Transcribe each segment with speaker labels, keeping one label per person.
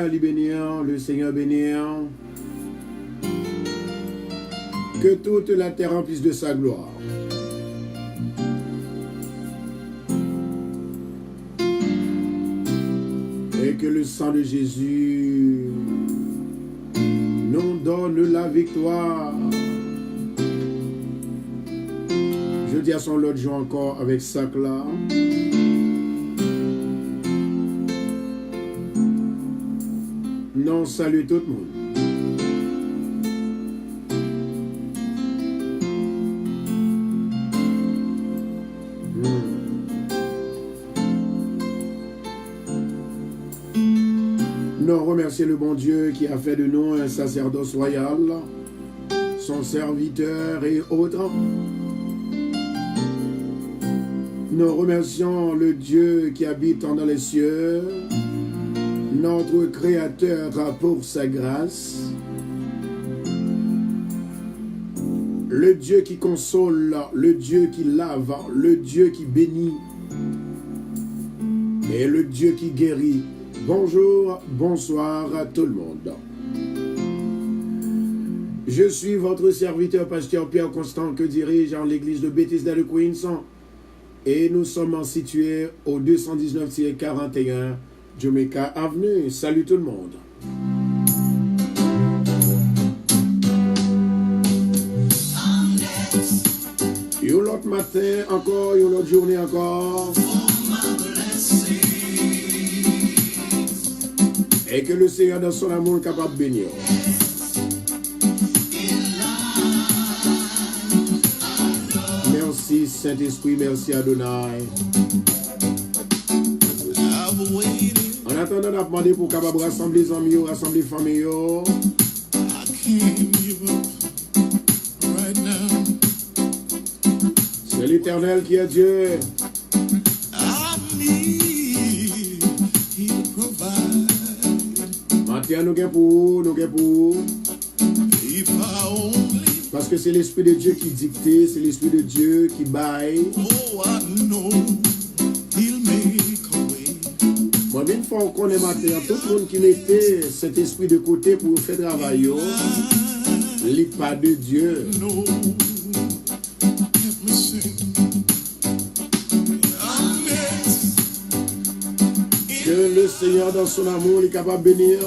Speaker 1: Seigneur lui bénir, le Seigneur bénir. Que toute la terre remplisse de sa gloire. Et que le sang de Jésus nous donne la victoire. Je dis à son lot de joie encore avec ça là. Non, salut tout le monde. Nous remercions le bon Dieu qui a fait de nous un sacerdoce royal, son serviteur et autres. Nous remercions le Dieu qui habite dans les cieux, notre Créateur pour sa grâce, le Dieu qui console, le Dieu qui lave, le Dieu qui bénit et le Dieu qui guérit. Bonjour, bonsoir à tout le monde. Je suis votre serviteur, pasteur Pierre Constant, que dirige en l'église de Bethesda de Queens. Et nous sommes situés au 219-41 Jamaica Avenue. Salut tout le monde. Une autre matin encore, une autre journée encore. Et que le Seigneur dans son amour est capable de bénir. Merci Saint-Esprit, merci Adonai. En attendant, on a demandé pour capable rassembler les amis, rassembler les familles. C'est l'Éternel qui est Dieu. Maintenant, nous avons pour. Parce que c'est l'Esprit de Dieu qui dicte, c'est l'Esprit de Dieu qui baille. Moi, une fois qu'on est matin, tout le monde qui mettait cet esprit de côté pour faire travail, il pas de Dieu. Que le Seigneur dans son amour est capable de bénir.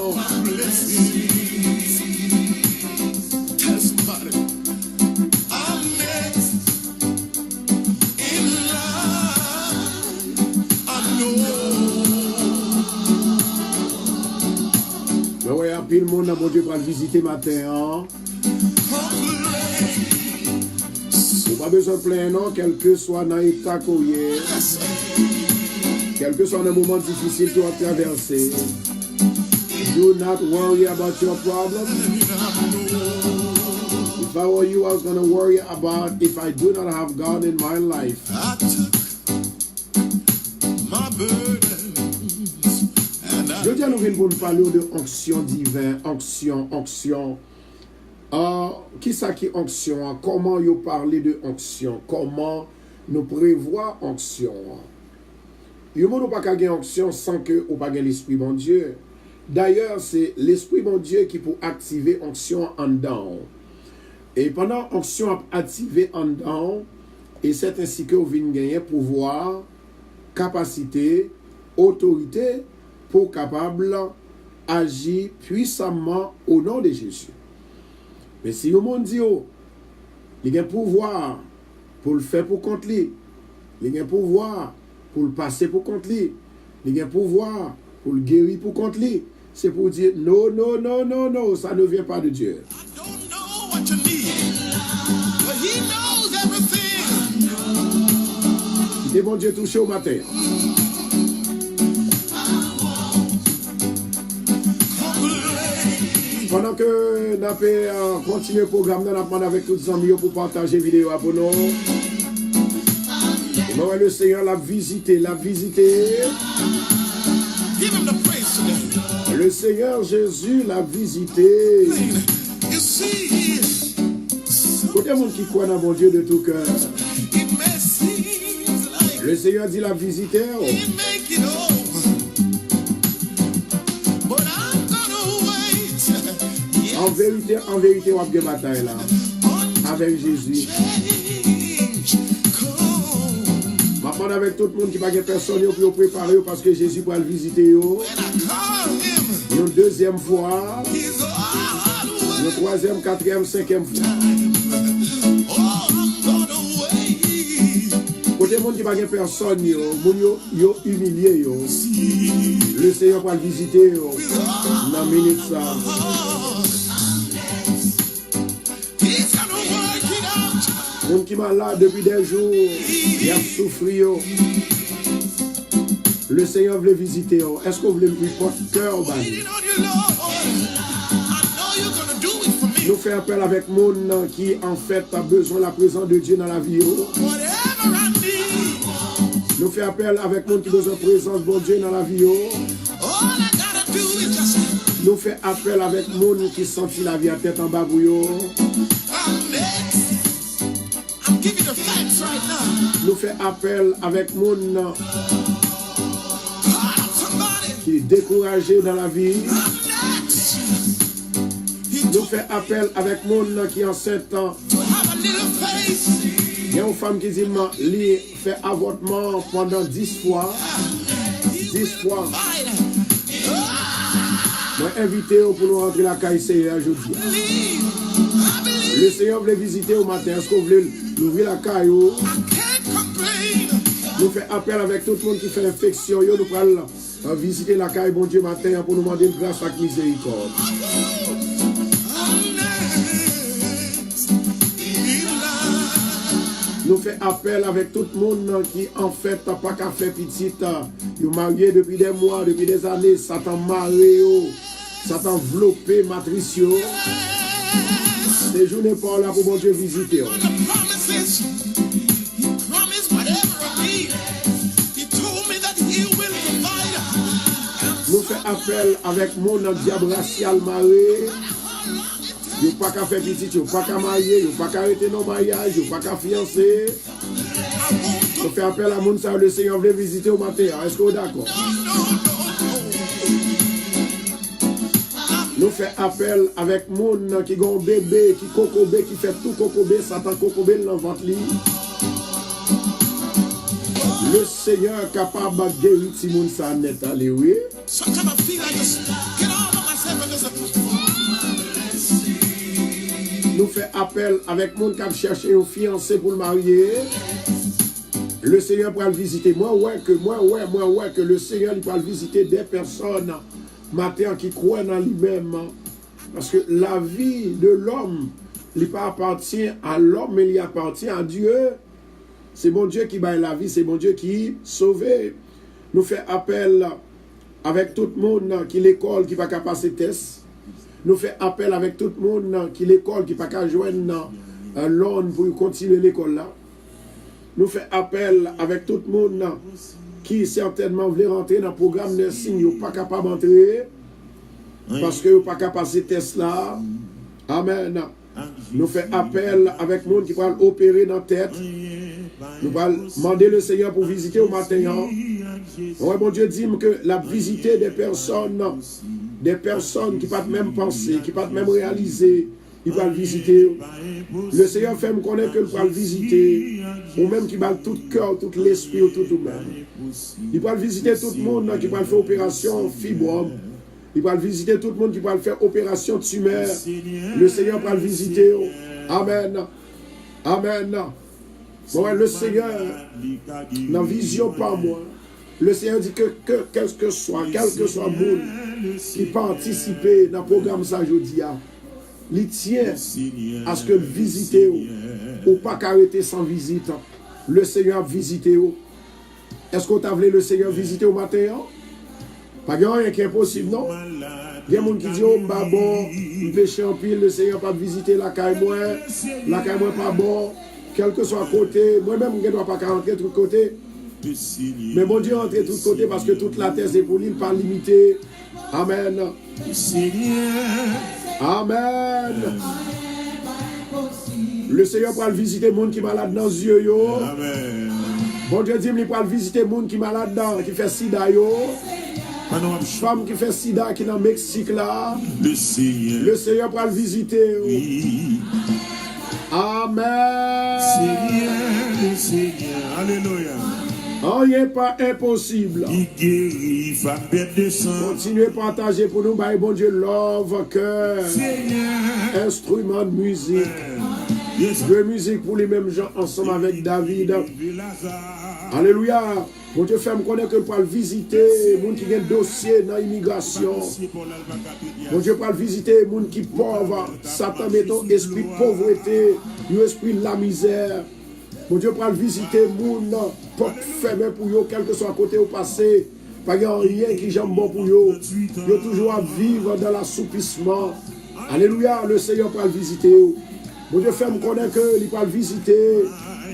Speaker 1: Puis le monde a bon Dieu pour le visiter matin. Il n'y a pas besoin de plaindre, non, quel que soit dans l'état qu'on est, quel que soit un moment difficile que tu as traversé. Do not worry about your problem. If I were you, I was going to worry about if I do not have God in my life.
Speaker 2: I took my burden.
Speaker 1: Je dis à nous pour nous parler de onction divine, onction. Qui ça qui onction? Comment vous parler de onction? Comment nous prévoir onction? Vous ne pouvez pas gagner onction sans que vous pas l'Esprit bon Dieu. D'ailleurs, c'est l'Esprit bon Dieu qui peut activer onction en dedans. Et pendant onction a activé en dedans, et c'est ainsi que vous venez gagner pouvoir, capacité, autorité, pour capable agir puissamment au nom de Jésus. Mais si le monde dit, il a un pouvoir pour le faire pour contre lui, il a un pouvoir pour le passer pour contre lui, il a un pouvoir pour le guérir pour contre lui, c'est pour dire non, non, non, non, non, ça ne vient pas de Dieu.
Speaker 2: I don't know what you need, but he knows everything.
Speaker 1: Il est bon Dieu touché au matin. Pendant que nous continuons le programme, nous avons avec tous les amis pour partager la vidéo pour nous. Et le Seigneur l'a visité,
Speaker 2: Give him the praise today.
Speaker 1: Le Seigneur Jésus l'a visité.
Speaker 2: You see,
Speaker 1: Côté monde qui croit dans mon Dieu de tout cœur.
Speaker 2: it may seem like
Speaker 1: Le Seigneur dit l'a visité.
Speaker 2: he make it over, but I'm
Speaker 1: En vérité, on a une bataille là. Avec Jésus. Maintenant, avec tout le monde qui n'a pas personne pour préparer parce que Jésus va le visiter. Une deuxième fois. Une troisième, quatrième, cinquième fois. Côté monde qui n'a pas personne, yo humilié. Le Seigneur va le visiter dans la minute ça. Monde qui est malade depuis des jours, il a souffert. Le Seigneur veut visiter. Est-ce que vous voulez lui porter cœur? Nous faisons appel avec monde qui en fait a besoin de la présence de Dieu dans la vie. Nous faisons appel avec monde qui a besoin de la présence de Dieu dans la vie. Nous faisons appel avec monde qui sentit la vie à tête en bas. Nous faisons appel avec monde qui est découragé dans la vie. Nous faisons appel avec monde qui en 7 ans. Il y a une femme qui dit qu'il fait avortement pendant 10 fois. 10 fois. Je vais inviter pour nous rentrer la caille aujourd'hui. Le Seigneur veut visiter au matin. Est-ce que vous voulez ouvrir la caille? Nous faisons appel avec tout le monde qui fait infection. Nous allons visiter la caille, bon Dieu, matin pour nous demander grâce à miséricorde. Nous faisons appel avec tout le monde qui, en fait, n'a pas qu'à faire petite. Ils sont mariés depuis des mois, depuis des années. Satan marié, Satan enveloppé, matricieux. Ces journées par là pour mon Dieu visiter. Nous faisons appel avec mon diable racial marié. Ils n'ont pas qu'à faire petit, ils n'ont pas qu'à marier, ils n'ont pas qu'à arrêter nos mariages, ils n'ont pas qu'à fiancer. On fait appel à mon ça, le Seigneur veut visiter au matin. Est-ce que vous êtes d'accord? Nous faisons appel avec mon qui a un bébé, qui cocobé, qui fait tout cocobé, Satan cocobé dans le ventre. Le Seieur est capable de guérir si mon ça net allé, oui. Nous faisons appel avec mon qui a cherché un fiancé pour le marier. Le Seigneur pourra le visiter. Moi, que le Seigneur pourra le visiter des personnes matin qui croient en lui-même. Parce que la vie de l'homme, il ne appartient pas à l'homme, mais il appartient à Dieu. C'est mon Dieu qui baille la vie, c'est mon Dieu qui sauve. Nous faisons appel avec tout le monde qui l'école qui va passer test. Nous faisons appel avec tout le monde qui l'école qui va joindre un loan pour continuer l'école là. Nous faisons appel avec tout le monde qui certainement voulait rentrer dans le programme nursing, ils ne sont pas capables d'entrer parce qu'ils ne sont pas capables de passer test là. Amen. Nous faisons appel avec le monde qui va opérer dans la tête. Nous allons demander le Seigneur pour visiter au matin. Ouais, mon Dieu dit que la visiter des personnes qui ne peuvent même penser, qui ne peuvent même réaliser, il va le visiter. Le Seigneur fait me connaître que il va le visiter. Ou même qui va tout cœur, tout l'esprit, tout même. Il va le visiter tout le monde qui va faire opération fibrome. Il va le visiter tout le monde qui va faire opération tumeur. Le Seigneur va le visiter. Amen. Amen. Bon, le Seigneur, dans la vision par moi, le Seigneur dit que quel que soit le monde qui participe dans le programme ça aujourd'hui, il tient à ce que visiter ou pas qu'arrêter sans visite. Le Seigneur visite. Est-ce qu'on t'a voulu le Seigneur visiter au matin? Pas rien qui est impossible, non? Il y a des gens qui disent, oh, bah bon, je péché en pile, le Seigneur pas visiter la caille moi pas bon, quel que soit côté, moi-même je ne dois pas rentrer de tout côté. Mais mon Dieu entre de tout côté parce que toute la terre c'est pour lui, il pas limité. Amen. Amen. Le Seigneur pourra visiter les gens qui sont malades dans les yeux. Amen. Bon Dieu dit, il pourra visiter les gens qui sont malades dans, qui fait sida. Femme qui fait sida qui est dans le Mexique là.
Speaker 2: Le Seigneur.
Speaker 1: Le Seigneur va le visiter.
Speaker 2: Oui.
Speaker 1: Amen.
Speaker 2: Seigneur, le Seigneur. Alléluia.
Speaker 1: Rien n'est pas impossible.
Speaker 2: Il guérit, femme bête de sang.
Speaker 1: Continuez à partager pour nous, bye, bon Dieu, love, cœur,
Speaker 2: Seigneur.
Speaker 1: instrument de musique.
Speaker 2: Yes.
Speaker 1: De musique pour les mêmes gens ensemble avec David.
Speaker 2: De Lazare.
Speaker 1: Alléluia. Bon Dieu, fait me connaître que pour le visiter, les gens qui ont un dossier dans l'immigration. Bon Dieu, pour le visiter, les gens qui sont pauvres. Satan met ton esprit de pauvreté, un esprit de la misère. Bon Dieu, pour le visiter, les gens porte fermée pour eux, quel que soit côté au passé. Pas de rien qui jambe bon pour eux. Ils ont toujours à vivre dans l'assoupissement. Alléluia, le Seigneur pour le visiter. Bon Dieu, fait me connaître que il peut le visiter.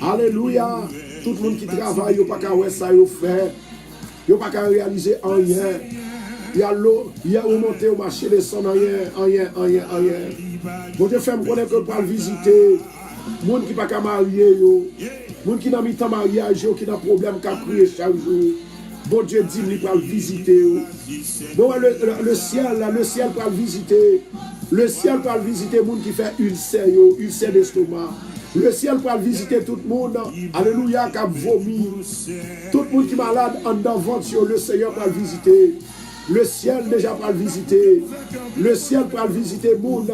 Speaker 1: Alléluia. Tout le monde qui travaille, il n'y a pas qu'à faire ça, il n'y a pas qu'à réaliser rien. Il y a l'eau, il y a remonté au marché des sons, rien. Bon Dieu, fait me connaître que pour le visiter. Les gens qui ne sont pas mariés, les gens qui n'ont pas de mariage, qui ont des problèmes, qui ont prié chaque jour. Bon Dieu dit, il va le visiter. Bon, le ciel va le visiter. Le ciel va le visiter, les gens qui font ulcère d'estomac. Le ciel va le visiter tout le monde. Alléluia, qui a vomi. Tout le monde qui est malade en devant, le Seigneur va le visiter. Le ciel déjà va le visiter. Le ciel va le visiter, le monde.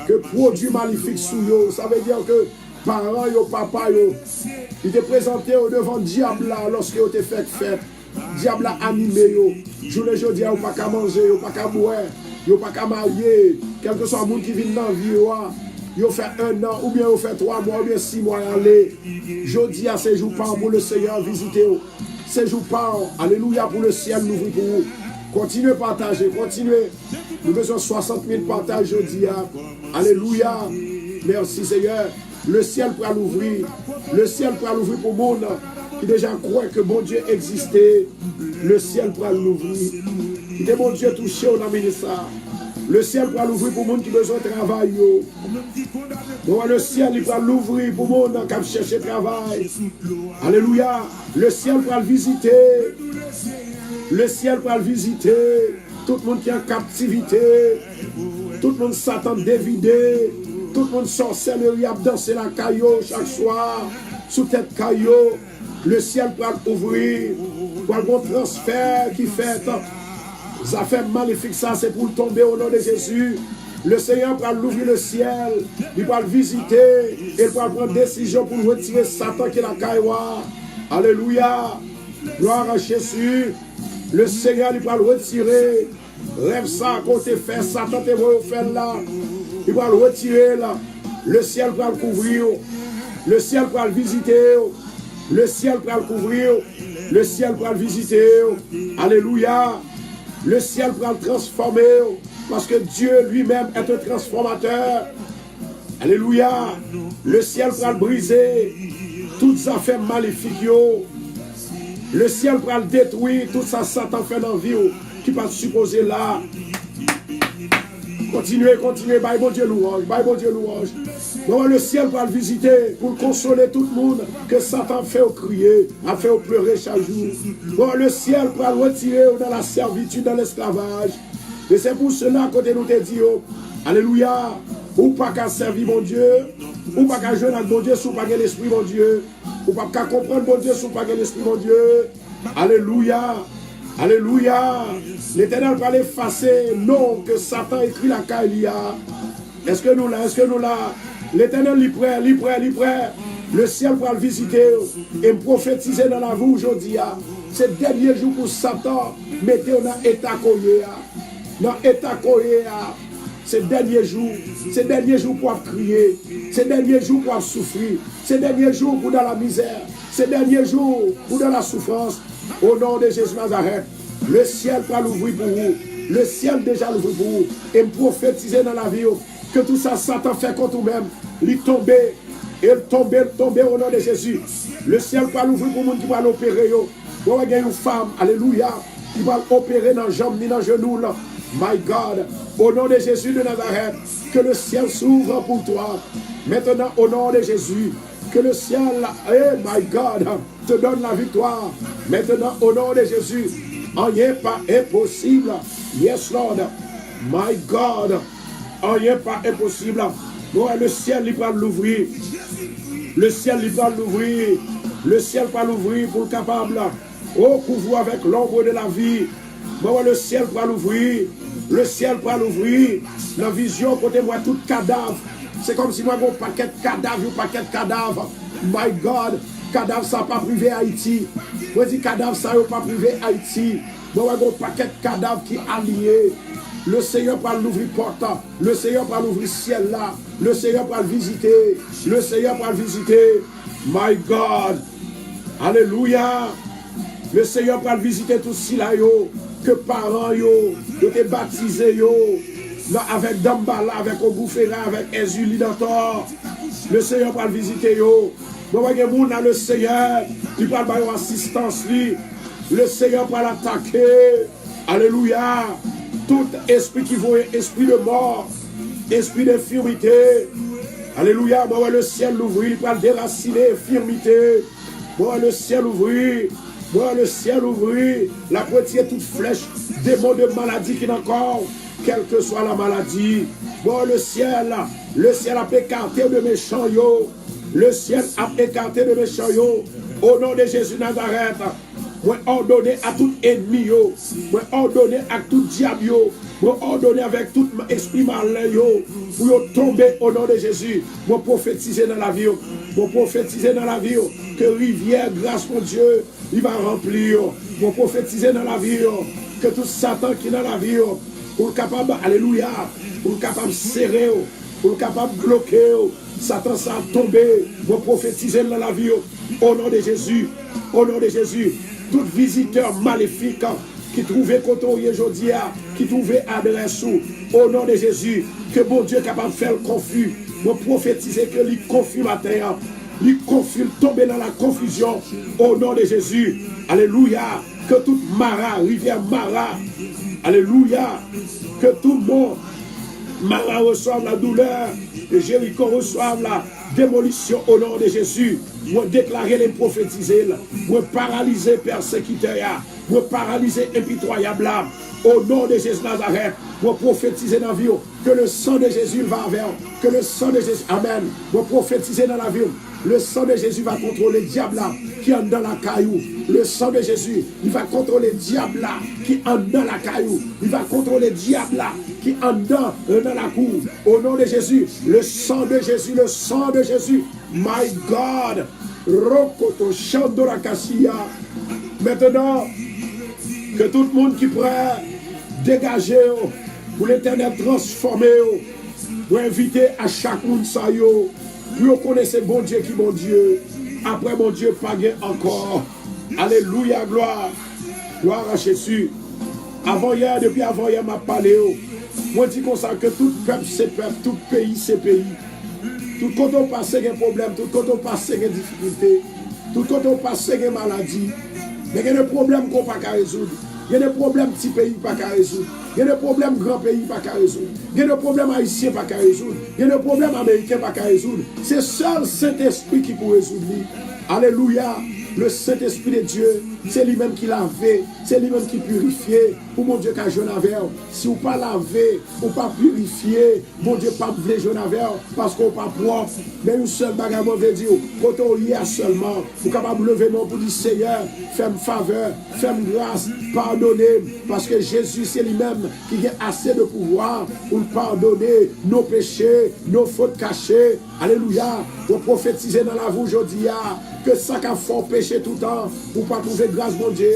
Speaker 1: Que produit maléfique sous eux. Ça veut dire que parents, papa, ils étaient présentés devant le diable là, lorsque ils étaient fait fête. Diable a animé. Je ne dis pas qu'à manger, pas qu'à boire, pas qu'à marier. Quel que soit le monde qui vient dans la vie, ils fait 1 an, ou bien ils fait 3 mois, ou bien 6 mois à aller. Je dis à ces jours par pour le Seigneur visiter. Ces jours par, alléluia, pour le ciel nous pour vous. Continuez à partager, continuez. Nous avons besoin de 60 000 partages, je dis. Alléluia. Merci Seigneur. Le ciel pour l'ouvrir. Le ciel pour l'ouvrir pour le monde qui déjà croit que bon Dieu existait. Le ciel pour l'ouvrir. Il est bon Dieu touché, on a amené ça. Le ciel pour l'ouvrir pour le monde qui a besoin de travail. Bon, le ciel il va l'ouvrir pour le monde qui a cherché travail. Alléluia. Le ciel pour le visiter. Le ciel pour le visiter. Tout le monde qui est en captivité. Tout le monde Satan dévidé. Tout le monde sorcellerie a dansé la caillou chaque soir. Sous tête caillou. Le ciel pour l'ouvrir. Pour un bon transfert qui fait. Ça fait maléfique, ça c'est pour tomber au nom de Jésus. Le Seigneur va l'ouvrir le ciel, il va le visiter, il va prendre décision pour retirer Satan qui est la caïwa. Alléluia. Gloire à Jésus. Le Seigneur il va le retirer. Rêve ça à côté fait, Satan te voit faire là. Il va le retirer là. Le ciel va le couvrir. Le ciel va le visiter. Le ciel va le couvrir. Le ciel va le visiter. Alléluia. Le ciel va le transformer parce que Dieu lui-même est un transformateur. Alléluia. Le ciel va le briser. Toutes affaires maléfiques. Le ciel va le détruire. Tout ça, Satan fait dans la vie qui va supposer là. Continuez, bye bon Dieu louange, bye bon Dieu louange. Bon, le ciel va le visiter pour consoler tout le monde que Satan fait au crier, a fait au pleurer chaque jour. Bon, le ciel va le retirer dans la servitude, dans l'esclavage. Et c'est pour cela que nous te disons, alléluia, ou pas qu'à servir mon Dieu, ou pas qu'à jouer avec mon Dieu, sous pas qu'à l'esprit mon Dieu, ou pas qu'à comprendre mon Dieu, sous pas qu'à l'esprit mon Dieu. Alléluia. Alléluia. L'Éternel va l'effacer. Non, que Satan écrit la Kaïlia. Est-ce que nous là? L'Éternel est prêt. Le ciel va le visiter et me prophétiser dans la vie aujourd'hui. C'est le dernier jour pour Satan. Mettez-vous dans l'état koyé. Dans l'état koyé. C'est le dernier jour. C'est le dernier jour pour crier. C'est le dernier jour pour souffrir. C'est le dernier jour pour dans la misère. C'est le dernier jour pour dans la souffrance. Au nom de Jésus Nazareth, le ciel va l'ouvrir pour vous. Le ciel déjà l'ouvrir pour vous. Et me prophétiser dans la vie que tout ça, Satan fait contre vous-même. Il tombe au nom de Jésus. Le ciel va l'ouvrir pour vous qui va l'opérer. Vous avez une femme, alléluia, qui va l'opérer dans les jambes ni dans les genoux. My God, au nom de Jésus de Nazareth, que le ciel s'ouvre pour toi. Maintenant, au nom de Jésus, que le ciel, my God, te donne la victoire. Maintenant, au nom de Jésus, Rien pas impossible. Yes, Lord. My God. Rien pas impossible. Ouais, le ciel, il va l'ouvrir. Le ciel, il va l'ouvrir. Le ciel va l'ouvrir pour le capable. Oh, couvre avec l'ombre de la vie. Bon, le ciel va l'ouvrir. Le ciel va l'ouvrir. La vision, côté moi, tout cadavre. C'est comme si moi, j'ai un paquet de cadavres, un paquet de cadavres. My God, cadavre, ça n'a pas privé Haïti. Moi, je dis cadavre, ça n'a pas privé Haïti. Bon, j'ai un paquet de cadavres qui est allié. Le Seigneur va l'ouvrir porte. Le Seigneur va l'ouvrir ciel là. Le Seigneur va le visiter. Le Seigneur va le visiter. My God. Alléluia. Le Seigneur va le visiter tout si là yo. Que parents yo. Que te baptisé yo. Là, avec Dambala, avec Ogoufera, avec Ezuli Dantor. Le Seigneur va le visiter yo. Bon, il y a le Seigneur. Il va avoir assistance lui. Le Seigneur va l'attaquer. Alléluia. Tout esprit qui voit, esprit de mort, esprit d'infirmité. Alléluia. Bon, le ciel l'ouvrir, il va déraciner l'infirmité. Bon, le ciel ouvrir. Bon, le ciel ouvrir. La poitier toute flèche, démon de maladie qui n'a encore, quelle que soit la maladie. Bon, le ciel a écarté de méchants yo. Le ciel a écarté de méchants yo. Au nom de Jésus Nazareth. Moi ordonné à tout ennemi yo, moi ordonné à tout diable yo, moi ordonné avec tout esprit malin yo, pour yo tomber au nom de Jésus. Moi prophétiser dans la vie, moi prophétiser dans la vie que rivière grâce mon Dieu, il va remplir. Moi prophétiser dans la vie que tout Satan qui est dans la vie pour le capable alléluia, pour le capable serrer, pour le capable bloquer, Satan ça a tombé. Moi prophétiser dans la vie au nom de Jésus, au nom de Jésus. Tout visiteur maléfique qui trouvait côté aujourd'hui, qui trouvait adresse au nom de Jésus, que bon Dieu est capable de faire le confus. Moi prophétiser que lui confus matin, lui confus, tomber dans la confusion au nom de Jésus. Alléluia. Que tout Mara, rivière Mara, alléluia. Que tout le monde, Mara reçoive la douleur, et Jéricho reçoive la démolition au nom de Jésus. Moi déclarer les prophétiser, moi paralyser persécuteur, moi paralyser impitoyable au nom de Jésus Nazareth. Moi prophétiser dans la vie que le sang de Jésus va vers, que le sang de Jésus, amen. Moi prophétiser dans la vie, le sang de Jésus va contrôler le diable qui est dans la caillou. Le sang de Jésus, il va contrôler le diable qui est dans la caillou. Il va contrôler le diable qui est dans la cour. Au nom de Jésus, le sang de Jésus, le sang de Jésus. My God. Rokoto Chandora Kassia. Maintenant, que tout le monde qui prend, dégager pour l'éternel transformer, pour inviter à chaque monde ça yo. Pour connaître bon Dieu qui bon Dieu. Après mon Dieu, pas encore. Alléluia, gloire. Gloire à Jésus. Avant hier, depuis avant hier, m'a parlé. Moi, je dis comme ça que tout peuple, c'est peuple, tout pays, c'est pays. Tout quand on passe des problèmes, tout quand on passe des difficultés, tout quand on passe des maladies. Mais il y a des problèmes qu'on ne peut pas résoudre. Il y a des problèmes petits pays pas qu'à résoudre. Il y a des problèmes grands pays pas qu'à résoudre. Il y a des problèmes haïtiens pas qu'à résoudre. Il y a des problèmes américains pas qu'à résoudre. C'est seul Saint-Esprit qui peut résoudre. Alléluia. Le Saint-Esprit de Dieu, c'est lui-même qui l'a fait, c'est lui-même qui purifie. Pour mon Dieu, quand je n'avais, si vous pas lavé, ou pas purifié, mon Dieu, pas voulu je n'avais, parce qu'on pas propre. Mais une seule bagarre, on veut dire, quand on y est seulement, vous capable de lever mon pour dire Seigneur, fais-moi faveur, fais-moi grâce, pardonnez, parce que Jésus, c'est lui-même qui a assez de pouvoir pour pardonner nos péchés, nos fautes cachées. Alléluia. Pour prophétiser dans la vie aujourd'hui, que ça qu'a fort péché tout le temps, pour pas trouver grâce, mon Dieu.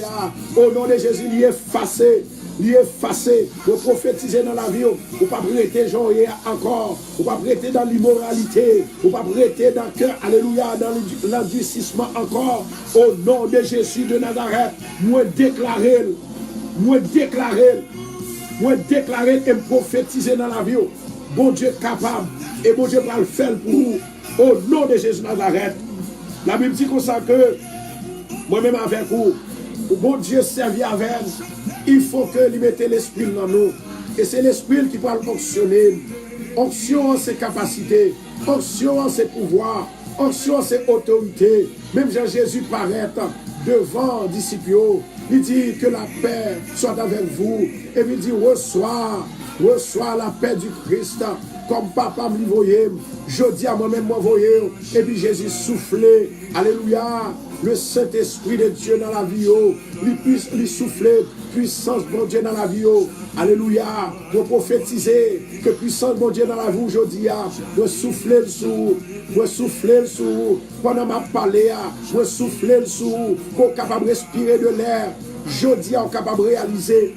Speaker 1: Au nom de Jésus, il est effacé. Il est effacé. Pour prophétiser dans la vie, pour pas prêter genre encore, pour pas prêter dans l'immoralité, pour pas prêter dans le cœur, alléluia, dans l'endurcissement encore. Au nom de Jésus de Nazareth, moi déclarer, et me prophétiser dans la vie. Bon Dieu capable, et bon Dieu va le faire pour vous. Au nom de Jésus de Nazareth. La Bible dit comme ça que moi-même avec vous, pour bon Dieu servir avec, il faut que lui mette l'esprit dans nous. Et c'est l'esprit qui va fonctionner. Onction, c'est capacité. Onction, c'est pouvoir. Onction, c'est autorité. Même Jean-Jésus paraît devant disciples. Il dit que la paix soit avec vous. Et puis il dit reçois la paix du Christ. Comme papa me voyait, je dis à moi-même, moi voyais. Et puis Jésus soufflait. Alléluia. Le Saint-Esprit de Dieu dans la vie. Il souffler puissance de Dieu dans la vie. Alléluia. Pour prophétiser que puissance de Dieu dans la vie aujourd'hui. De souffler le sous. De souffler le sous. Pendant ma parler. De souffler le sous. Pour capable de respirer de l'air. Jeudi, on est capable de réaliser.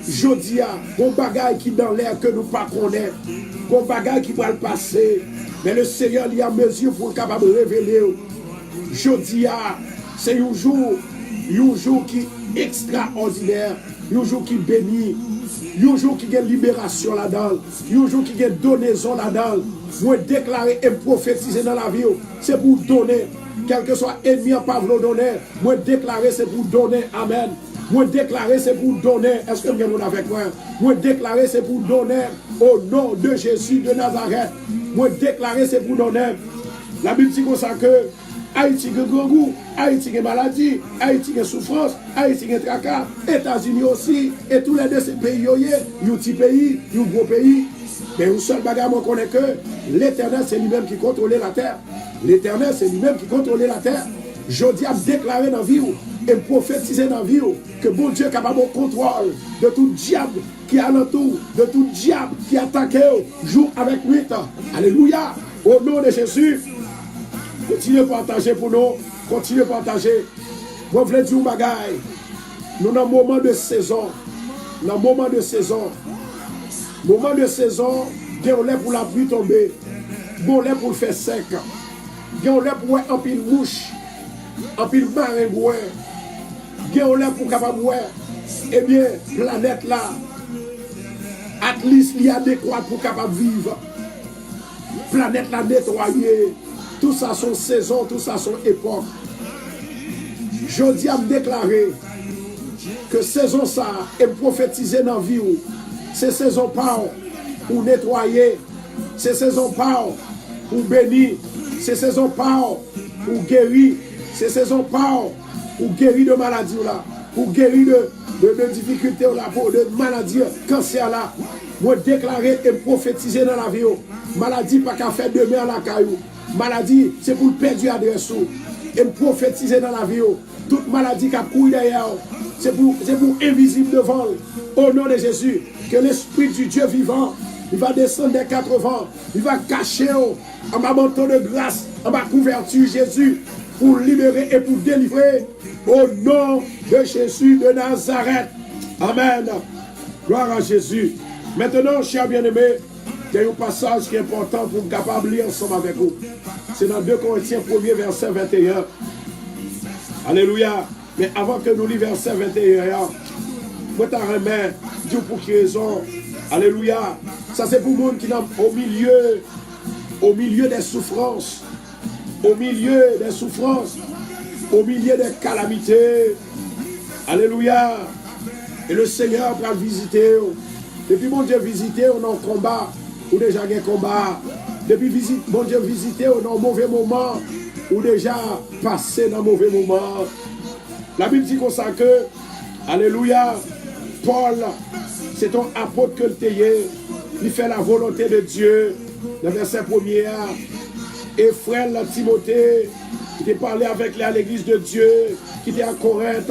Speaker 1: Jeudi, on bagaille qui dans l'air que nous ne connaissons pas. On bagaille qui va le passer. Mais le Seigneur il y a mesure pour capable de révéler. Jeudi, c'est un jour qui est extraordinaire. Un jour qui bénit. Un jour qui a libération là-dedans. Un jour qui a donaison là-dedans. Moi déclarer et prophétiser dans la vie. C'est pour donner. Quel que soit ennemi en pas vous donner. Moi déclarer c'est pour donner. Amen. Moi déclarer c'est pour donner. Est-ce que vous êtes avec moi? Moi déclarer c'est pour donner au nom de Jésus de Nazareth. Moi déclarer c'est pour donner. La Bible dit comme ça que Haïti a grand goût, Haïti a maladie, Haïti a souffrance, Haïti a tracas, États-Unis aussi, et tous les deux ces pays, un petit pays, un gros pays. Mais un seul bagage, on connaît que l'Éternel, c'est lui-même qui contrôle la terre. L'Éternel, c'est lui-même qui contrôle la terre. Je dis à déclarer dans la vie et prophétiser dans la vie que bon Dieu est capable de contrôle de tout diable qui est alentour, de tout diable qui attaque jour avec nuit. Alléluia. Au nom de Jésus. Continuez à partager pour nous. Continuez à partager. Moi, je voulais dire un bagaille. Nous sommes dans un moment de saison. Dans un moment de saison. Moment de saison, il y a un lait pour la pluie tomber. Bon lait pour le faire sec. Il y a un lait pour un pile mouche. Un pile maringouin. Il y a un lait pour capable voir. Eh bien, planète là. Atlas li adéquat pour capable vivre. Planète là nettoyée. Tout ça son saison, tout ça son époque. Je dis à me déclarer que saison ça est prophétisée dans la vie. C'est saison pas pour nettoyer. C'est saison pas pour bénir. C'est saison pas pour guérir. C'est saison pas pour guérir de maladies là. Pour guérir de difficultés là, pour de maladies, cancer là. Moi déclarer et prophétiser dans la vie. Maladie pas qu'à faire demain à la caillou. Maladie, c'est pour perdre l'adresse. Et prophétiser dans la vie. Toute maladie qui a couru derrière, c'est pour invisible devant. Au nom de Jésus, que l'Esprit du Dieu vivant, il va descendre des 4 vents. Il va cacher en ma manteau de grâce, en ma couverture Jésus, pour libérer et pour délivrer. Au nom de Jésus de Nazareth. Amen. Gloire à Jésus. Maintenant, chers bien-aimés, il y a un passage qui est important pour nous capable de lire ensemble avec vous. C'est dans 2 Corinthiens 1er verset 21. Alléluia. Mais avant que nous lisions verset 21, moi t'en remets, Dieu pour qui raison. Alléluia. Ça c'est pour le monde qui est au milieu des souffrances. Au milieu des souffrances. Au milieu des calamités. Alléluia. Et le Seigneur va visiter. Depuis mon Dieu visiter, on est en combat. Ou déjà un combat. Depuis mon Dieu visiter, on est en mauvais moment. Ou déjà passé dans un mauvais moment. La Bible dit comme ça que, alléluia, Paul, c'est ton apôtre que le tayé. Il fait la volonté de Dieu. Le verset 1er. Et frère Timothée, qui t'a parlé avec lui à l'église de Dieu, qui était à Corinthe,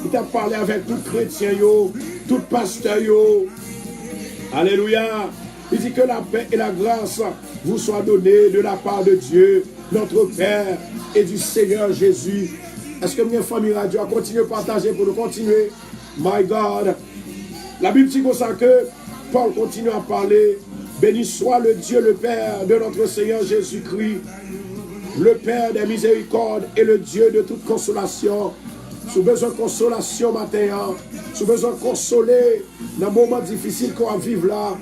Speaker 1: qui t'a parlé avec tout chrétien, tout pasteur. Alléluia. Il dit que la paix et la grâce vous soient données de la part de Dieu, notre Père, et du Seigneur Jésus. Est-ce que mes familles radio a continué à partager pour nous continuer? My God. La Bible dit comme ça que Paul continue à parler. Béni soit le Dieu, le Père de notre Seigneur Jésus-Christ, le Père des miséricordes et le Dieu de toute consolation. Si vous avez besoin de consolation matin, si vous avez besoin de consoler dans un moment difficile qu'on va vivre là,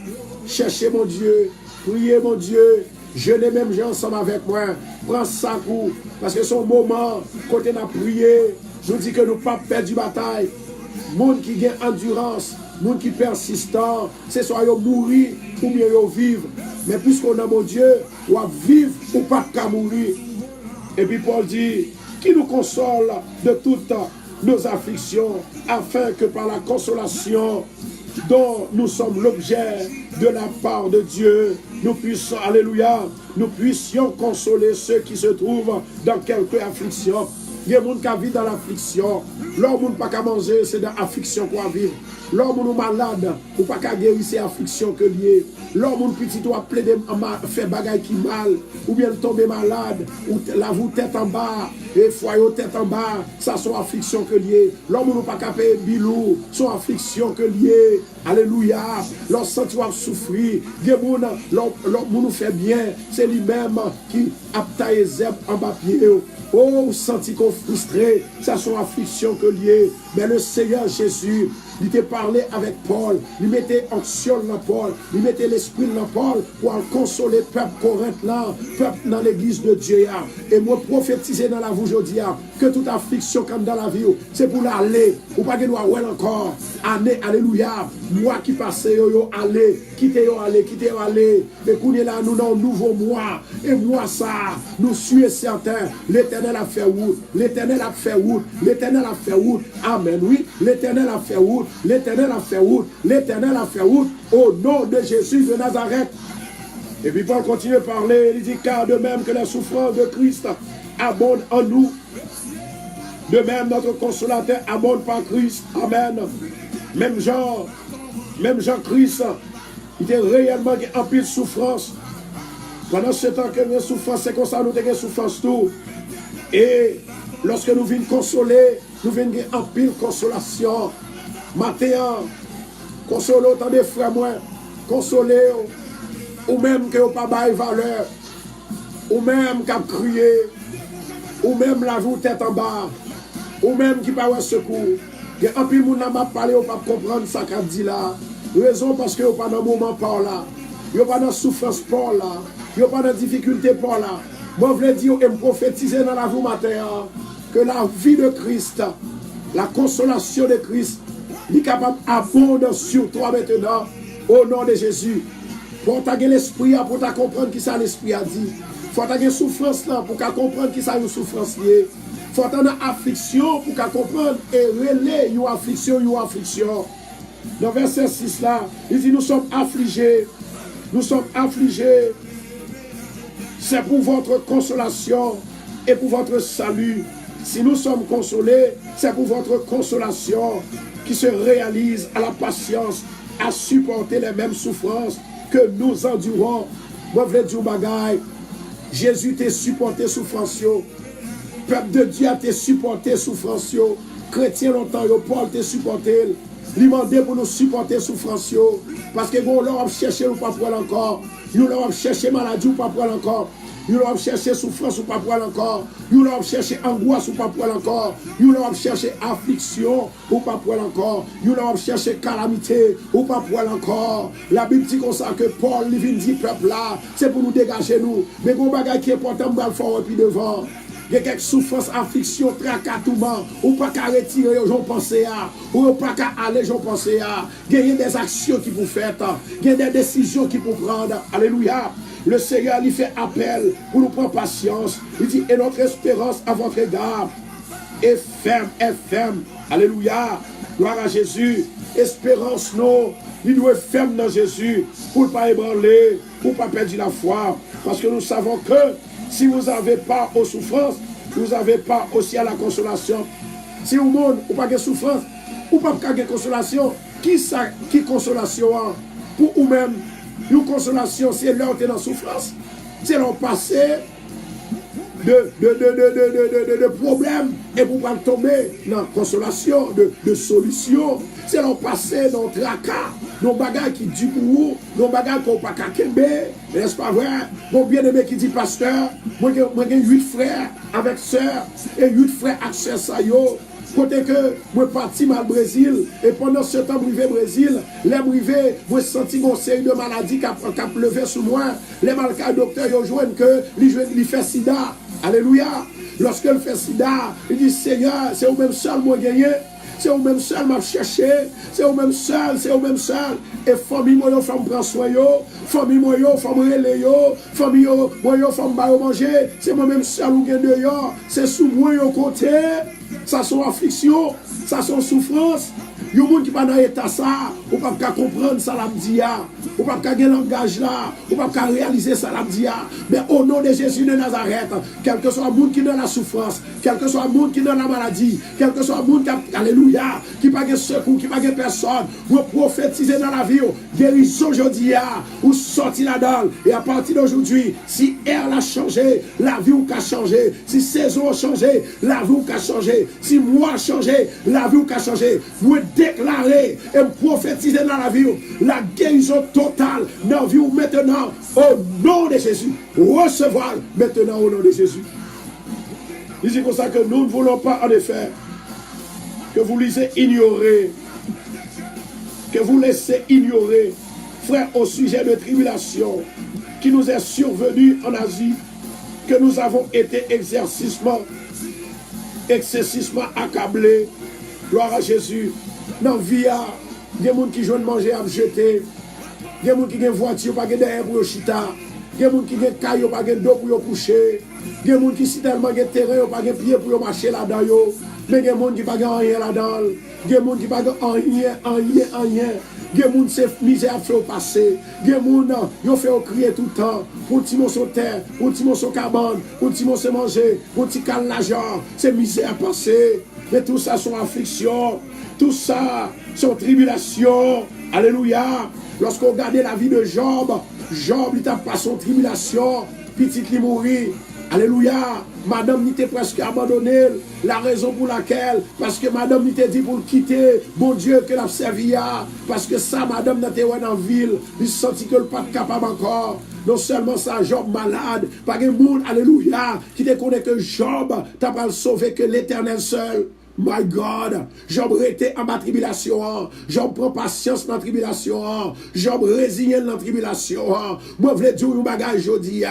Speaker 1: cherchez mon Dieu, priez mon Dieu, jeûnez même j'ai ensemble avec moi, prends ça coup, parce que son moment, quand on a prié, je vous dis que nous ne pas perdre du bataille. Monde qui gagne endurance, monde qui persistant, c'est soit ils mourir ou bien ils vivre. Mais puisqu'on a mon Dieu, on va vivre ou pas qu'à mourir. Et puis Paul dit, qui nous console de toute nos afflictions, afin que par la consolation dont nous sommes l'objet de la part de Dieu, nous puissions, alléluia, nous puissions consoler ceux qui se trouvent dans quelque affliction. Il y a des gens qui vivent dans l'affliction. L'homme n'a pas qu'à manger, c'est dans l'affliction qu'on va vivre. L'homme est malade, ou pas qu'à guérir, c'est l'affliction que lié. L'homme petit doit plaider, faire bagaille qui mal, ou bien tomber malade, ou la vous tête en bas, et foyer tête en bas, ça sont affliction que lié. L'homme n'a pas qu'à payer bilou, sont affliction que lié. Alléluia. Lorsque tu vas souffrir, l'homme nous fait bien, c'est lui-même qui a taillé zèbre en bas pied. Oh, vous sentez qu'on frustré, ça sont afflictions que lié. Mais le Seigneur Jésus, il t'a parlé avec Paul, il mettait onction dans Paul, il mettait l'esprit dans Paul pour consoler le peuple Corinthe là, peuple dans l'église de Dieu. Et moi prophétiser dans la vie aujourd'hui que toute affliction comme dans la vie, c'est pour l'aller, ou pas que nous avons encore. Année, alléluia. Moi qui passe, allez, quittez, allez. Mais qu'on est là, nous dans un nouveau mois. Et moi ça, nous sommes certains. L'Éternel a fait route. L'Éternel a fait route. L'Éternel a fait route. Amen. Oui, l'Éternel a fait route. L'Éternel a fait route. L'Éternel a fait route. Au nom de Jésus de Nazareth. Et puis Paul continue de parler. Il dit car de même que la souffrance de Christ abonde en nous, de même notre consolateur abonde par Christ. Amen. Même Jean-Christ, il était réellement en pile souffrance. Pendant ce temps que nous souffrance, c'est comme ça nous avons souffrance tout. Et lorsque nous venons consoler, nous venons en pile consolation. Matin, consoler autant de frères moi, consoler, ou même que vous n'avez pas de valeur, ou même qui a crié, ou même la vous tête en bas, ou même qui n'a pas de secours. Il y a un peu de monde qui n'a pas parlé, ou pas comprendre ça qu'a dit là. Raison parce que vous n'avez pas dans le moment par là. Vous n'avez pas dans la souffrance par là. Vous n'avez pas dans la difficulté par là. Moi, je veux dire et me prophétiser dans la vie matin que la vie de Christ, la consolation de Christ, est capable d'abonder sur toi maintenant, au nom de Jésus. Pour t'avoir l'esprit, pour t'avoir comprendre qui ça l'esprit a dit. Faut t'avoir souffrance là, pour qu'à comprendre qui ça une souffrance liée. Faut t'avoir affliction, pour qu'à comprendre et relayer une affliction, Dans verset 6 là, il dit nous sommes affligés. Nous sommes affligés. C'est pour votre consolation et pour votre salut. Si nous sommes consolés, c'est pour votre consolation qui se réalise à la patience, à supporter les mêmes souffrances que nous endurons. Moi, je veux dire, bagaille, Jésus t'a supporté souffrance. Peuple de Dieu a t'a supporté souffrance. Chrétien longtemps, Paul t'a supporté. Il m'a demandé pour nous supporter souffrance. Parce que bon, l'on va chercher ou pas pour encore. Nous l'on va chercher maladie ou pas pour encore. Nous l'on va chercher souffrance ou pas pour encore. Nous l'on va chercher angoisse ou pas pour encore. Nous l'on va chercher affliction ou pas pour encore. Nous l'on va chercher calamité ou pas pour encore. La Bible dit comme ça que Paul, il vient dire peuple là, c'est pour nous dégager nous. Mais bon bagage qui est important, on va le faire et puis devant. Il y a quelques souffrances, afflictions, tracatouements, ou pas qu'à retirer, j'en pensais à, ou pas qu'à aller, j'en pensais à. Il y a des actions qui vous faites, il y a des décisions qui vous prendre. Alléluia. Le Seigneur lui fait appel pour nous prendre patience. Il dit, et notre espérance à votre égard est ferme. Alléluia. Gloire à Jésus. Espérance, non. Il doit être ferme dans Jésus pour ne pas ébranler, pour ne pas perdre la foi. Parce que nous savons que si vous n'avez pas aux souffrances, vous n'avez pas aussi à la consolation. Si vous n'avez pas de souffrance, ou pas de consolation, qui consolation pour vous-même? Une consolation, c'est là où tu es dans la souffrance. C'est leur passé de problèmes et pour pas tomber dans la consolation, de solution. C'est leur passé dans le tracas, dans le bagage qui dit pour vous, dans le bagage qu'on pas qu'à kembe, n'est-ce pas vrai? Mon bien-aimé qui dit pasteur, moi j'ai 8 frères avec sœurs et 8 frères avec sœurs ça yo. Côté que moi parti mal Brésil et pendant ce temps privé Brésil, les privé, moi senti une série de maladies qui a levé sous moi. Les malades docteurs ils joignent que il fait sida. Alléluia. Lorsque il fait sida, il dit Seigneur, c'est au même seul moi gagné. c'est au même seul m'a cherché, c'est au même seul, et famille moi yo femme prend soin yo, famille moi yo femme relé yo, famille yo moi yo femme ba manger, c'est moi même seul ou gen dehors, c'est sous moi yo côté, ça sont affliction, ça sont souffrance. Yon moun qui pas dans état ça, ou pas qu'à comprendre ça la dit ou pas qu'à gen langage là, ou pas qu'à réaliser ça la dit mais au nom de Jésus de Nazareth, quel que soit le monde qui dans la souffrance, quel que soit le monde qui dans la maladie, quel que soit le monde qui alléluia, qui pas de secours, qui pas de personne, vous prophétisez dans la vie, guérison aujourd'hui, ou sorti là-dedans, et à partir d'aujourd'hui, si air a changé, la vie ou qu'a changé, si saison a changé, la vie ou qu'a changé, si mois a changé, la vie ou qu'a changé, vous déclarer et prophétiser dans la vie, la guérison totale dans la vie maintenant, au nom de Jésus. Recevoir maintenant au nom de Jésus. Il dit comme ça que nous ne voulons pas en effet que vous laissez ignorer, frère, au sujet de tribulation qui nous est survenu en Asie, que nous avons été excessivement accablés. Gloire à Jésus. Dans la vie, il y a des gens qui jouent manger à jeter. Il y a des gens qui ont une voiture, pas de derrière pour chita. Il y a des gens qui ont un caillou, pas de dos pour coucher. Il y a des gens qui ont tellement de terrain, pas de pied pour marcher là-dedans. Mais il y a des gens qui n'ont rien là-dedans. Il y a des gens qui n'ont rien. Il y a des gens qui ont misère à faire passer. Il y a des gens qui ont fait crier tout le temps. Pour petit morceau de terre, pour petit morceau de cabane, pour petit morceau de manger, pour petit cal l'argent. C'est misère à passer. Mais tout ça sont afflictions. Tout ça sont tribulations. Alléluia. Lorsqu'on regarde la vie de Job, il n'a pas son tribulation. Petit il mourit. Alléluia. Madame n'était presque abandonnée. La raison pour laquelle, parce que madame n'était dit pour quitter, bon Dieu, que l'a servi. Parce que ça, madame n'était pas dans la ville. Il sentit que le pas capable encore. Non seulement ça, Job malade, pas de monde, alléluia, qui te connaît que Job t'a pas sauvé que l'Éternel seul. My God, Job était en ma tribulation, Job prend patience dans la tribulation, Job résigne dans la tribulation. Moi, je veux dire un bagage aujourd'hui.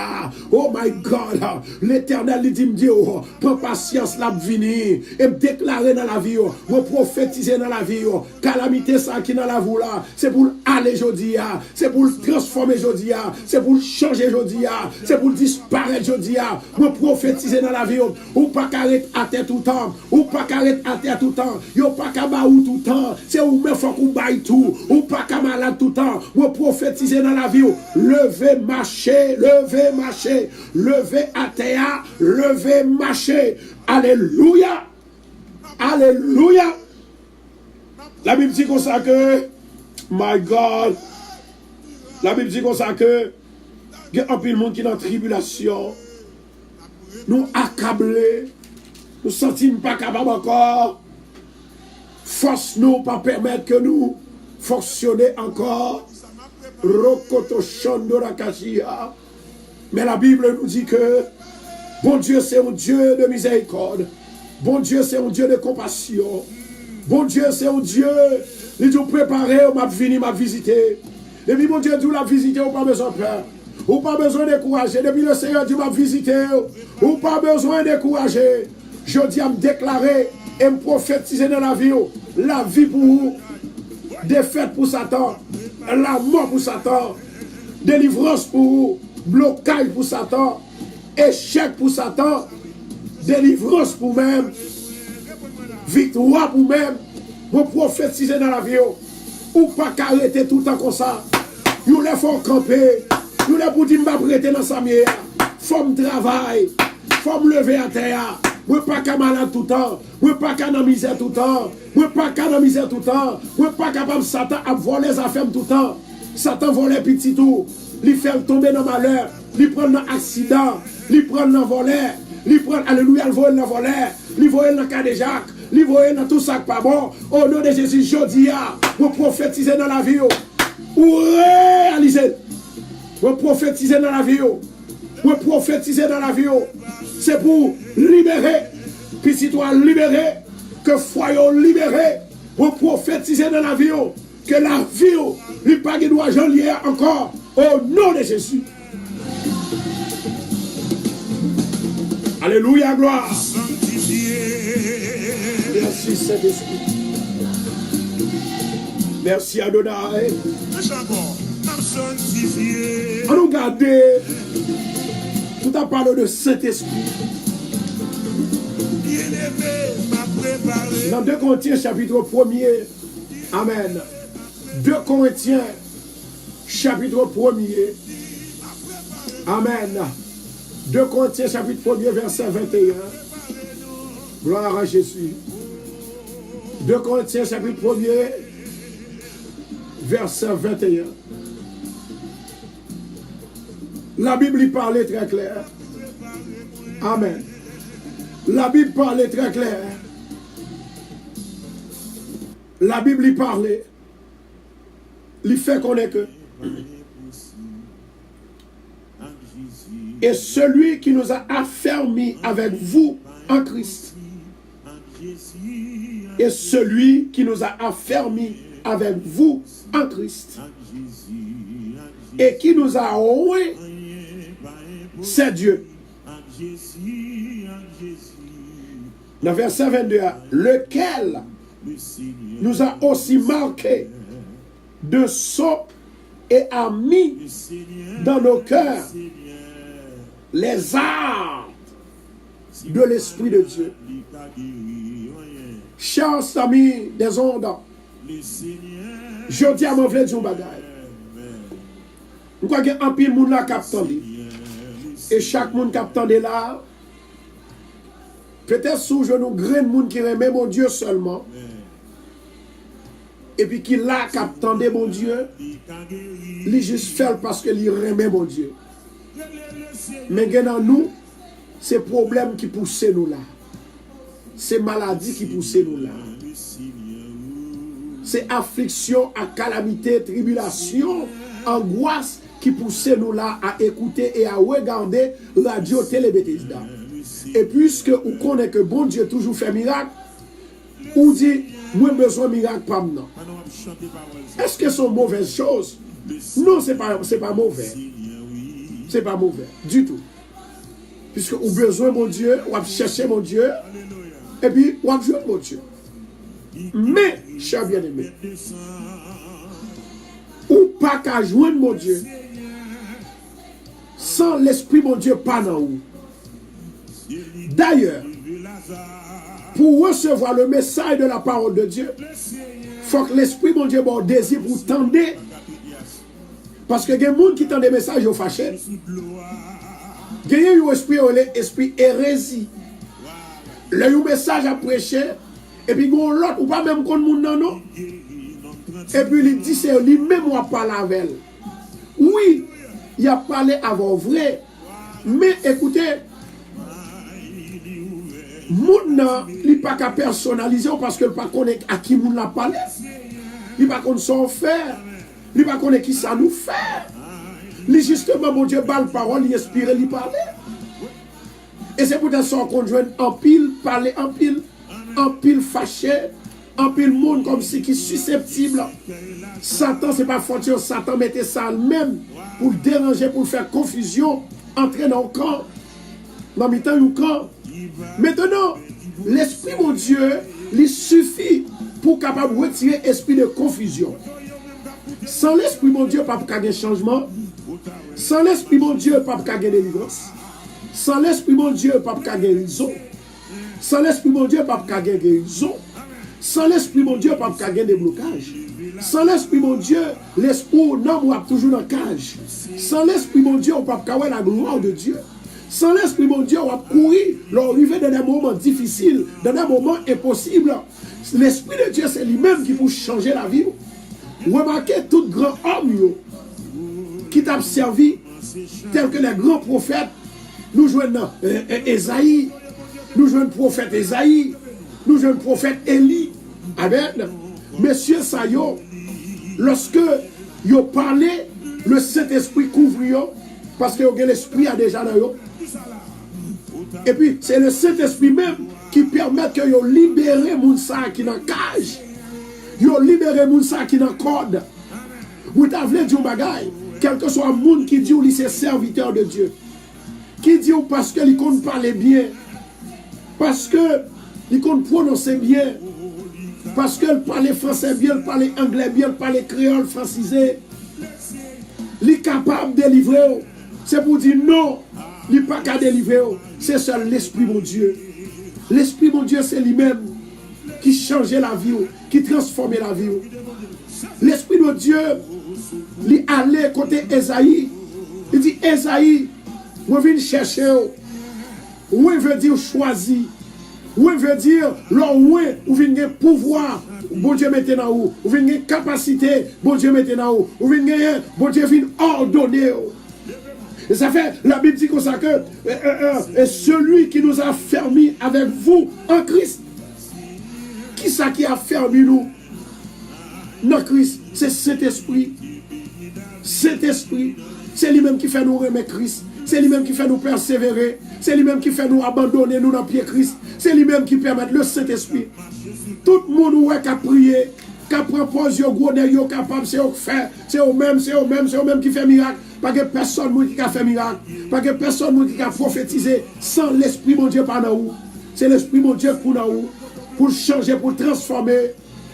Speaker 1: Oh my God, l'Éternel lui dit, prends patience, la venir, et me déclarer dans la vie, me prophétiser dans la vie, calamité ça qui dans la vie là, c'est pour aller aujourd'hui, c'est pour transformer aujourd'hui, c'est pour changer aujourd'hui, c'est pour disparaître aujourd'hui, me prophétiser dans la vie, ou pas carré à terre tout le temps, ou pas carré à terre tout le temps, yo pas qu'à baou tout le temps, c'est où même faut qu'on baille tout, ou pas qu'à malade tout le temps, ou prophétiser dans la vie, lever, marcher, lever à terre, lever, marcher, alléluia, alléluia. La Bible dit comme ça que, my God, la Bible dit comme ça que, il y a un peu de monde qui est dans la tribulation, nous accablés, nous sentis pas capables encore. Force nous pas permettre que nous fonctionnions encore. Rokoto Shandora Kashia. Mais la Bible nous dit que bon Dieu c'est un Dieu de miséricorde. Bon Dieu c'est un Dieu de compassion. Bon Dieu c'est un Dieu. Il nous préparer, on m'a venu, m'a visiter. Et puis mon Dieu dit la visiter, on pas besoin de peur. Ou pas besoin de décourager. Depuis le Seigneur dit m'a visiter. Ou pas besoin de décourager. Je dis à me déclarer et me prophétiser dans la vie pour vous, défaite pour Satan, la mort pour Satan, délivrance pour vous, blocage pour Satan, échec pour Satan, délivrance pour même, victoire pour même, vous prophétiser dans la vie, ou pas qu'arrêter tout le temps comme ça, vous les font camper, vous les pour dire me prêter dans sa mienne, faut me travailler, faut me lever à terre. Moi pas qu'à malade tout le temps, moi pas qu'à dans misère tout le temps, moi pas qu'à dans misère tout le temps, moi pas capable Satan à voler les affaires tout le temps. Satan vole les petits tout, il fait tomber dans malheur, il prend dans accident, il prend dans voler, il prend alléluia, il vole dans voler, il vole dans cas de Jacques, il vole dans tout ça pas bon. Au nom de Jésus, je dis vous prophétiser dans la vie, ou réaliser, vous prophétiser dans la vie, vous prophétiser dans la vie. C'est pour libérer, puis si toi libérer, que foyer libéré, pour prophétiser dans la vie, que la vie, lui pas de doit lier encore, au nom de Jésus. Alléluia, gloire. Merci Saint-Esprit. Merci Adonai.
Speaker 2: encore, m'a sanctifié.
Speaker 1: On nous garde. Tout a parlé de Saint-Esprit.
Speaker 2: Bien-aimé m'a préparé.
Speaker 1: Dans 2 Corinthiens chapitre 1er. Amen. 2 Corinthiens chapitre 1er. Amen. 2 Corinthiens chapitre 1er verset 21. Gloire à Jésus. 2 Corinthiens chapitre 1er verset 21. La Bible y parlait très clair. Amen. La Bible parlait très clair. La Bible y parlait. Il fait connaître que. Et celui qui nous a affermis avec vous en Christ. Et celui qui nous a affermis avec vous en Christ. Et qui nous a oué, c'est Dieu. Dans verset 22, lequel nous a aussi marqué de sceau et a mis dans nos cœurs les arts de l'Esprit de Dieu. Chers amis des ondes, je dis à mon frère du bagage. Nous croyons qu'il y a un pile monde là qui attend. Et chaque monde qui attend là, peut-être sous genou, grand monde qui remet mon Dieu seulement. Et puis qui là qui attendait mon Dieu, il juste fait parce qu'il remet mon Dieu. Mais dans nous, c'est problème qui pousse nous là. C'est maladie qui pousse nous là. C'est affliction, à calamité, tribulation, angoisse qui pousse nous là à écouter et à regarder radio télé Bethesda. Et puisque vous connaissez que bon Dieu toujours fait miracle, ou dit, moi besoin de miracle pas maintenant. Est-ce que c'est une mauvaise chose? Non, c'est pas mauvais. C'est pas mauvais du tout. Puisque vous avez besoin de mon Dieu, vous avez cherché mon Dieu, et puis vous avez joué mon Dieu. Mais, cher bien-aimé, ou pas qu'à joindre mon Dieu, sans l'Esprit mon Dieu pas dans vous. D'ailleurs, pour recevoir le message de la parole de Dieu, il faut que l'Esprit mon Dieu ait un désir pour tendre. Parce que il y a des gens qui tendent des messages au fâché. Il y a un esprit hérésie. Le message à prêcher, et puis il y a l'autre, ou pas même qu'on non. Et puis il dit c'est lui-même qui a parlé avec elle. Oui, il a parlé avant vrai. Mais écoutez, moun il n'est pas qu'à personnaliser parce qu'il ne connaît pas à qui moun l'a parlé. Il ne connaît pas son faire. Il ne connaît pas qui ça nous fait. Il justement, mon Dieu, balle parole, il inspire, il parle. Et c'est pour ça qu'on joue en pile, parler en pile fâché, en pile monde comme si qui est susceptible. Satan, c'est pas fortuné, Satan mettait ça même pour le déranger, pour faire confusion, entrer dans le camp, dans le temps du camp. Maintenant, l'esprit, mon Dieu, il suffit pour capable de retirer l'esprit de confusion. Sans l'esprit, mon Dieu, pas pour qu'il y ait changement. Sans l'esprit, mon Dieu, pas pour qu'il y ait délivrance. Sans l'esprit, mon Dieu, pas pour qu'il y ait guérison. Sans l'esprit, mon Dieu, pas pour qu'il y ait guérison. Sans l'esprit, mon Dieu, pas pour qu'il y ait déblocage. Sans l'esprit, mon Dieu, l'esprit, non, on toujours dans la cage. Sans l'esprit, mon Dieu, on pas pour qu'il y ait la gloire de Dieu. Sans l'esprit, mon Dieu, on va courir, l'arrivée dans des moments difficiles, dans des moments impossibles. L'esprit de Dieu, c'est lui-même qui peut changer la vie. Remarquez tout grand homme qui t'a servi, tel que les grands prophètes. Nous jouons Esaïe, nous jouons le prophète Esaïe, nous jouons le prophète Élie. Amen. Messieurs Sayo, lorsque ils parlaient, le Saint-Esprit couvre parce que l'Esprit a déjà dans eux. Et puis, c'est le Saint-Esprit même qui permet que vous libérez Mounsa qui est dans la cage. Vous libérez Mounsa qui est dans la corde. Vous avez dit un bagage, quel que soit le monde qui dit qu'il est serviteur de Dieu. Qui dit parce qu'il compte parler bien. Parce qu'il compte prononcer bien. Parce qu'elle parlait français bien, elle parlait anglais bien, elle parlait créole francisé. Il est capable de délivrer. C'est pour dire non, il n'est pas qu'à délivrer. C'est seul l'Esprit mon Dieu. L'Esprit mon Dieu, c'est lui-même qui changeait la vie, qui transformait la vie. L'Esprit de Dieu, il allait côté Esaïe. Il dit, Esaïe, on vient chercher. Oui veut dire choisi. Oui veut dire, oui, ou vient pouvoir. Bon Dieu mette dans vous. Ou vient capacité. Bon Dieu mette dans vous. Ou vient, bon Dieu vient ordonner. Et ça fait, la Bible dit comme ça que celui qui nous a fermés avec vous en Christ. Qui ça qui a fermé nous dans Christ? C'est cet esprit. Cet esprit. C'est lui-même qui fait nous remettre Christ. C'est lui-même qui fait nous persévérer. C'est lui-même qui fait nous abandonner nous dans le pied Christ. C'est lui-même qui permet le Saint-Esprit. Tout le monde qui a prié, qui a proposé au gros nez, capable, c'est eux qui fait. C'est eux-mêmes qui fait miracle. Pas que personne qui a fait miracle. Pas que personne qui a prophétisé sans l'Esprit mon Dieu par nous. C'est l'Esprit mon Dieu pour nous. Pour changer, pour transformer.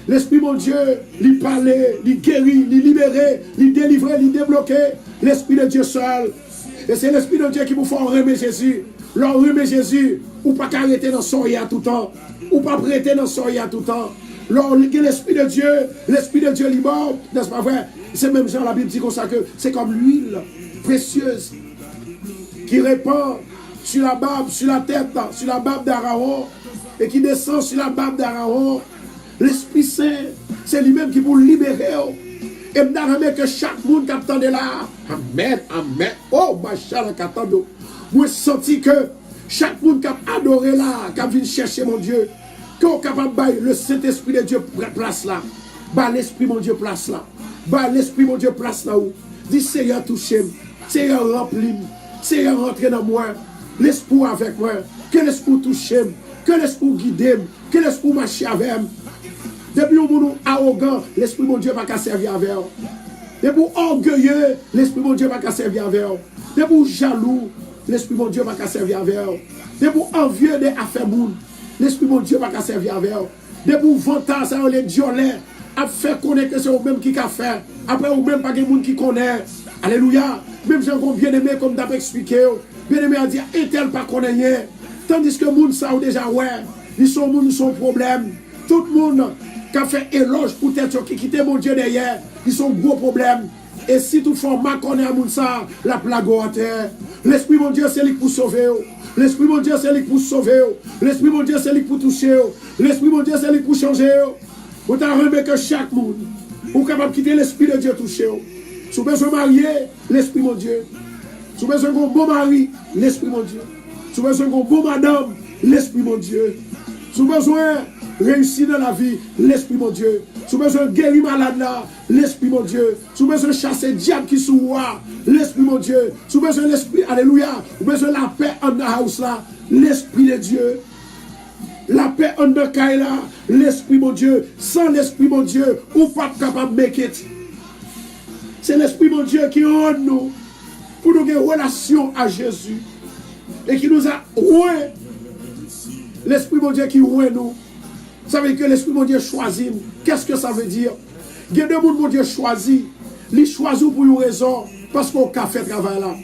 Speaker 1: L'Esprit mon Dieu, lui parler, lui guérir, lui libérer, lui délivrer, lui débloquer. L'Esprit de Dieu seul. Et c'est l'Esprit de Dieu qui vous fait remettre Jésus. Leur remet Jésus, ou pas arrêter dans son à tout temps. Ou pas prêter dans son à tout temps. L'Esprit de Dieu libre, n'est-ce pas vrai? C'est même genre la Bible dit comme ça que c'est comme l'huile précieuse qui répand sur la barbe, sur la tête, sur la barbe d'Aaron et qui descend sur la barbe d'Aaron. L'Esprit Saint, c'est lui-même qui vous libère. Et je que chaque monde qui attend là, amen, amen. Oh, ma chère, qui attend. Moi, je sens que chaque monde qui a adoré là, qui a venu chercher mon Dieu, qui est capable de bailler le Saint-Esprit de Dieu place là. Bah, l'Esprit mon Dieu place là. Bah, l'Esprit mon Dieu place là où. Dis, Seigneur, touchez-moi. Seigneur, remplis-moi. Seigneur, rentrez dans moi. L'Esprit avec moi. Que l'Esprit touche-moi. Que l'Esprit guide-moi. Que l'Esprit marche avec moi. Depuis où nous arrogant, l'Esprit mon Dieu va qu'à servir avec vous. Depuis où orgueilleux, l'Esprit mon Dieu va qu'à servir avec vous. Depuis où jaloux, l'Esprit mon Dieu va qu'à servir avec vous. Depuis où envieux des affaires monde, l'Esprit mon Dieu va qu'à servir avec vous. Depuis où vantant, ça les violets, à faire connaître que c'est vous-même qui a fait. Après, vous-même pas de monde qui connaît. Alléluia. Même gens qui bien aimé, comme d'abord expliqué, bien aimé à dire, et tel pas connaît. Tandis que les gens savent déjà, ouais, ils sont problème. Tout le monde qui a fait éloge pour être qui quitte mon Dieu derrière, ils sont gros problèmes. Et si toutefois, ma connaît à mon ça, la plague à terre. L'Esprit mon Dieu, c'est lui pour sauver. L'Esprit mon Dieu, c'est lui pour sauver. L'Esprit mon Dieu, c'est lui pour toucher. L'Esprit mon Dieu, c'est lui pour changer. Vous t'en remet que chaque monde, vous capable de quitter l'Esprit de Dieu toucher. Si vous besoin de marier, l'Esprit mon Dieu. Si vous besoin d'un bon mari, l'Esprit mon Dieu. Si vous besoin d'un bon madame, l'Esprit mon Dieu. Si vous besoin réussir dans la vie, l'Esprit mon Dieu. Si vous besoin guérir malade là, l'Esprit mon Dieu. Si vous besoin chasser diable qui sous moi, l'Esprit mon Dieu. Si vous besoin l'Esprit, alléluia, vous besoin la paix en the house là, l'Esprit de Dieu. La paix en the caille là, l'Esprit mon Dieu. Sans l'Esprit mon Dieu, ou pas capable de make it. C'est l'Esprit mon Dieu qui rend nous pour nous avoir une relation à Jésus et qui nous a roué. L'Esprit mon Dieu qui roué nous. Ça veut dire que l'Esprit mon Dieu choisit. Qu'est-ce que ça veut dire? Il y a des gens mon Dieu choisit. Il choisit pour une raison. Parce qu'on a fait travail là.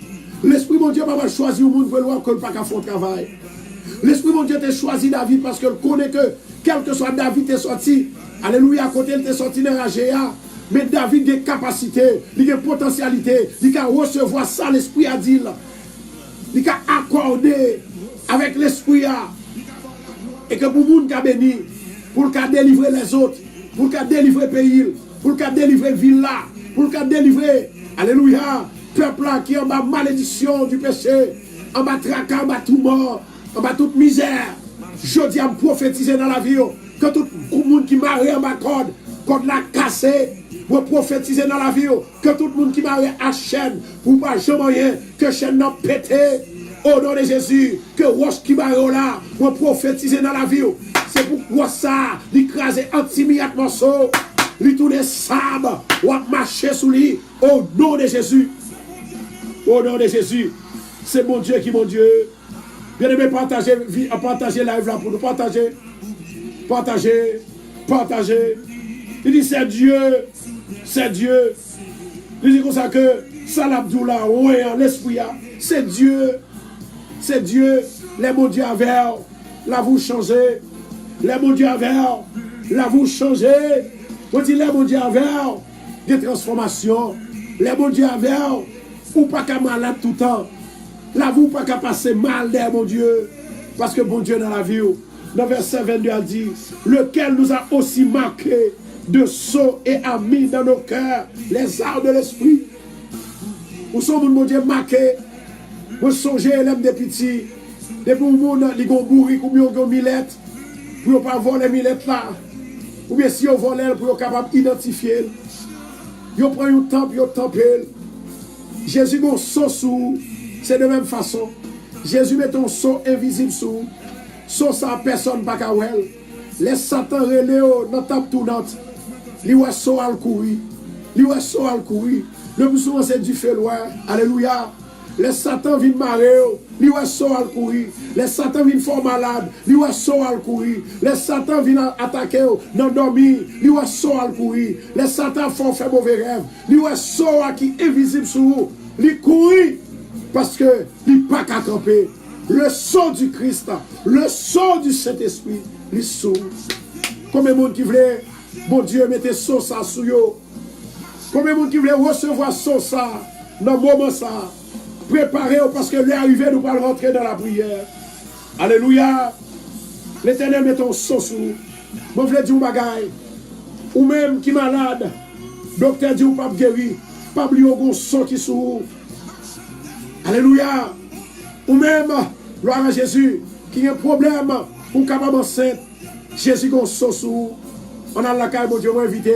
Speaker 1: L'Esprit mon Dieu va choisir au monde pour ne pas faire le travail. L'Esprit mon Dieu t'a choisi David parce qu'il connaît que quel que soit David est sorti. Alléluia, à côté il est sorti dans la GA. Mais David a des capacités, il a des potentialités, il a recevoir ça, l'Esprit a dit. Il a accordé avec l'Esprit. Et que pour le monde qui a béni, pour le délivrer les autres, pour le délivrer le pays, pour le délivrer la ville là, pour le délivrer, alléluia, peuple là qui est en bas malédiction du péché, en bas tracas, en bas tout mort, en bas toute misère. Je dis à me prophétiser dans la vie, que tout le monde qui marie en bas corde la cassée, pour prophétiser dans la vie, que tout le monde qui marie à chaîne, pour pas jamais rien, que chaîne n'a pété. Au nom de Jésus, que roche qui marie là, pour prophétiser dans la vie. C'est pourquoi ça, l'écraser anti-milliard morceaux, lui tourner sable, ou marcher sous lui, au nom de Jésus. Au nom de Jésus, c'est mon Dieu qui est mon Dieu. Bien aimé, partagez live là pour nous partager. Partagez. partager. Il dit c'est Dieu. C'est Dieu. Il dit comme ça que Salabdoula, ouais, l'esprit, c'est Dieu. C'est Dieu. Les bons dieux avec, là vous changez. Les bons dieux avec, là vous changez. On dit les bons dieux avec, des transformations. Les bons dieux avec, ou pas qu'à malade tout le temps. Là vous pas qu'à passer mal des bon Dieu. Parce que bon Dieu dans la vie, dans verset 22 a dit, lequel nous a aussi marqué de sceaux et a mis dans nos cœurs les arts de l'esprit. Où sont mon Dieu marqué? Vous songez l'homme des petits. Depuis où mon li gon bourrique ou bien gon millette. Pour ne pas voler les millettes là. Ou bien si on vole pour être capable d'identifier. Vous prenez un temps pour temper. Jésus gon saut sous. C'est de même façon. Jésus met un saut invisible sous. Saut ça personne pas qu'à wel. Les Satan reléo dans table tournante. Li ouais saut al courir. Li ouais saut al courir. Le plus souvent c'est du feu loin. Alléluia. Les Satan viennent marrer. Li ouais saut al courir. Les Satan viennent fort malade. Li ouais saut al courir. Les Satan viennent attaquer dans dormir. Li ouais saut al courir. Les Satan font faire mauvais rêve. Li ouais saut qui invisible sur vous. Li courir. Parce que il pas qu'à camper. Le son du Christ, le son du Saint-Esprit, il sous. Combien de monde qui voulait, bon Dieu, mettez son ça sur eux. Combien de monde qui voulait recevoir son ça dans le moment ça. Préparez-vous parce que l'arrivée nous va rentrer dans la prière. Alléluia. L'Éternel met ton son sur nous. Moi, je voulais dire un bagaille. Ou même qui est malade, docteur dit ou pas guéri, pas oublier un son qui sous. Alléluia. Ou même, gloire à Jésus, qui a un problème pour capable enceinte. Jésus qu'on sauce sous. On a la caille, mon Dieu, on invité.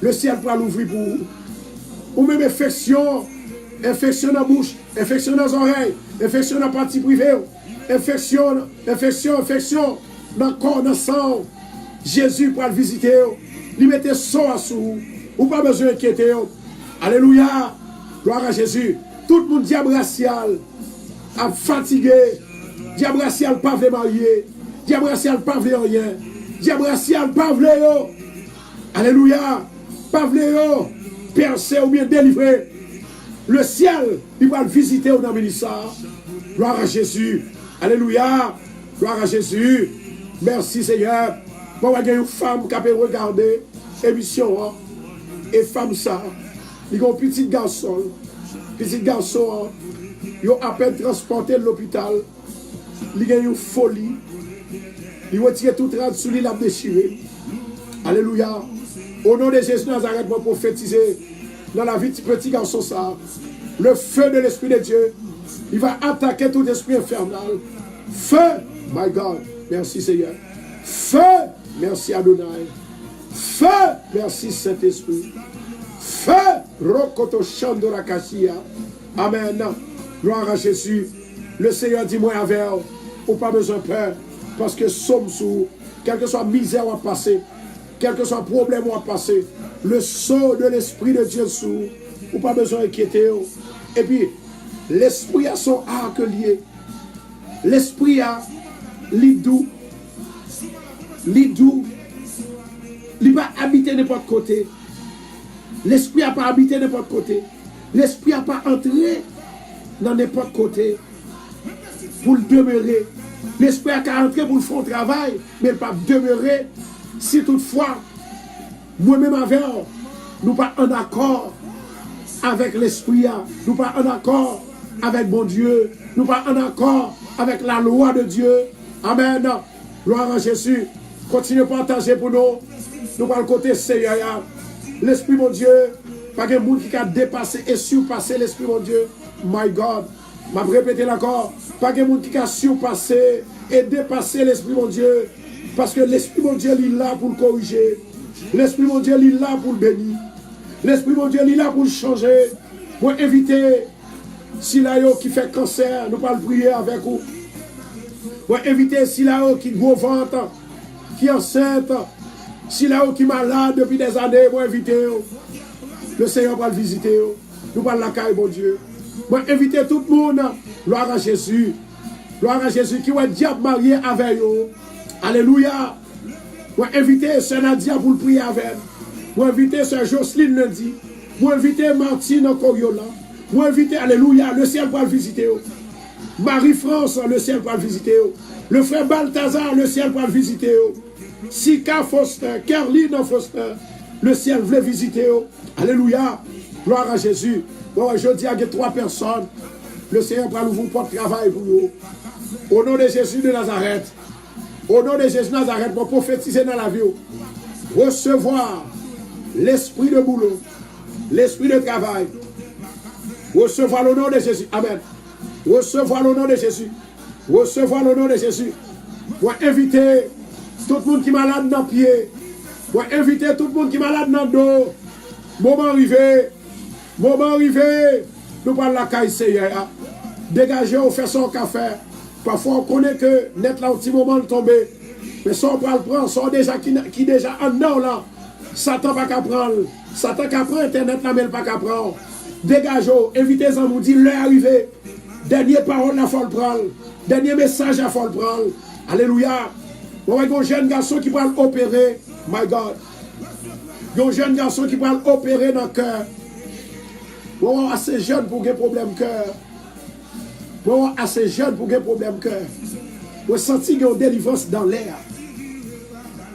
Speaker 1: Le ciel pour l'ouvrir pour vous. Ou même infection dans la bouche, infection dans les oreilles, infection dans la partie privée, infection dans le corps, dans le sang. Jésus pour le visiter. Il mettait son à sous. Ou pas besoin d'inquiéter. Alléluia. Gloire à Jésus. Tout le monde diable racial a fatigué. Diable racial pas veut marier. Diable racial pas veut rien. Diable racial pas veut. Alléluia. Pas veut percer ou bien délivrer. Le ciel, il va le visiter au nom de l'Issa. Gloire à Jésus. Alléluia. Gloire à Jésus. Merci Seigneur. Bon, il y a une femme qui a regardé l'émission. Et femme ça, il y a un petit garçon. Petit garçon, il a à peine transporté de l'hôpital. Il a une folie. Il a retiré tout rad sous lui, il a déchiré. Alléluia. Au nom de Jésus Nazareth, moi prophétiser dans la vie de petit garçon ça. Le feu de l'Esprit de Dieu, il va attaquer tout esprit infernal. Feu, my God, merci Seigneur. Feu, merci Adonai. Feu, merci Saint-Esprit. Feu, Rokoto Chandora Kashia. Amen. Gloire à Jésus. Le Seigneur dit moi avec ou pas besoin de peur. Parce que sommes sous, quelle que soit misère à passer, quel que soit problème à passer, le sceau de l'Esprit de Dieu sous, ou pas besoin d'inquiéter. Et puis, l'Esprit a son arc lié. L'Esprit a l'idou. L'idou. Il va habiter n'importe côté. L'Esprit n'a pas habité n'importe côté. L'Esprit n'a pas entré dans n'importe côté pour le demeurer. L'Esprit a qu'à entrer pour le faire travail, mais il n'a pas demeurer si toutefois, moi-même avec nous pas en accord avec l'Esprit, nous pas en accord avec mon Dieu, nous pas en accord avec la loi de Dieu. Amen. Gloire à Jésus. Continuez à partager pour nous. Nous parlons côté Seigneur. L'Esprit, mon Dieu, pas de monde qui a dépassé et surpassé l'Esprit, mon Dieu. My God. Je vais répéter encore. Pas de monde qui a surpassé et dépassé l'Esprit, mon Dieu. Parce que l'Esprit, mon Dieu, il est là pour le corriger. L'Esprit, mon Dieu, il est là pour le bénir. L'Esprit, mon Dieu, il est là pour le changer. Pour éviter, si là, qui fait cancer, nous allons prier avec vous. Pour éviter, si là, qui gros ventre, qui est enceinte, si là qui est malade depuis des années, moi inviter. Le Seigneur va le visiter. Nous allons la caille, mon Dieu. Moi inviter tout le monde. Gloire à Jésus. Gloire à Jésus qui va diable marié avec eux. Alléluia. Moi inviter Sœur Nadia pour le prier avec elle. Moi inviter Sœur Jocelyne lundi. Moi inviter Martine en Coriola. Moi inviter, alléluia, le ciel pour le visiter. Marie-France, le ciel pour le visiter. Le frère Balthazar, le ciel pour le visiter. Sika Foster, Caroline Foster, le ciel veut visiter. Alléluia, gloire à Jésus. Bon, je dis à 3 personnes, le Seigneur va vous porter travail pour vous. Au nom de Jésus de Nazareth, au nom de Jésus de Nazareth, pour prophétiser dans la vie, recevoir l'esprit de boulot, l'esprit de travail, recevoir le nom de Jésus. Amen. Recevoir le nom de Jésus. Recevoir le nom de Jésus. Pour inviter tout le monde qui est malade dans le pied. Pour inviter tout le monde qui est malade dans le dos. Moment arrivé. Moment arrivé. Nous parlons de la caille Seigneur. Dégagez, on fait son café. Parfois on connaît que net là un petit moment de tomber. Mais si on prend le prendre, son déjà qui déjà en dedans là. Satan pas qu'à prendre. Satan qu'à prendre internet là, mais pas qu'à prendre. Dégagez, invitez-en, nous dit l'heure arrivée. Dernière parole, il faut le prendre. Dernier message, il faut le prendre. Alléluia. Bon, il y a un jeune garçon qui va l'opérer. My God. Il y a un jeune garçon qui va l'opérer dans le cœur. Bon, assez jeune pour qu'il y ait problème cœur. Bon, assez jeune pour qu'il y ait problème cœur. Vous sentez qu'il y a une délivrance dans l'air.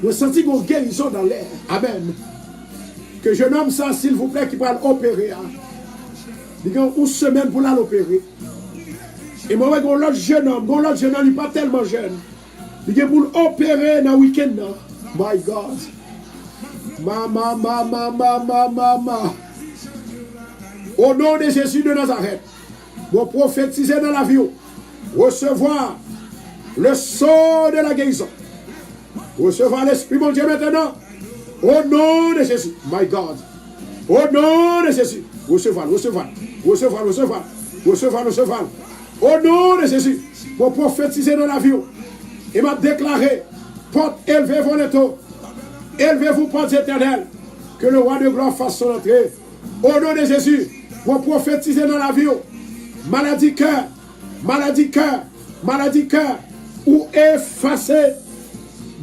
Speaker 1: Vous sentez qu'il y a une guérison dans l'air. Amen. Que je nomme ça, s'il vous plaît, qui va l'opérer. Il y a une semaine pour l'opérer. Et moi, l'autre jeune homme, il n'est pas tellement jeune. Il est pour opérer dans le week-end. My God. Mama. Au nom de Jésus de Nazareth, vous prophétisez dans la vie, recevoir le sceau de la guérison. Recevoir l'Esprit, mon Dieu, maintenant. Au nom de Jésus. My God. Au nom de Jésus. Recevoir. Au nom de Jésus, pour prophétiser dans la vie, et m'a déclaré, porte élevez vos lettres, élevez-vous, portes éternelles, que le roi de gloire fasse son entrée. Au nom de Jésus, pour prophétiser dans la vie, maladie cœur, ou effacer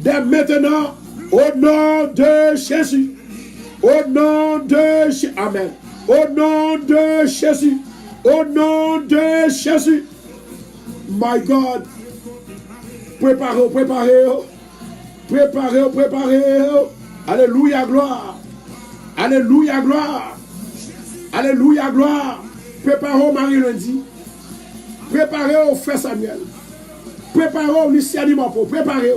Speaker 1: dès maintenant, au nom de Jésus. Au nom de Jésus. Amen. Au nom de Jésus. Au nom de Jésus. My God. Préparez. Alléluia, gloire. Alléluia, gloire. Alléluia, gloire. Préparez Marie lundi. Préparez frère Samuel. Préparez Lucien Dimapo. Préparez.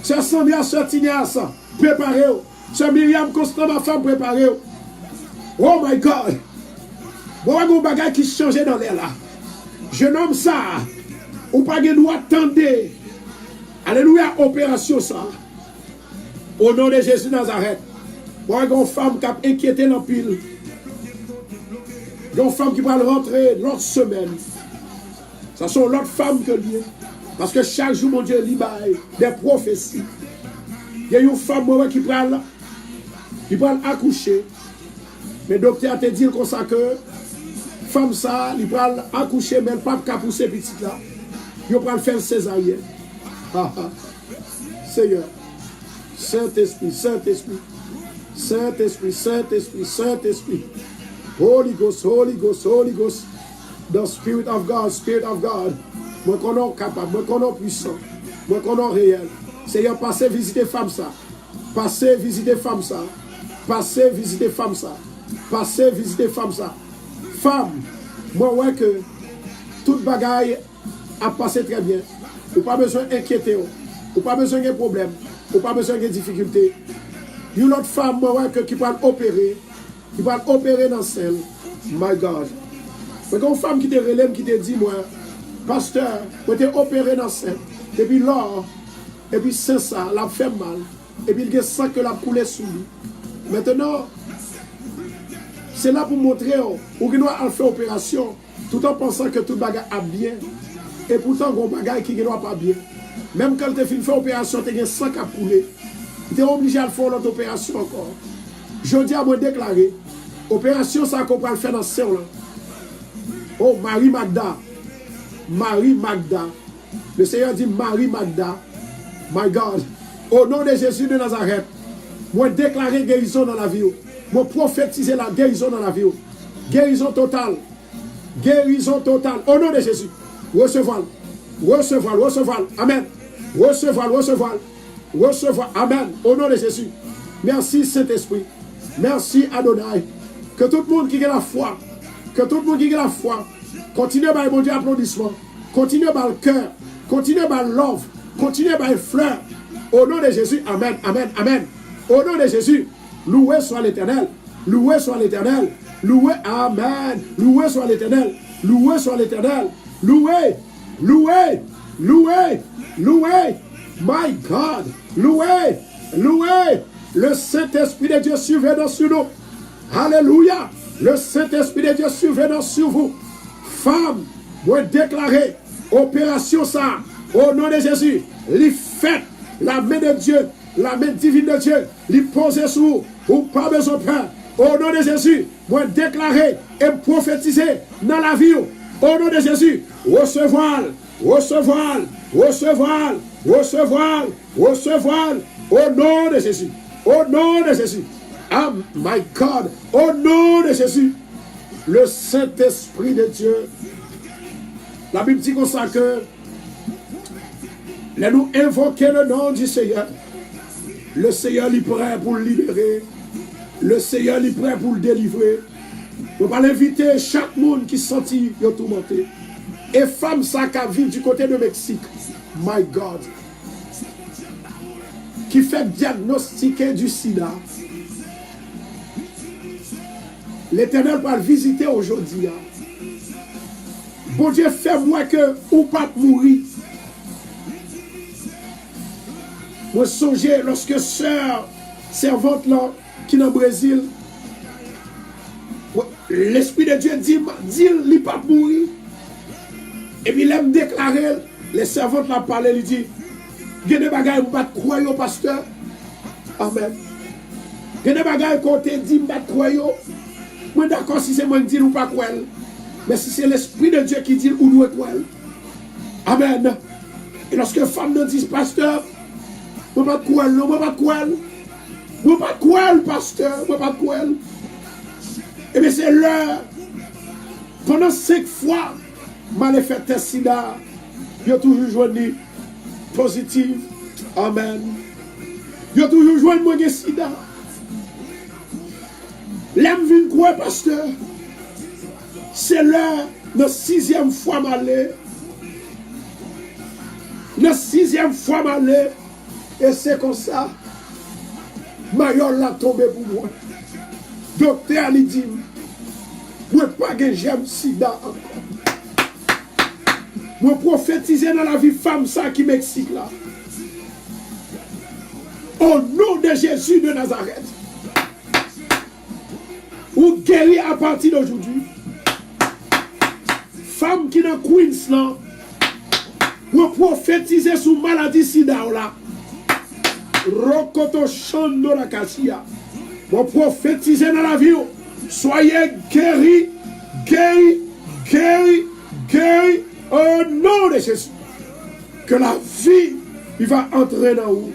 Speaker 1: Sœur Sandra, Sœur Tinias. Préparez. Sœur Myriam Constant, ma femme, préparez. Oh my God. Bon, il y a un bagage qui change dans l'air là. Je nomme ça. Ou pas de droit attendre. Alléluia, opération ça. Au nom de Jésus Nazareth. Bon, il y a une femme qui a inquiété dans pile. Il y a une femme qui va rentrer l'autre semaine. Ça sont l'autre femme que lui. Parce que chaque jour, mon Dieu, il baille des prophéties. Il y a une femme qui va accoucher. Mais le docteur te dit comme ça que femme ça, il va accoucher, mais elle ne peut pas pousser petite là. Il va faire césarienne. Seigneur, Saint-Esprit. Holy Ghost. The Spirit of God. Moi qu'on est capable, moi qu'on est puissant, moi qu'on est réel. Seigneur, passez visiter femme ça. Passez visiter femme ça. Femme, moi ouais que toute bagaille a passé très bien. Ou pas besoin d'inquiéter, ou pas besoin de problème, ou pas besoin de difficulté. Une autre femme, moi ouais que qui va opérer dans celle. My God. Mais une femme qui te relève, qui te dit, moi, pasteur, moi t'ai opéré dans celle. Et puis là, et puis c'est ça, la fait mal. Et puis il y a ça que la coulé sous lui. Maintenant, c'est là pour montrer où il doit faire opération tout en pensant que tout bagage a bien. Et pourtant, il y a un bagage qui ne doit pas bien. Même quand tu as fait une opération, tu as 5 à pouler. Tu es obligé de faire l'autre opération encore. Je dis à moi déclarer, opération ça qu'on peut le faire dans ce là. Oh, Marie Magda. Le Seigneur dit Marie Magda. My God. Au nom de Jésus de Nazareth, moi déclarer guérison dans la vie. Moi prophétiser la guérison dans la vie. Guérison totale. Guérison totale. Au nom de Jésus. Recevoir. Recevoir. Recevoir. Amen. Recevoir. Recevoir. Recevoir. Amen. Au nom de Jésus. Merci Saint-Esprit. Merci Adonai. Que tout le monde qui a la foi. Que tout le monde qui a la foi. Continue par mon Dieu applaudissement. Continue par le cœur. Continue par love. Continue par les fleurs. Au nom de Jésus. Amen. Amen. Amen. Au nom de Jésus. Loué soit l'Éternel. Loué soit l'Éternel. Loué. Amen. Loué soit l'Éternel. Loué soit l'Éternel. Loué. Loué. Loué. Loué. My God. Loué. Loué. Le Saint-Esprit de Dieu survenant sur nous. Alléluia. Le Saint-Esprit de Dieu survenant sur vous. Femme, vous déclarez opération ça. Au nom de Jésus. Les faites. La main de Dieu. La main divine de Dieu. Les poser sur vous. Ou pas besoin de peur. Au nom de Jésus. Vous déclarez et prophétiser dans la vie. Au nom de Jésus. Recevoir. Recevoir. Recevoir. Recevoir. Recevoir. Au nom de Jésus. Au nom de Jésus. Oh my God. Au nom de Jésus. Le Saint-Esprit de Dieu. La Bible dit comme ça que nous invoquer le nom du Seigneur. Le Seigneur est prêt pour le libérer. Le Seigneur est prêt pour le délivrer. On va l'inviter chaque monde qui sentit tourmenté. Et femme ça qui vit du côté de Mexique. My God. Qui fait diagnostiquer du sida. L'Éternel va le visiter aujourd'hui. Bon Dieu, fais-moi que ou pas mourir. Moi, songez lorsque sœur servante là, qui est dans le Brésil, l'Esprit de Dieu dit il n'est pas mourir. Et puis, il aime déclarer, les servantes là parlé, il dit, il y a des bagages qui ne pas croire au pasteur. Amen. Il y a des bagages qui dit, je ne pas croire. Moi, d'accord, si c'est moi qui dis, ou pas croire. Mais si c'est l'Esprit de Dieu qui dit, ou doit croire. Amen. Et lorsque les femmes nous disent, pasteur, je ne pas croire, je ne pas croire. Je ne pas croire, pasteur, je ne pas croire. Et bien, c'est l'heure. Pendant 5 fois, mal fait test sida, il a toujours joint positif. Amen. Il a toujours joint moi sida. L'aime vient quoi, pasteur? C'est l'heure, la 6e fois malé. La 6e fois malé. Et c'est comme ça. Mayor l'a tombé pour moi. Docteur lui dit, moi pas que j'aime sida encore. Moi prophétiser dans la vie femme ça qui Mexique là. Au nom de Jésus de Nazareth. Ou guéri à partir d'aujourd'hui. Femme qui dans Queens là. Moi prophétiser sur maladie sida là. Rokoto Chando la Cassia. Moi prophétiser dans la vie. Soyez guéris, guéris, guéris, guéris. Au nom de Jésus. Que la vie, il va entrer dans vous.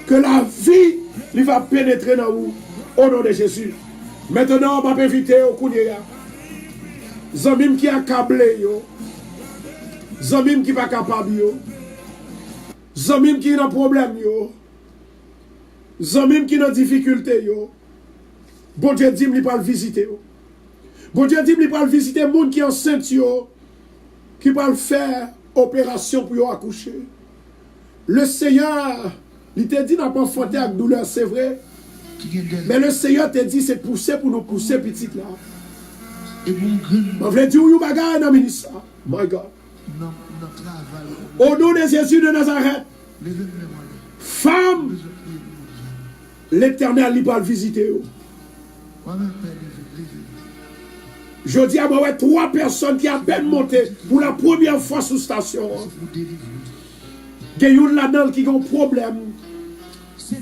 Speaker 1: Que la vie, il va pénétrer dans vous. Au nom de Jésus. Maintenant, on va inviter au Kounia. Zamim qui a câblé, yo. Zamim qui pas capable, yo. Zamim qui a un problème, yo. Zamim qui a une difficulté, yo. Bon Dieu dit, il va le visiter, yo. Bon Dieu dit, il va le visiter, les gens qui sont enceintes, yo. Qui va faire opération pour accoucher. Le Seigneur, il t'a dit n'a pas enfanté avec douleur, c'est vrai. Mais le Seigneur t'a dit c'est pousser pour nous pousser petite là. On veut dire où bagarre dans le ministère. My God. Au nom de Jésus de Nazareth, femme, l'Éternel il va le visiter. Je dis à moi, 3 personnes qui ont à peine monté pour la première fois sous station. Il y a une là-dedans qui a un problème.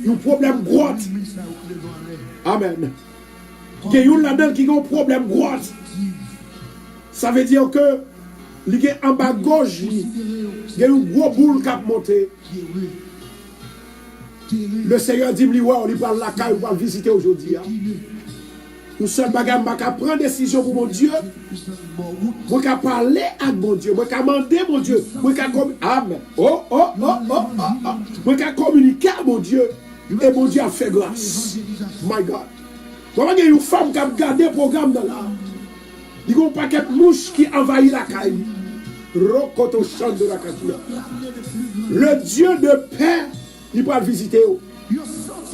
Speaker 1: Un problème grotte. Amen. Il y a une là-dedans qui a un problème grotte. Ça veut dire que il y a en bas gauche, il y a une gros boule qui a monté. Le Seigneur dit, ouais, on lui parle la caille, on va le visiter aujourd'hui. Nous sommes bagages, je vais prendre décision pour mon Dieu. Je vais parler avec mon Dieu. Je vais demander mon Dieu. Je vais Amen. Je vais communiquer avec mon Dieu. Et mon Dieu a fait grâce. My God. Il y a une femme qui a gardé le programme dans là. Il y a un paquet de mouches qui envahit la caille. Rokoto chante de la caille. Le Dieu de paix, il va le visiter.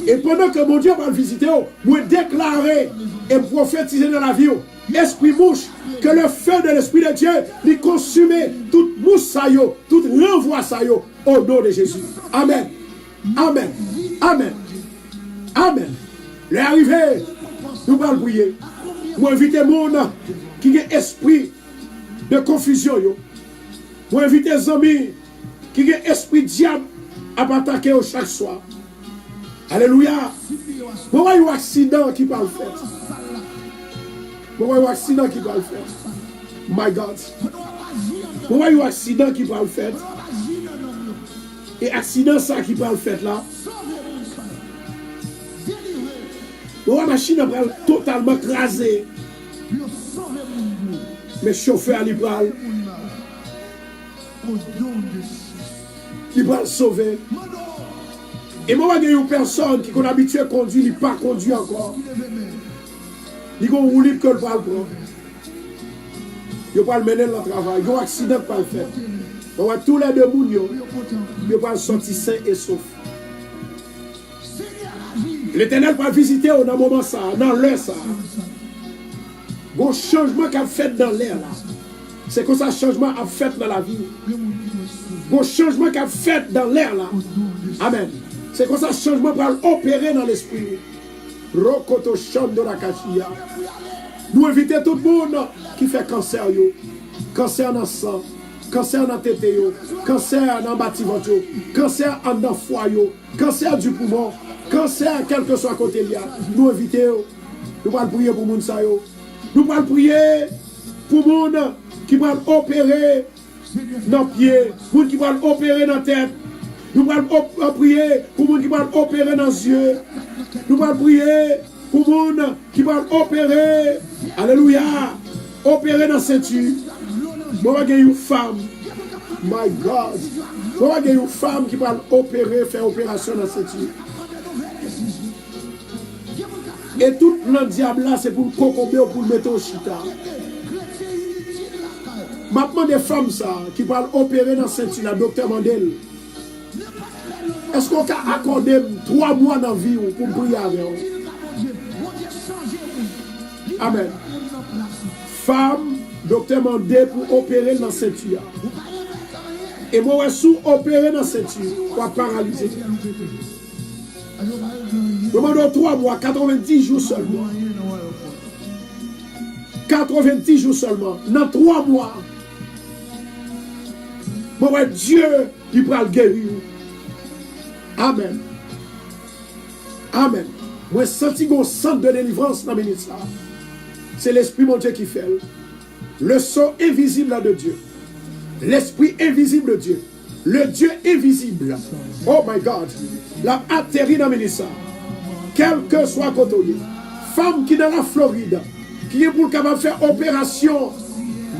Speaker 1: Et pendant que mon Dieu va le visiter, vous déclarez et prophétiser dans la vie, esprit mouche, que le feu de l'Esprit de Dieu lui consume toute mouche, toute renvoi au nom de Jésus. Amen. Amen. Amen. Amen. L'arrivée, nous allons prier. Moi, inviter mon qui a esprit de confusion. Moi, inviter les amis qui a esprit diable à attaquer chaque soir. Alléluia. Moi, il y a un accident qui va le faire. Moi, il y a un accident qui va le faire. My God. Moi, il y a un accident qui va le faire. Et accident ça qui va le faire là. Moi, la machine va totalement craser. Mais chauffeur libéral. Il va le sauver. Et moi, il y a une personne qui est habituée à conduire, il n'est pas conduit encore. Il y a un roulé que le va le prendre. Il va le mener dans le travail. Il y a un accident qui va le faire. On va tous les deux mouillons. Il va le sortir sain et sauf. L'Éternel va visiter dans le moment ça, dans l'air ça. Bon changement qu'a fait dans l'air là. C'est comme ça changement a fait dans la vie. Bon changement qu'a fait dans l'air là. Amen. C'est comme ça changement va opérer dans l'esprit. Rokoto chando la kachia. Nous invitons tout le monde qui fait cancer yo. Cancer dans le sang, cancer dans la tête yo, cancer dans le bâtiment yo, cancer dans le foie yo, cancer du poumon, cancer quel que soit côté là. Nous invitons. Nous allons prier pour moun sa yo. Nous allons prier pour moun qui va opérer dans le pied, moun qui va opérer dans la tête. Nous allons prier pour moun qui va opérer dans les yeux. Nous allons prier pour moun qui va opérer. Alléluia. Opérer dans la ceinture. Moi, j'ai une femme. My God. Moi, j'ai une femme qui va opérer, faire opération dans la ceinture. Et tout le diable là, c'est pour le cocomber ou pour le mettre au chita. Maintenant, des femmes ça, qui vont opérer dans la ceinture, la docteur Mandel. Est-ce qu'on peut accorder 3 mois dans la vie pour prier avec eux? Amen. Femme, docteur Mandel pour opérer dans la ceinture. Et moi, si opérer dans la ceinture, on va paralyser. Demandons 3 mois, 90 jours seulement. 90 jours seulement. Dans 3 mois. Bon, Dieu, il va le guérir. Amen. Amen. Moi, senti un centre de délivrance dans le ministère. C'est l'Esprit, mon Dieu, qui fait. Le son invisible de Dieu. L'Esprit invisible de Dieu. Le Dieu invisible. Oh my God. La atterri dans le ministère. Quel que soit côté. Femme qui est dans la Floride. Qui est pour capable faire opération.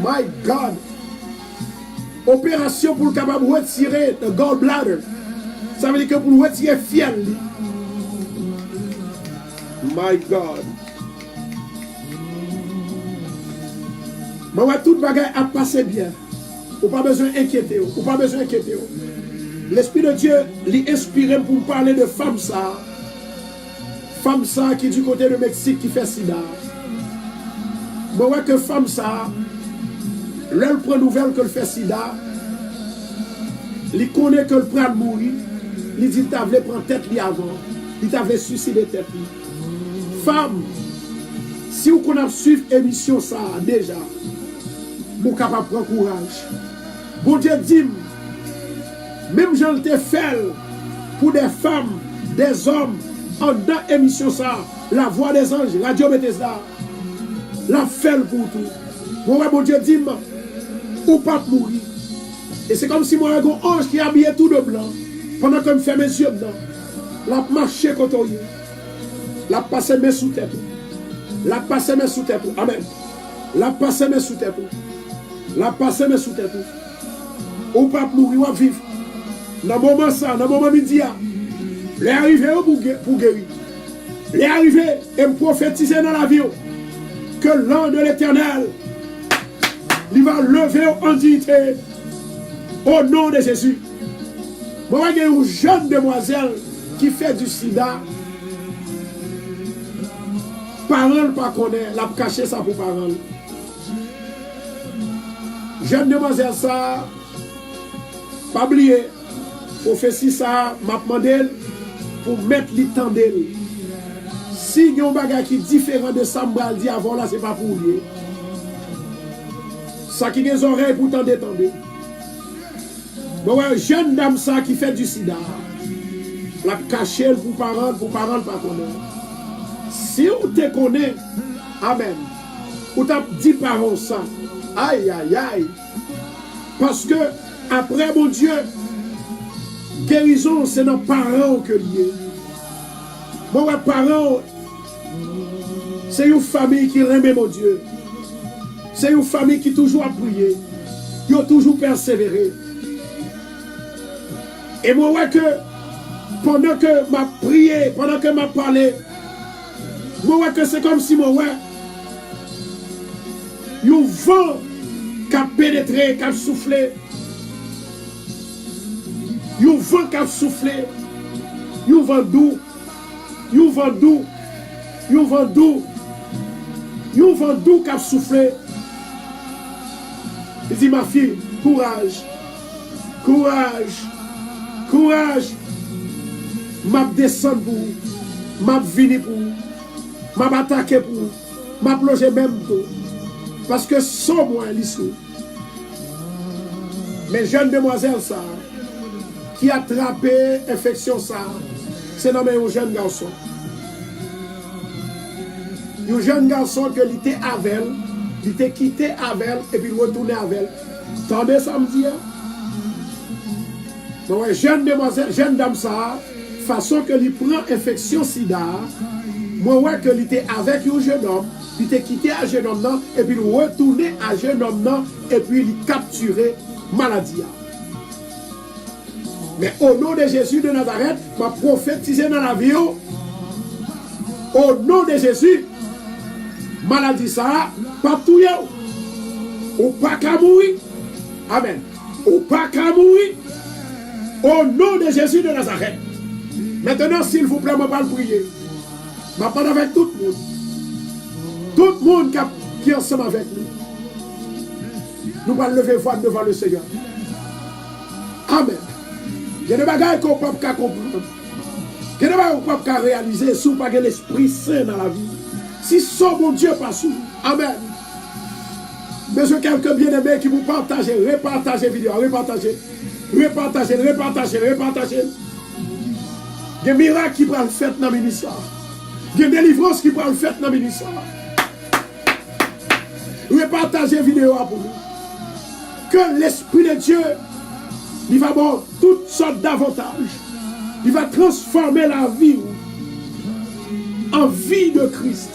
Speaker 1: My God. Opération pour capable retirer le gallbladder. Ça veut dire que pour retirer fiel. My God. Mais tout le bagage a passé bien. Ou pas besoin d'inquiéter. Ou pas besoin d'inquiéter. L'Esprit de Dieu l'a inspiré pour parler de femme ça. Femme ça qui est du côté de Mexique qui fait sida. Mais ouais que femme ça, l'elle prend nouvelle que le fait sida. Il connaît que le prend mourir. Il dit qu'il t'avait pris tête li avant. Il t'avait suicidé tête li. Femme, si vous connaissez suivre l'émission ça déjà, vous êtes capable de prendre courage. Bon Dieu dit, même j'en ai fait pour des femmes, des hommes, en dans l'émission ça, la voix des anges, Radio Bethesda, la fait pour tout. Bon Dieu dit, ou pas mourir. Et c'est comme si moi, un ange qui habillait tout de blanc, pendant que je fais mes yeux dedans. La marché côté. La passe mes sous tête. La passe mes sous tête. Amen. La passe mes sous tête. La passe mes sous tête. Ou pas mourir ou vivre. Dans moment ça, dans moment midi, les arrivés pour guérir. Les arrivés et me prophétiser dans la vie que l'ange de l'Éternel il va lever en dignité au nom de Jésus. Moi, il y a une jeune demoiselle qui fait du sida. Parole pas connaît, la caché ça pour parole. Jeune demoiselle ça, pas oublier, pour faire ça, m'a demandé pour mettre les temps d'elle. Si il y a un bagage qui est différent de ça, je vais dire avant là, c'est pas pour lui. Ça qui a des oreilles pour t'en détendre. Bon, ouais, jeune dame ça qui fait du sida, la caché pour parole pas connaître. Si on te connaît, amen, ou t'as dit parole ça, aïe aïe aïe, parce que après mon Dieu, guérison c'est nos parents que lié. Bon, ouais, parents, c'est une famille qui remet mon Dieu. C'est une famille qui toujours a prié. Qui a toujours persévéré. Et moi, ouais, que pendant que m'a prié, pendant que m'a parlé, moi, ouais, que c'est comme si moi, ouais, un vent qui a pénétré, qui a soufflé. Un vent qui a soufflé. Un vent doux. Un vent doux. Un vent doux. Un vent doux qui a soufflé. Il dit, ma fille, courage. Courage. Courage. M'a descendre pour vous. M'a venir pour vous. M'a attaqué pour vous. M'a plongé même pour vous. Parce que sans moi, l'issue. Mais jeune demoiselle, ça, qui a attrapé infection, ça, c'est nommé un jeune garçon. Un jeune garçon que il était avec elle, il était quitté avec elle et puis il retourné avec elle. Attendez samedi. Donc, jeune demoiselle, jeune dame, ça, façon que il prend infection sida, moi, ouais, que il était avec un jeune homme, il était quitté à jeune homme, non, et puis il retourné à jeune homme, non, et puis il capturé maladie. Mais au nom de Jésus de Nazareth, m'a prophétisé dans la vie. Au nom de Jésus, maladie ça, pas tout yo. Ou pas qu'à mourir. Amen. Ou pas qu'à mourir. Au nom de Jésus de Nazareth. Maintenant, s'il vous plaît, je vais prier. Je vais parler avec tout le monde. Tout le monde qui est ensemble avec nous. Nous allons lever voix devant le Seigneur. Amen. Il y a des bagages qu'on ne peut pas comprendre. Il y a des bagages qu'on ne peut pas réaliser si on n'a pas l'Esprit Saint dans la vie. Si son mon Dieu passe sous. Amen. Besoin de quelqu'un bien-aimé qui vous partage, repartagez la vidéo, repartagez. Il y a des miracles qui pourraient le faire dans le ministère. Il y a des délivrances qui pourraient le faire dans le ministère. Repartagez la vidéo pour nous. Que l'Esprit de Dieu, il va avoir toutes sortes d'avantages. Il va transformer la vie en vie de Christ.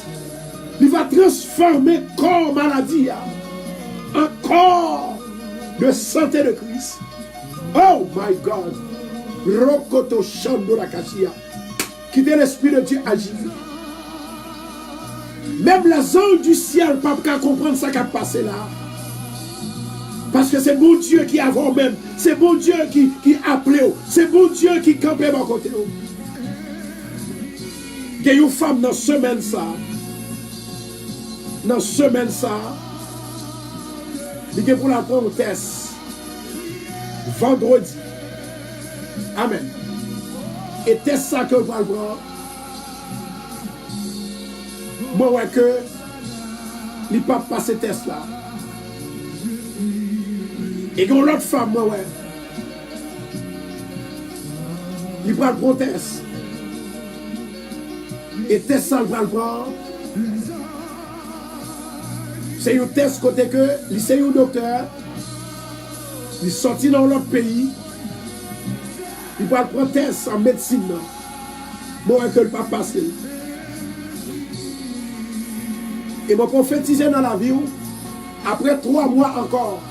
Speaker 1: Il va transformer corps maladie en corps de santé de Christ. Oh my God. Rokoto Shando la Kachia. Quittez l'Esprit de Dieu agir. Même les anges du ciel ne peuvent pas comprendre ce qui a passé là. Parce que c'est mon Dieu qui avant même. C'est mon Dieu qui appelé. C'est mon Dieu qui campait à mon côté. Il y a une femme dans cette semaine ça. Dans cette semaine ça. Il y a pour la prendre test. Vendredi. Amen. Et test ça que je vais prendre. Moi, ouais, que. Il ne peut pas passer test là. Et quand l'autre femme, moi, ouais, il prend le protest. Et test ça, il prend le prendre. C'est un test côté que, c'est un docteur, il est sorti dans l'autre pays, il prend le test en médecine. bon, que le pas passer. Et me prophétiser dans la vie, après 3 mois encore,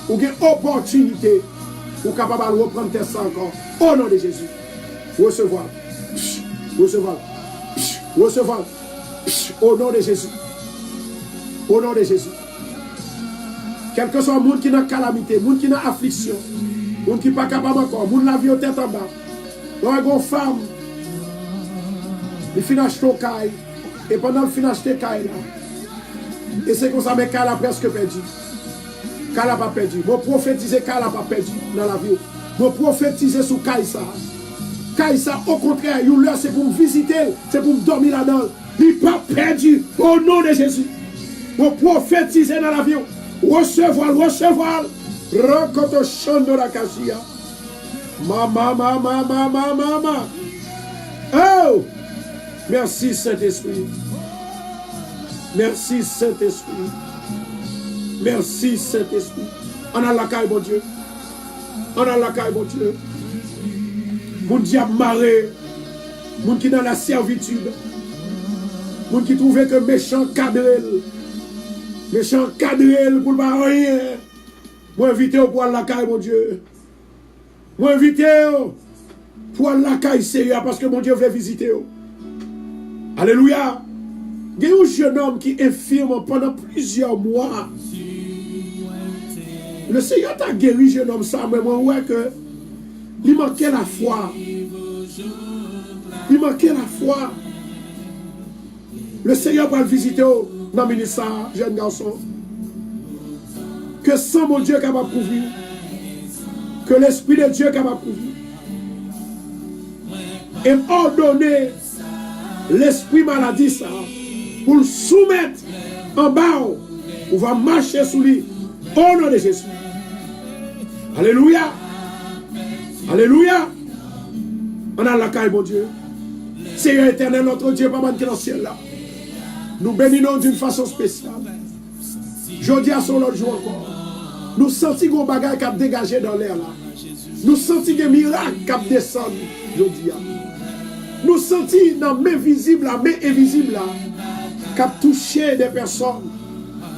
Speaker 1: ou une opportunité, ou capable de reprendre tes sangs encore. Au nom de Jésus. Recevoir. Recevoir. Recevoir. Au nom de Jésus. Au nom de Jésus. Quel que soit le monde qui est dans calamité, le monde qui est dans affliction, le monde qui n'est pas capable encore, le monde qui la vie au tête en bas. Donc, une femme, il finit d'acheter au caille. Et pendant qu'il finit d'acheter caille là, et c'est comme ça, mais qu'elle a presque perdu. Qu'elle n'a pas perdu. Je prophétise qu'elle n'a pas perdu dans la vie. Je prophétise sur Kaïsa. Kaïsa, au contraire, c'est pour me visiter, c'est pour me dormir là-dedans. Il n'est pas perdu au nom de Jésus. Je prophétise dans la vie. Recevoir, recevoir. Rencontre chant de la Kashia. Mama. Oh! Merci Saint-Esprit. Merci Saint-Esprit. Merci Saint-Esprit. On a la caille, mon Dieu. On a la caille, mon Dieu. Mon diable maré. Mon qui dans la servitude. Mon qui trouvait que méchant cadrel. Méchant cadrel pour ne pas rien. Moi invité pour la caille, mon Dieu. Moi invité pour la caille sérieux parce que mon Dieu veut visiter. Alléluia. Il y a un jeune homme qui est infirme pendant plusieurs mois. Le Seigneur t'a guéri, jeune homme, ça, mais moi, ouais, que il manquait la foi. Il manquait la foi. Le Seigneur va le visiter dans le ministère, jeune garçon. Que sans mon Dieu capable de couvrir. Que l'Esprit de Dieu capable de couvrir. Et ordonner l'esprit maladie, ça, pour le soumettre en bas. On va marcher sous lui. Au nom de Jésus. Alléluia. Alléluia. On a la caille, mon Dieu. Seigneur éternel, notre Dieu, pas mal qui est dans le ciel là. Nous bénissons d'une façon spéciale. Je dis à son autre jour encore. Nous sentons qu'on bagaille qui a dégagé dans l'air là. Nous sentons que miracle qui a descendu. Je dis à nous sentons dans la main visible, la main invisible là, qui a touché des personnes,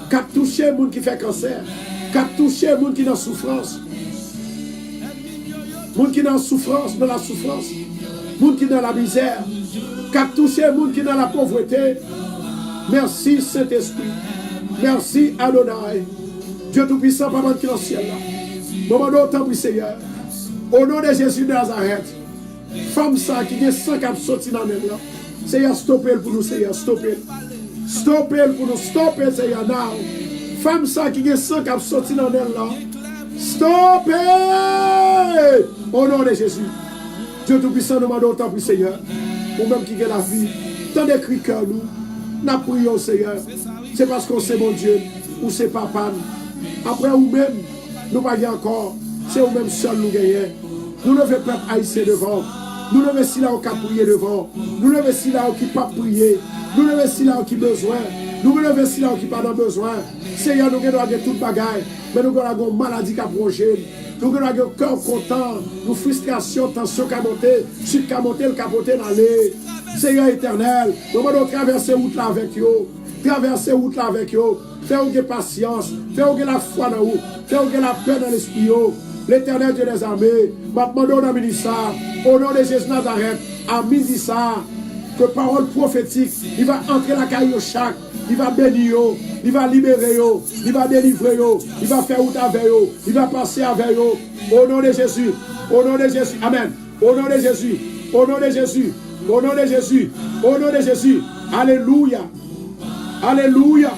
Speaker 1: qui a touché les gens qui font cancer, qui a touché les gens qui sont en souffrance. Les gens qui sont en souffrance, dans la souffrance. Les gens qui sont dans la misère. Qui a touché les gens qui sont dans la pauvreté. Merci Saint-Esprit. Merci Adonai. Dieu Tout-Puissant, pas mal qui est dans le ciel là. Moment d'autant pour Seigneur. Au nom de Jésus de Nazareth. Femme ça qui est sans cap sorti dans le là. Seigneur, stoppez pour nous, Seigneur, stoppez. Stoppez pour nous, stoppez, Seigneur, now. Femme ça qui est sans cap sorti dans le là. Stoppez! Au nom de Jésus. Dieu Tout-Puissant, nous demandons autant pour Seigneur. Ou même qui est la vie. Tant de cris cœur nous. Nous prions, Seigneur. C'est parce qu'on sait mon Dieu. Ou c'est papa. Après ou même, nous ne pas encore. C'est ou même seul nous gagnons. Nous ne devons pas haïsser devant. Nous ne devons pas là qui prier devant. Nous ne devons pas là qui pas prier. Nous ne devons pas là qui besoin. Nous ne devons pas là qui pas dans besoin. Seigneur, nous devons avoir toute bagaille. Mais nous devons avoir une maladie qui a prongé. Nous devons avoir un cœur content. Nous frustration, tension qui a monté. Suite qui a monté, le capoté dans l'air. Seigneur éternel, nous devons traverser la route là avec vous. Traverser la route là avec vous. Fais-vous patience. Fais-vous la foi dans vous. Fais-vous la paix dans l'esprit. L'Éternel Dieu des armées, maintenant dans le ministère, au nom de Jésus Nazareth, à midi ça, que parole prophétique, il va entrer la caille au chaque, il va bénir, il va libérer, il va délivrer, il va faire route avec eux, il va passer avec eux, au nom de Jésus, au nom de Jésus, amen, au nom de Jésus, au nom de Jésus, au nom de Jésus, au nom de Jésus, alléluia, alléluia,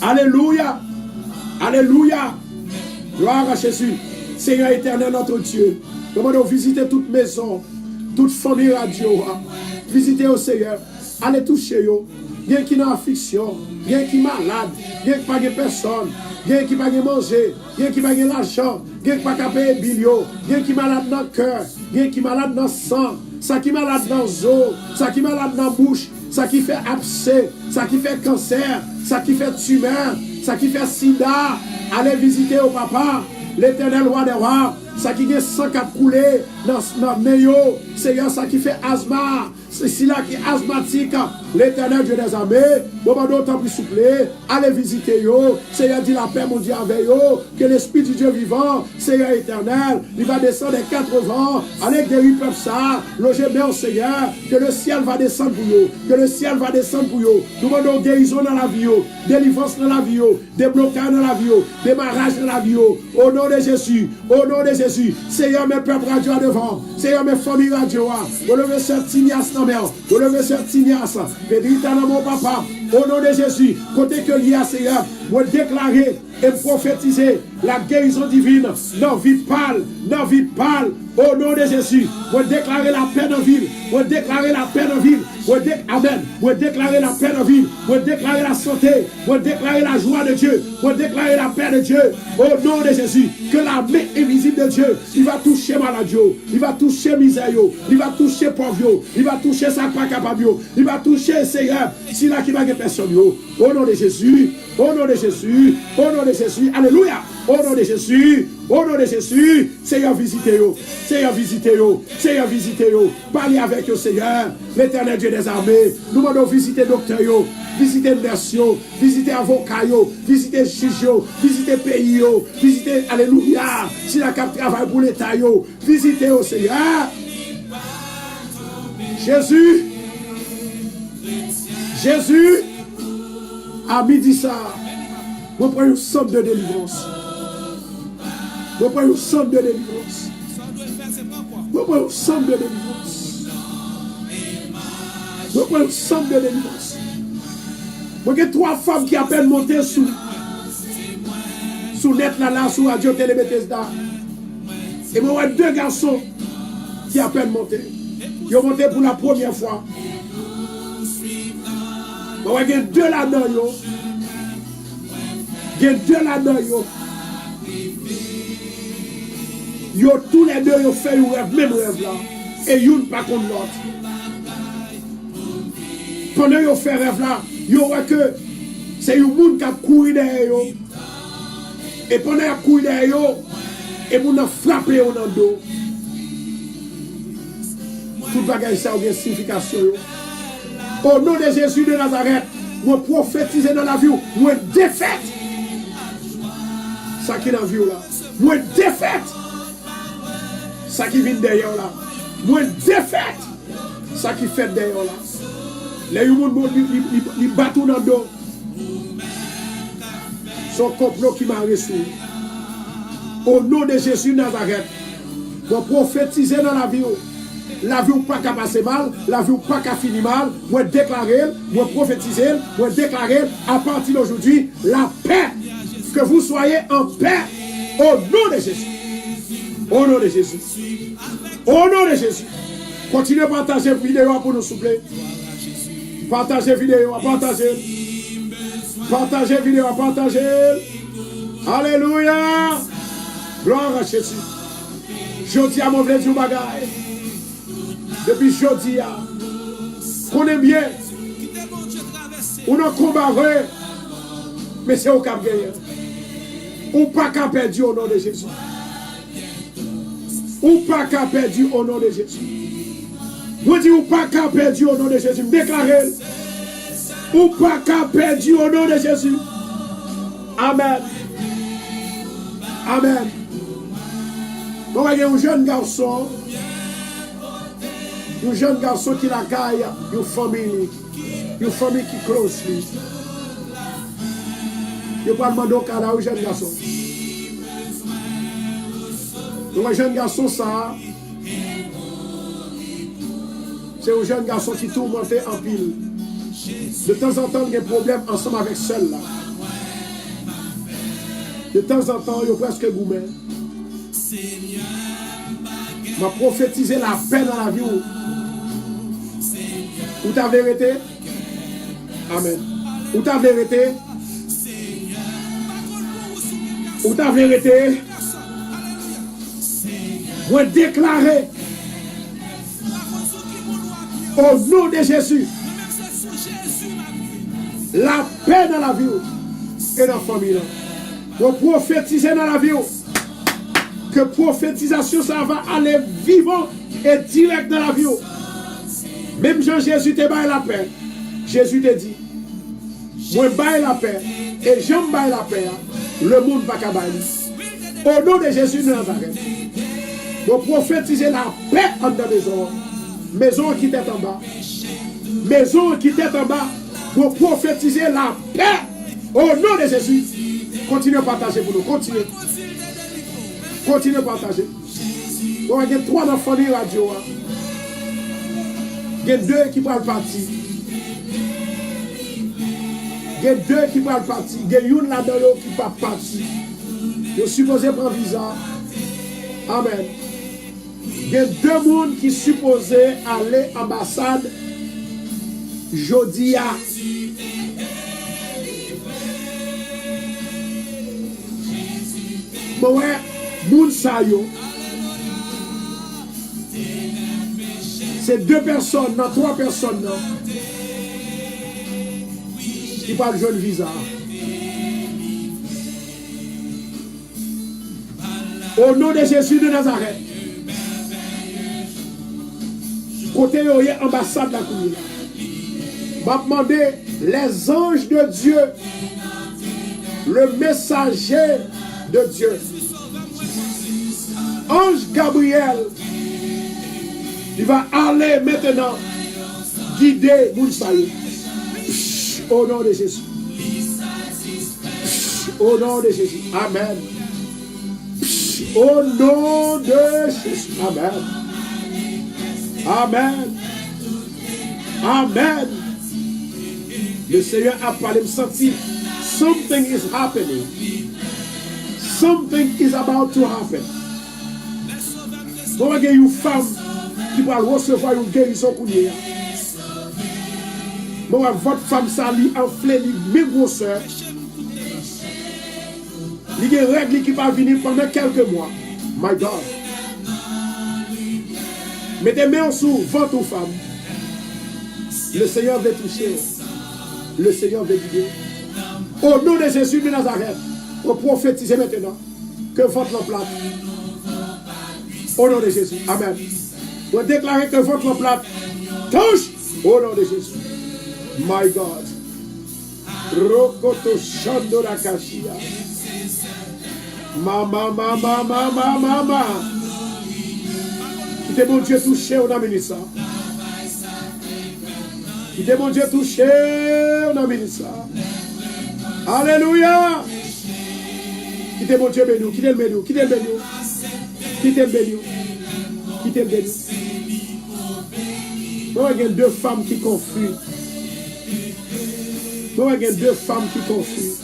Speaker 1: alléluia, alléluia, gloire à Jésus. Seigneur éternel, notre Dieu, nous allons visiter toute maison, toute famille radio, visiter au Seigneur, allez toucher eux, bien qui n'a affliction, bien qui malade, bien qui pas de personne, bien qui pas de manger, bien qui pas de l'argent, bien qui pas de payer bilio, bien qui malade dans le cœur, bien qui malade dans le sang, ça qui malade dans les os, ça qui malade dans la bouche, ça qui fait abcès, ça qui fait cancer, ça qui fait tumeur, ça qui fait sida, allez visiter au papa. L'Éternel roi des rois, ça qui est sang qui a coulé dans Neyo, Seigneur, ça qui fait asthme, c'est là qui est asthmatique, l'Éternel Dieu des armées, bon, d'autant plus souple, allez visiter yo, Seigneur, dit la paix, mon Dieu, avec yo, que l'Esprit du Dieu vivant, Seigneur éternel, il va descendre des 4 vents, allez guérir peuple ça, loger bien, Seigneur, que le ciel va descendre pour yo, que le ciel va descendre pour yo, nous demandons guérison dans la vie, délivrance dans la vie, déblocage dans la vie, démarrage dans la vie, au nom de Jésus, au nom de Jésus, Seigneur, mes peuples radio devant, Seigneur, mes familles radio, relevez ce Tinias dans mer, relevez ce Tinias, Pédrita dans mon papa, au nom de Jésus, côté que l'il y a, Seigneur, moi déclarer et prophétiser la guérison divine dans vie pâle, au nom de Jésus, moi déclarer la paix dans la ville, moi déclarer la paix dans la ville, amen, moi déclarer la paix dans la ville, moi déclarer la santé, moi déclarer la joie de Dieu, moi déclarer la paix de Dieu, au nom de Jésus, que la main invisible de Dieu, il va toucher maladie, il va toucher misère, il va toucher pauvre, il va toucher sa pas capable, il va toucher Seigneur, si là qui va get personne, au nom de Jésus, au nom de Jésus, au nom de Jésus, alléluia, au nom de Jésus, au nom de Jésus, Seigneur visitez-vous, Seigneur visitez-vous, Seigneur visitez-vous, parlez avec vous Seigneur, l'Éternel Dieu des armées, nous demandons visiter docteur, visiter nurse, visiter avocat, visiter juge, visiter pays, visiter, alléluia, si la cap travaille pour l'État, visitez au Seigneur, Jésus, à midi ça, vous prenez une somme de délivrance. Vous prenez une somme de délivrance. Vous prenez une somme de délivrance. Vous prenez une somme de délivrance. Vous avez 3 femmes qui appellent monter sous net là, sous Radio Télé Bethesda. Et moi, 2 garçons qui appellent monter. Ils ont monté pour la première fois. Moi, il y a 2 là-dedans. Il y a 2 là-dedans. Yo tous les 2 yo fait un rêve, même rêve là. Et yon pas contre l'autre. Pendant yo fait rêve là, yo voit que c'est un monde qui a couru derrière yo. Et pendant qu'il a couru derrière yo, et moun a frappé yo dans le dos. Tout bagage ça a une signification yo. Au nom de Jésus de Nazareth, moi prophétiser dans la vie, moi défaite. Ça qui est dans la vie là. Moi défaite. Ça qui vient derrière là. Moi défaite. Ça qui fait derrière là. Les gens qui battent dans le dos. Son complot qui m'a reçu. Au nom de Jésus de Nazareth, moi prophétiser dans la vie. La vie ou pas qu'à passer mal, la vie ou pas qu'à finir mal, moi déclarer, moi prophétiser, moi déclarer à partir d'aujourd'hui la paix, que vous soyez en paix au nom de Jésus. Au nom de Jésus. Au nom de Jésus. Continuez à partager la vidéo pour nous s'il vous plaît. Partagez la vidéo, partagez. Partagez la vidéo, partagez. Alléluia. Gloire à Jésus. Je dis à mon blé du bagaille. Depuis jeudi, connaît bien, on a combattu, mais c'est au cap gagné. Ou pas qu'à perdu au nom de Jésus. Ou pas qu'à perdu au nom de Jésus. Vous dites ou pas qu'à perdu au nom de Jésus. Déclarez. Ou pas qu'à perdu au nom de Jésus. Amen. Amen. Bon, il y a un jeune garçon. Un jeune garçon qui la gagne, une famille qui close lui. Je ne pas demander au cas un jeune garçon. Donc un jeune garçon, ça, c'est un jeune garçon qui tourmente en pile. De temps en temps, il y a des problèmes ensemble avec seul là. De temps en temps, il y a presque gourmet. Je vais prophétiser la paix dans la vie. Ou ta vérité? Amen. Ou ta vérité? Ou ta vérité? Vous déclarez au nom de Jésus la paix dans la vie et dans la famille. Vous prophétisez dans la vie. que prophétisation, ça va aller vivant et direct dans la vie. Même Jean Jésus te baille la paix. Jésus te dit, moi baille la paix. Et j'aime baille la paix. Le monde va qu'à bailler. Au nom de Jésus de Nazareth. Pour prophétiser la paix en dans la maison. Maison qui t'est en bas. Maison qui t'est en bas. Pour prophétiser la paix. Au nom de Jésus. Continuez à partager pour nous. Continuez. Continuez à partager. On a 3 enfants de radio. Il y a 2 qui parlent partir. Il y a 2 qui parlent partir. Il y a une là-dedans qui parle partir. Je suis supposé prendre visa. Amen. Il y a 2 personnes qui sont supposés aller à l'ambassade jeudi. Bon, ouais, moun sa yo. C'est 2 personnes, non, 3 personnes, non. Qui parlent de jeune visa. Au nom de Jésus de Nazareth. Côté où il y a l'ambassade de la commune. M'a demandé les anges de Dieu, le messager de Dieu, ange Gabriel, il va aller maintenant guider Mounsaï. Au nom de Jésus. Au nom de Jésus. Amen. Au nom de Jésus. Amen. Amen. Amen. Le Seigneur a parlé, me sentir. Something is happening. Something is about to happen. Bon, il y a une femme qui va recevoir une guérison. Bon, votre femme, ça lui enflé, mes grosseurs. Il y a des règles qui vont venir pendant quelques mois. My God. Mettez main sur votre femme. Le Seigneur veut toucher. Le Seigneur veut guider. Au nom de Jésus de Nazareth, pour prophétiser maintenant que votre l'emplate. Au nom de Jésus. Amen. Pour déclarer que votre l'emplate touche. Au nom de Jésus. My God. Rokoto Shandora Kashia. Mama. Qui t'est mon Dieu touché, on a mis ça. Qui t'est mon Dieu touché, on a mis ça. Alléluia. Qui t'est mon Dieu béni, qui t'est le béni, qui t'est le béni, qui t'est le béni, qui t'est le béni. Moi, il y a 2 femmes qui confient. Moi, il y a 2 femmes qui confient.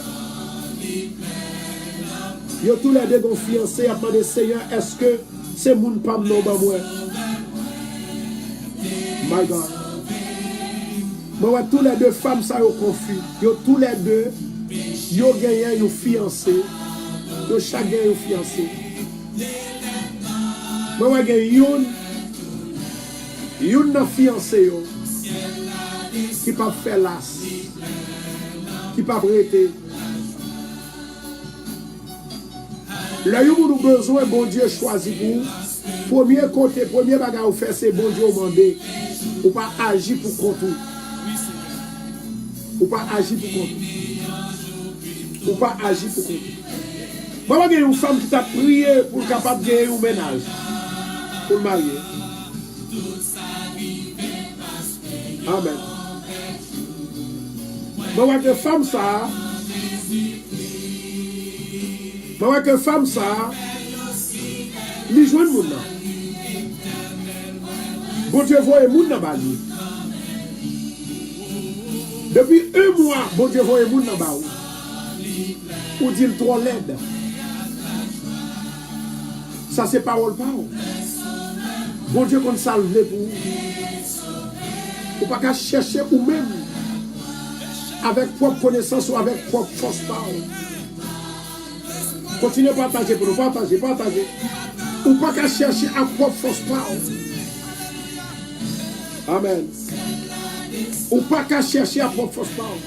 Speaker 1: Ils ont tous les 2 fiancés à demander Seigneur, est-ce que c'est mon pam non ba moi? My God. Moi, tous les 2 femmes ça ont confus. Ils ont tous les 2 ils ont gagné un fiancé. Ils ont chacun un fiancé. Moi, il y a une fiancé qui ne peut pas faire las. Qui ne peut pas prêter. Là, vous avez besoin, bon Dieu choisit pour. Premier côté, premier bagage, vous faites, c'est bon Dieu demandé. Ou pas agir pour contre. Ou pas agir pour contre. Ou pas agir pour contre. Moi, il y a une femme qui t'a prié pour capable de gagner un ménage. Pour le marier. Amen. Moi, que femme ça. Moi, que femme ça. Lui joue le monde. Bon Dieu voit le monde dans la vie. Depuis 1 mois, bon Dieu voit le monde dans la vie. Ou dit trop laide. Ça c'est parole. Bon Dieu qu'on salve pour vous. Ou pas qu'à chercher ou même avec propre connaissance ou avec propre force parole. Continuez à partager pour nous, partager. Ou pas qu'à chercher à propre force parole. Amen. Ou pas qu'à chercher à propre force parole.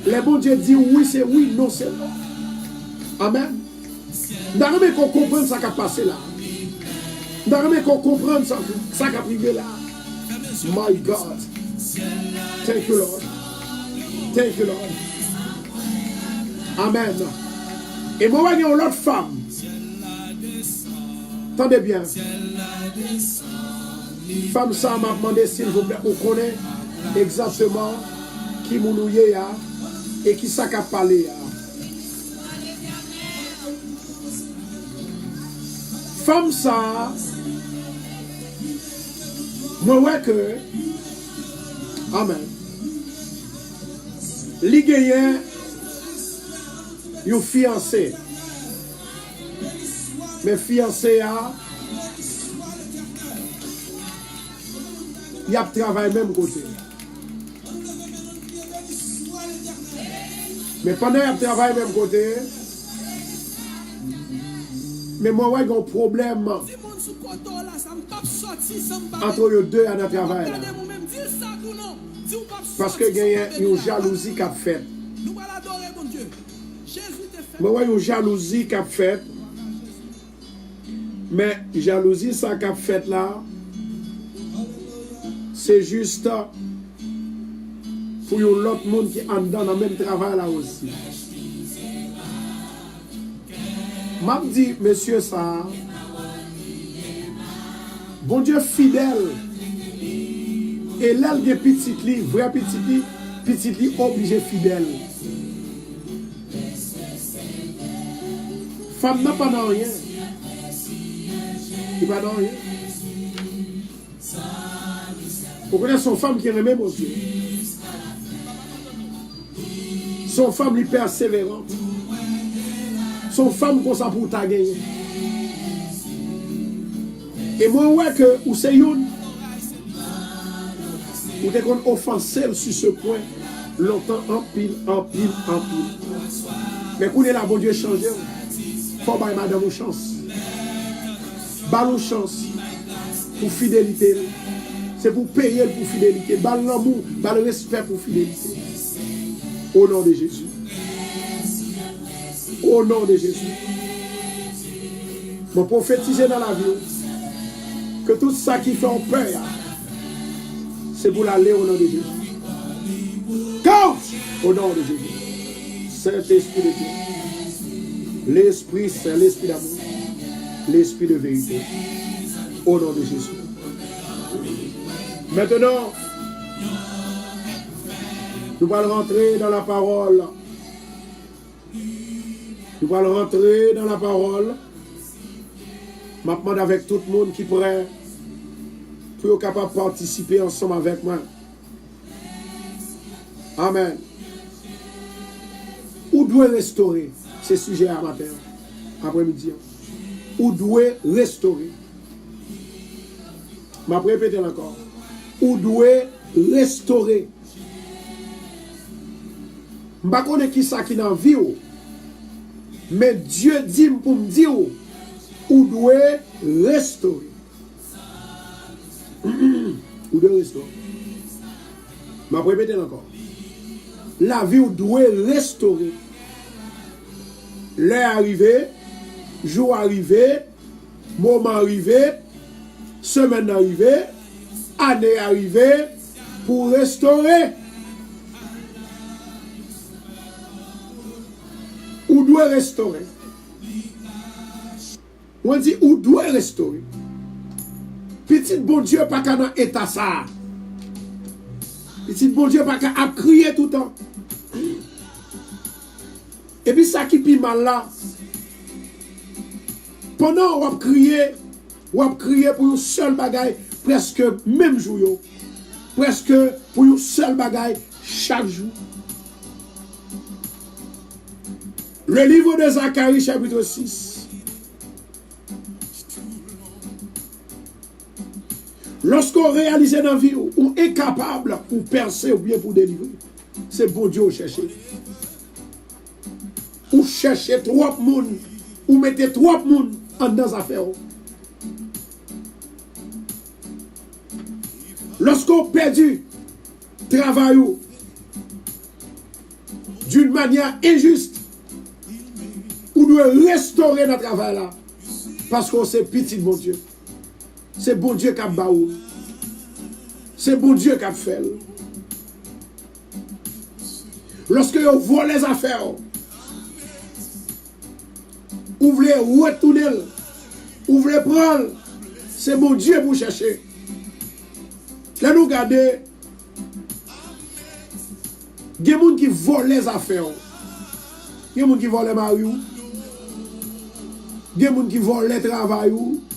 Speaker 1: Les bon Dieu dit oui c'est oui, non c'est non. Amen. Nous qu'on comprenne ce qui a passé là. Nous qu'on comprenne ça qui a privé là. My God. Thank you, Lord. Thank you, Lord. Amen. Et moi, il y a une autre femme. Attendez bien. Femme, ça m'a demandé, s'il vous plaît, on connaît exactement qui mounouye et qui ça qu'a parlé. Femme, ça, moi, ouais que, amen. Li gagne yon fiancé. Mais fiancé a y a travaillé même côté. Mais pendant y a travaillé même côté, mais moi ouais un problème entre les deux à notre travail. Parce que il y a une jalousie qui a fait. Moi ouais une jalousie qui a fait. Mais jalousie ça qui a fait là, c'est juste pour l'autre monde qui est dans le même travail là aussi. M'a dit, monsieur, ça, bon Dieu fidèle, et l'aile de petit lit, vrai petit lit obligé fidèle. Femme n'a pas dans rien. Il n'a pas dans rien. Vous connaissez son femme qui remet mon Dieu. Son femme lui persévérante. Son femme comme ça pour ta gagner. Et moi, ouais que, ou c'est une, ou t'es qu'on offensé sur ce point, longtemps en pile. Mais qu'on est là, bon Dieu, changer. Faut bailler madame une chance. Balle une chance pour fidélité. C'est pour payer pour fidélité. Balle l'amour, balle respect pour fidélité. Au nom de Jésus. Au nom de Jésus. Mon prophétiser dans la vie que tout ça qui fait en peur, c'est pour l'aller au nom de Jésus. Coach! Au nom de Jésus. Saint-Esprit de Dieu. L'Esprit Saint, l'Esprit d'amour. L'Esprit de vérité. Au nom de Jésus. Maintenant, nous allons rentrer dans la parole. Nous allons rentrer dans la parole. Je demande avec tout le monde qui pourrait pour être capable de participer ensemble avec moi. Amen. Où doit restaurer ce sujet à matin, après-midi? Où doit restaurer? Je vais répéter encore. Où doit restaurer? Je ne sais pas qui ça qui est dans la vie. Mais Dieu dit pour me dire où doit restaurer. Où doit restaurer. Je vais répéter encore. La vie où doit restaurer. L'heure arrivée, jour arrivé, moment arrivé, semaine arrivée, année arrivée pour restaurer. Où doit restaurer? On dit où doit restaurer? Petit bon Dieu pas qu'à dans état ça. Petit bon Dieu pas qu'à crier tout le temps. Et puis ça qui est mal là. Pendant on va crier pour une seule bagaille presque même jour. Presque pour une seule bagaille chaque jour. Le livre de Zacharie, chapitre 6. Lorsqu'on réalise dans la vie, on est capable pour percer ou bien pour délivrer. C'est bon Dieu chercher. Ou chercher trois personnes, ou mettez trois personnes en dans affaires. Lorsqu'on perdu travail d'une manière injuste, on doit restaurer notre travail là. Parce qu'on sait petit bon Dieu. c'est bon Dieu qui a baou. C'est bon Dieu qui a fait. Lorsque vous volez les affaires, vous voulez retourner, vous voulez prendre, c'est bon Dieu pour chercher. Là, nous regardons, il y a des gens qui volent les affaires. Il y a des gens qui volent les maris. Il y a des gens qui volent les travail.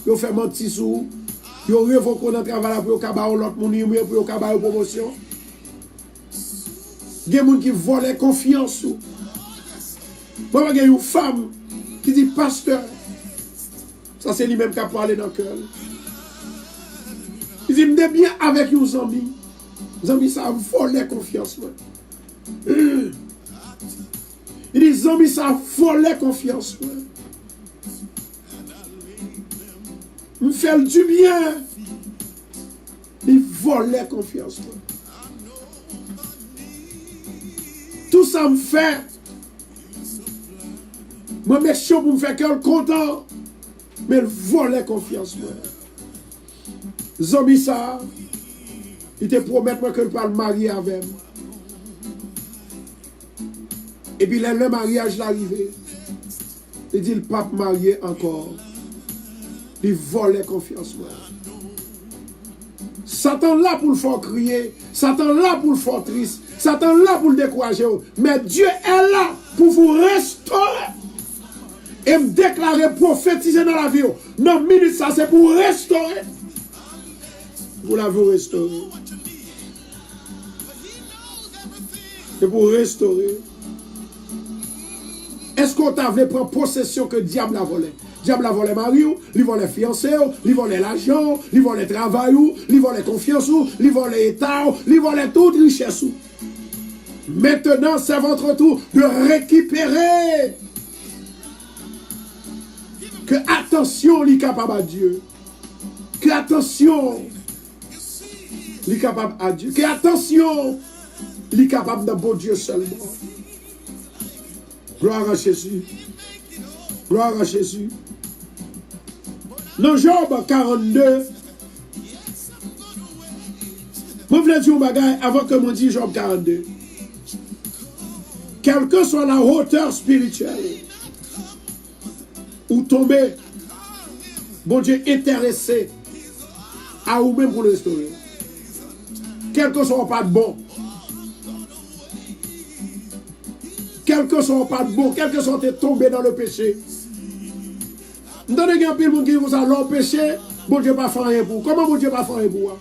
Speaker 1: Ils font mentir sous. Ils révoquent dans le travail pour qu'ils aient l'autre monde, pour qu'ils aient une promotion. Il y a des gens qui volent la confiance. Moi, il y a une femme qui dit pasteur. Ça, c'est lui-même qui a parlé dans le cœur. Il dit, je suis bien avec une amie. Les amis, ça vole la confiance. Il dit, les amis, ça vole la confiance. Me fait du bien. Il vole la confiance. Tout ça me fait. Moi, je suis chaud pour me faire quelqu'un content. Mais il vole la confiance. Zombie ça, il te promet que je parle marier avec moi. Et puis le mariage l'arrivée. Il dit le pape marié encore. Il vole la confiance. Satan là pour le faire crier. Satan là pour le faire triste. Satan là pour le décourager. Mais Dieu est là pour vous restaurer. Et me déclarer, prophétiser dans la vie. Non, minute ça, c'est pour restaurer. Vous l'avez restauré. C'est pour restaurer. Est-ce qu'on t'avait pris possession que le diable a volé? Le diable a volé mari, il volé fiancé, il volé l'argent, il volé travail, il volé confiance, il volé état, il volé toute richesse. Maintenant, c'est votre tour de récupérer. Que attention, il est capable à Dieu. Que attention, il est capable à Dieu. Que attention, il est capable de bon Dieu seulement. Gloire à Jésus. Gloire à Jésus. Dans Job 42, je voulais dire un bagage avant que je dise Job 42. Quelle que soit la hauteur spirituelle, ou tomber, bon Dieu intéressé à vous-même pour le restaurer. Quel que soit pas de bon, quel que soit pas de bon, quel que soit tombé dans le péché. Nous donnons un peu de monde qui vous a l'empêché, bon Dieu pas fait rien pour. Comment bon Dieu pas fait rien pour?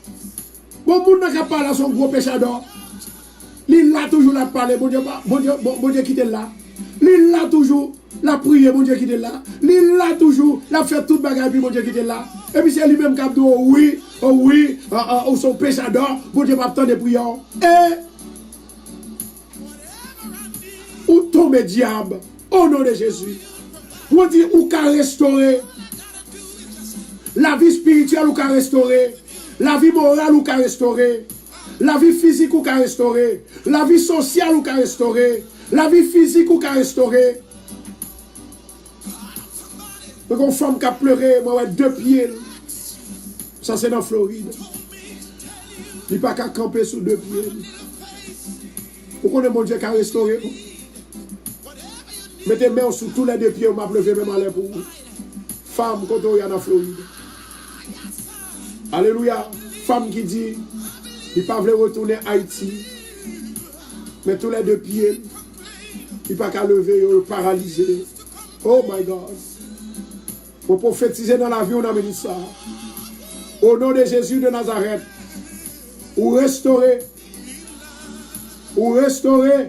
Speaker 1: Bon monde n'a pas parlé à son gros péchador. Il l'a toujours la parler, bon Dieu quitte là. Il l'a toujours la prière, bon Dieu quitte là. Il l'a toujours la fait toute bagarre, bon Dieu quitte là. Et puis c'est lui-même qui a dit oh oui, son péchador, bon Dieu pas tant de prières. Et où tombe diable au nom de Jésus. On dit où qu'à restaurer la vie spirituelle, ou qu'à restaurer la vie morale, ou qu'à restaurer la vie physique, ou qu'à restaurer la vie sociale, ou qu'à restaurer la vie physique, ou qu'à restaurer. Donc une femme qui a pleuré, moi 2 pieds. Ça c'est dans Floride. Il n'y a pas qu'à camper sur 2 pieds. Pourquoi mon Dieu qui a restauré? Mettez main sur tous les 2 pieds, on m'a levé même à l'air pour vous. Femme, quand on y a dans Floride. Alléluia. Femme qui dit, il ne peut pas retourner à Haïti. Mais tous les 2 pieds, il ne peut pas qu'à lever, il est paralysé. Oh my God. Pour prophétiser dans la vie, on a mis ça. Au nom de Jésus de Nazareth. Ou restaurer. Ou restaurer.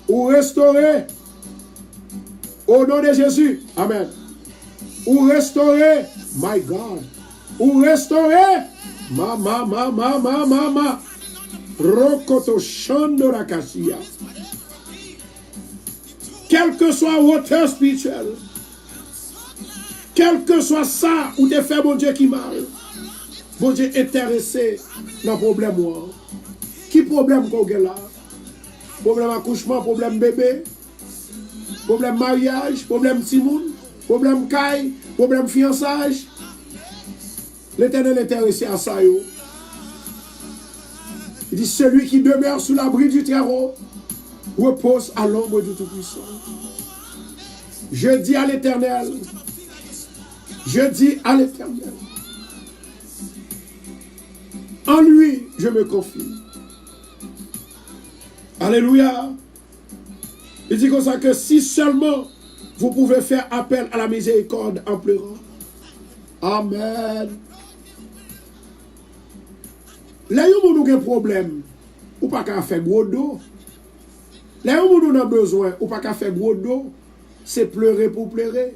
Speaker 1: Ou restaurer. Au nom de Jésus. Amen. Ou restaurer. My God. Ou restaurer. Mama. Rokoto Shando Rakashia. Quel que soit hauteur spirituelle. Quel que soit ça, ou te fait bon Dieu qui mal. Bon Dieu intéressé dans le problème. Qui problème qu'on a là? Problème accouchement, problème bébé, problème mariage, problème timoun, problème caille, problème fiançage. L'Éternel est intéressé à ça. Yo. Il dit, celui qui demeure sous l'abri du Très-Haut repose à l'ombre du Tout-Puissant. Je dis à l'Éternel, en lui, je me confie. Alléluia. Il dit comme ça que si seulement vous pouvez faire appel à la miséricorde en pleurant. Amen. Là, vous avez un problème. Ou pas qu'à faire gros dos. Là, vous avez besoin. Ou pas qu'à faire gros dos. C'est pleurer pour pleurer.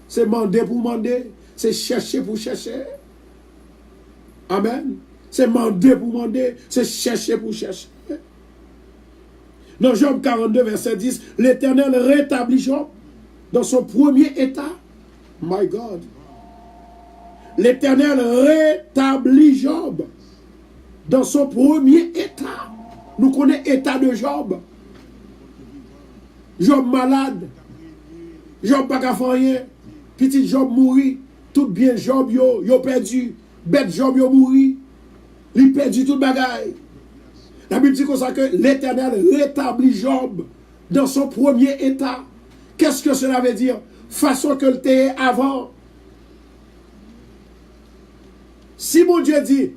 Speaker 1: C'est demander pour demander. C'est chercher pour chercher. Amen. C'est demander pour demander. C'est chercher pour chercher. Dans Job 42, verset 10, l'Éternel rétablit Job dans son premier état. My God. L'Éternel rétablit Job dans son premier état. Nous connaissons l'état de Job. Job malade. Job pas qu'à faire rien. Petit Job mourit. Tout bien Job yo perdu. Bête Job yo mourit. Il perdu tout bagaille. La Bible dit comme ça que l'Éternel rétablit Job dans son premier état. Qu'est-ce que cela veut dire? Façon que le était avant. Si mon Dieu dit,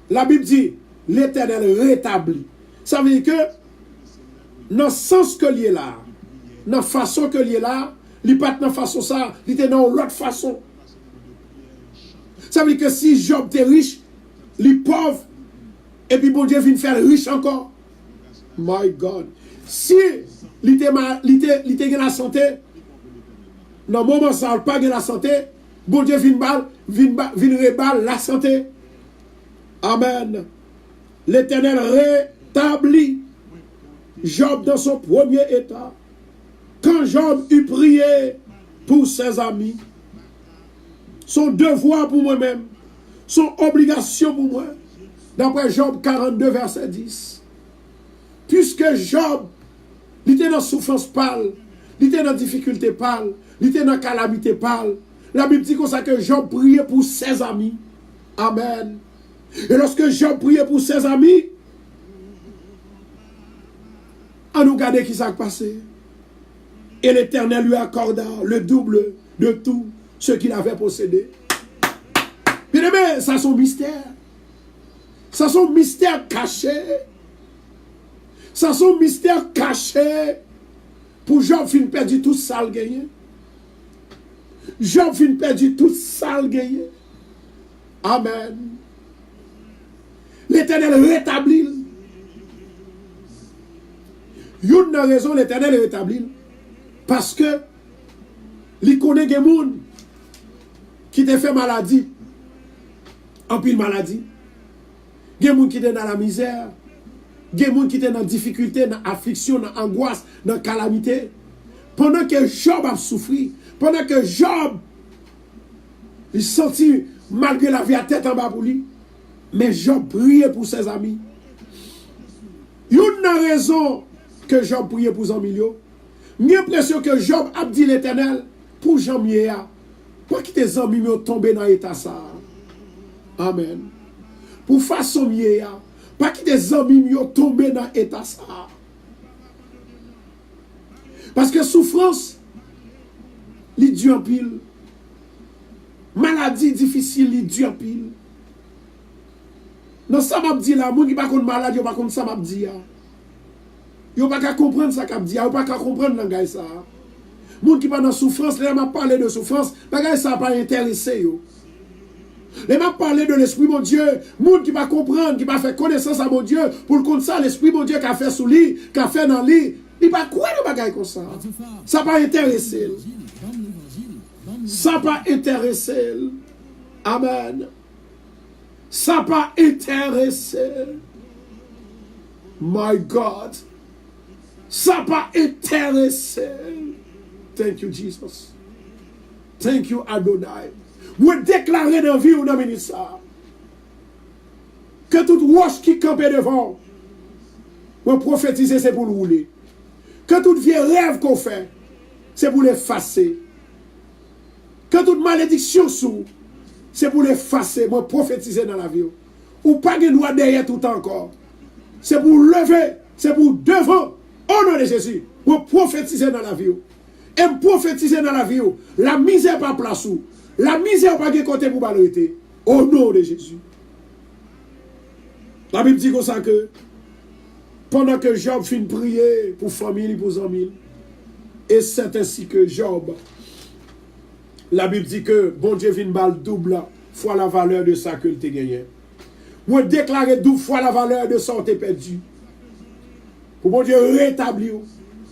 Speaker 1: la Bible dit, l'Éternel rétablit. Ça veut dire que, dans le sens que l'il est là, dans la façon que l'il est là, il n'est pas dans la façon ça, il est dans l'autre façon. Ça veut dire que si Job était riche, il est pauvre, et puis bon Dieu vient faire riche encore. My God. Si il était la santé, dans le moment où ça n'a pas la santé, bon Dieu vient reballe la santé. Amen. L'Éternel rétablit Job dans son premier état. Quand Job eut prié pour ses amis, son devoir pour moi-même, son obligation pour moi, d'après Job 42, verset 10. Puisque Job, il était dans souffrance pâle, il était dans difficulté pâle, il était dans calamité pâle. La Bible dit comme ça que Job priait pour ses amis. Amen. Et lorsque Job priait pour ses amis, on nous regarde qui s'est passé. Et l'Éternel lui accorda le double de tout ce qu'il avait possédé. Bien aimé, ça c'est un mystère. Ça c'est un mystère caché. Ça c'est un mystère caché. Pour Job fin perdu tout ça le gagné. Job fin perdu tout ça le gagné. Amen. L'Éternel rétablit. Une raison l'Éternel rétablit. Parce que il connaît des gens qui te fait maladie. En pile maladie. Il y a des gens qui sont dans la misère. Il y a des gens qui sont dans la difficulté, dans l'affliction, dans l'angoisse, dans la calamité. Pendant que Job a souffert, pendant que Job il sentit malgré la vie à tête en bas pour lui, mais Job priait pour ses amis. Il y a une raison que Job priait pour ses amis. J'ai l'impression que Job a dit l'Éternel pour Jean-Mier. Pour que tes amis tombent dans l'état ça. Amen. Pour façon mieux, pas que tes amis tombent dans l'état ça. Parce que souffrance, il dure en pile. Maladie difficile, il dure en pile. Non, ça m'a dit là, moi qui ne pas maladie, je ne pas comme ça m'a dit. Yo pas qu'à comprendre ça qu'a dit, yo pas qu'à comprendre langage ça. Moun qui pas dans souffrance, là m'a parlé de souffrance, bagay ça pas intéressé yo. Les m'a parlé de l'esprit mon Dieu, moun qui pas comprendre, qui pas faire connaissance à mon Dieu, pour le compte ça l'esprit mon Dieu qu'a fait sous lui, qu'a fait dans lui, il pas quoi de bagay comme ça. Ça pas intéressé. Ça pas intéressé. Amen. Ça pas intéressé. My God. Ça pas intéressé. Thank you, Jesus. Thank you, Adonai. Vous déclarez dans la vie ou dans le ministère que toute roche qui campe devant, vous prophétisez, c'est pour le rouler. Que tout vieux rêve qu'on fait, c'est pour l'effacer. Que toute malédiction sous, c'est pour l'effacer, moi prophétiser dans la vie. Ou pas de droit derrière tout encore. C'est pour lever, c'est pour devant, au nom de Jésus, pour prophétiser dans la vie. Et prophétiser dans la vie, la misère pas place où, la misère pas de côté pour balloter, au nom de Jésus. La Bible dit comme ça que, pendant que Job finit de prier pour famille, pour amis, et c'est ainsi que Job, la Bible dit que bon Dieu vient balle double fois la valeur de ça que tu as gagné. Moi déclarer double fois la valeur de ça que tu as perdu. Pour bon Dieu rétablir.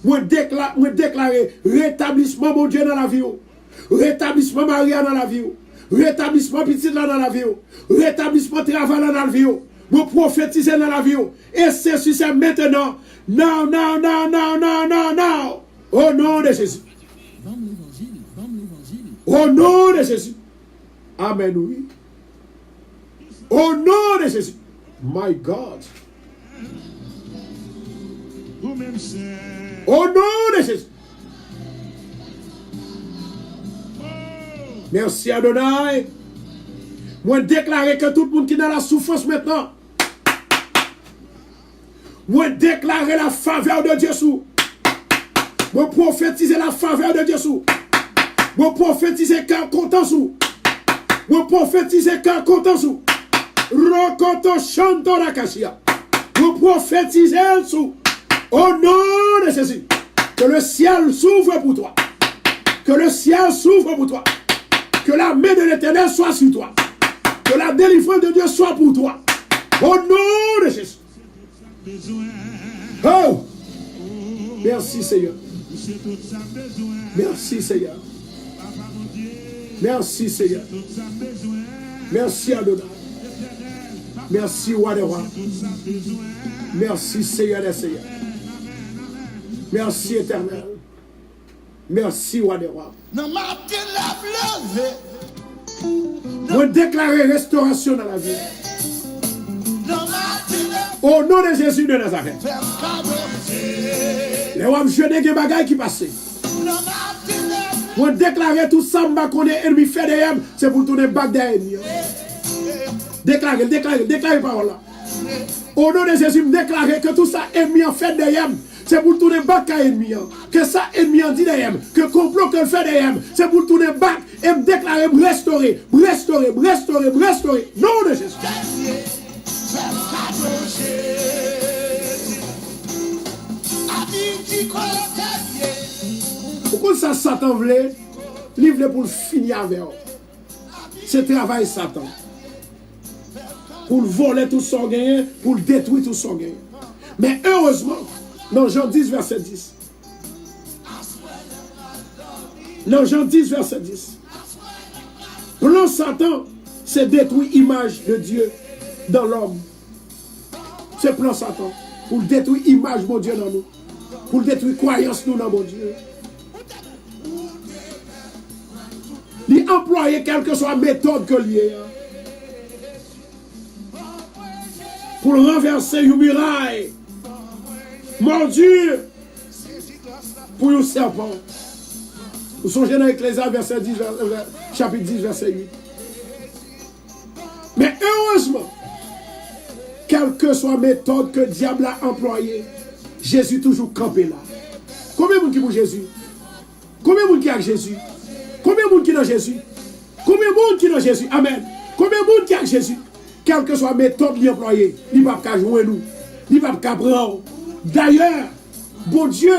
Speaker 1: Moi déclarer rétablissement mon Dieu dans la vie. Rétablissement Maria dans la vie. Rétablissement petit là dans la vie. Rétablissement travail dans la vie. Moi prophétiser dans la vie. Et c'est maintenant. Non. Au nom de Jésus. Au nom de Jésus. Amen, oui. Au nom de Jésus. My God. Au nom de Jésus. Merci Adonai. Moi déclarer que tout le monde qui est dans la souffrance maintenant. Moi déclarer la faveur de Dieu sous. Moi prophétiser la faveur de Dieu sous. Moi prophétiser qu'un content sous. Moi prophétiser qu'un content sous. Rokoto chanto la kashia. Moi prophétiser sous. Au nom de Jésus. Que le ciel s'ouvre pour toi. Que le ciel s'ouvre pour toi. Que la main de l'Éternel soit sur toi. Que la délivrance de Dieu soit pour toi. Au nom de Jésus. Oh! Merci Seigneur. Merci Seigneur. Merci Seigneur. Merci Adonai. Merci Roi des Rois. Merci Seigneur des Seigneurs. Merci Éternel. Merci Roi des Rois. Vous déclarez restauration dans la vie. Au nom de Jésus de Nazareth. Les hommes jeunes qui bagaille qui passent. Vous déclarez tout ça, qu'on est ennemi fait de c'est pour tourner back derrière. Déclarez parole là. Au nom de Jésus, déclarez que tout ça ennemi en fait derrière. C'est pour tourner back à ennemi. Que ça ennemi en dit derrière. Que complot que fait derrière. C'est pour tourner back et me déclarer, me restaurer. Non de Jésus. Pourquoi ça Satan voulait? Il voulait pour le finir avec. C'est travail Satan. Pour le voler tout son gain, pour le détruire tout son gain. Mais heureusement, dans Jean 10, verset 10. Dans Jean 10, verset 10. Plan Satan, c'est détruire l'image de Dieu dans l'homme. C'est plan Satan. Pour détruire l'image de mon Dieu dans nous. Pour détruire la croyance nous dans mon Dieu. Il emploie quelle que soit la méthode que lié. Pour renverser une muraille. Mordu. Pour un serpent. Vous songez dans Ecclésiaste verset 10, chapitre 10, verset 8. Mais heureusement, quelle que soit la méthode que le diable a employée, Jésus toujours campé là. Combien de monde qui pour Jésus? Combien de monde qui a Jésus? Combien de monde qui est dans Jésus? Combien de monde qui est dans Jésus? Amen. Combien de monde qui a Jésus? Quelle que soit la méthode qu'il a employée, il ne va pas jouer nous. Il ne va pas prendre. D'ailleurs, bon Dieu,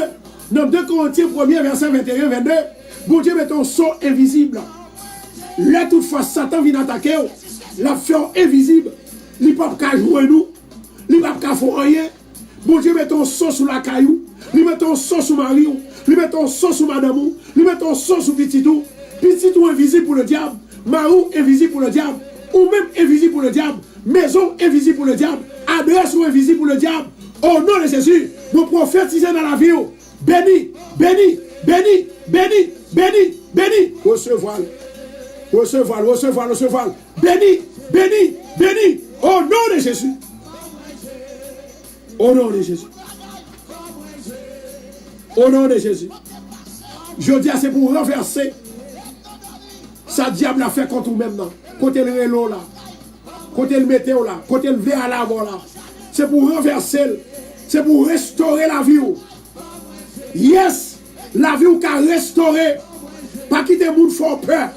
Speaker 1: dans 2 Corinthiens 1er, verset 21-22, bon Dieu met un sceau invisible. Là, toutefois, Satan vient attaquer, la fait invisible. Il ne va pas jouer nous. Il ne va pas faire rien. Bon Dieu met un sceau sur la caillou. Il met un sceau sur Marie. Il met un sceau sur madame. Il met un sceau sur Petitou. Petitou invisible pour le diable. Marou invisible pour le diable. Ou même invisible pour le diable. Maison invisible pour le diable. Adresse ou invisible pour le diable. Au nom de Jésus, vous prophétisez dans la vie. Béni, béni, béni, béni, béni, béni. Recevoir. Béni, béni, béni. Au nom de Jésus. Au nom de Jésus. Au nom de Jésus. Je dis, c'est pour renverser. Ça Ça diable a fait contre nous maintenant. Côté le vélo là. Côté le météo là. Côté le verre à l'avant là. C'est pour renverser. C'est pour restaurer la vie. Yes. La vie ou qu'a restauré. Pas quitter le monde fort peur.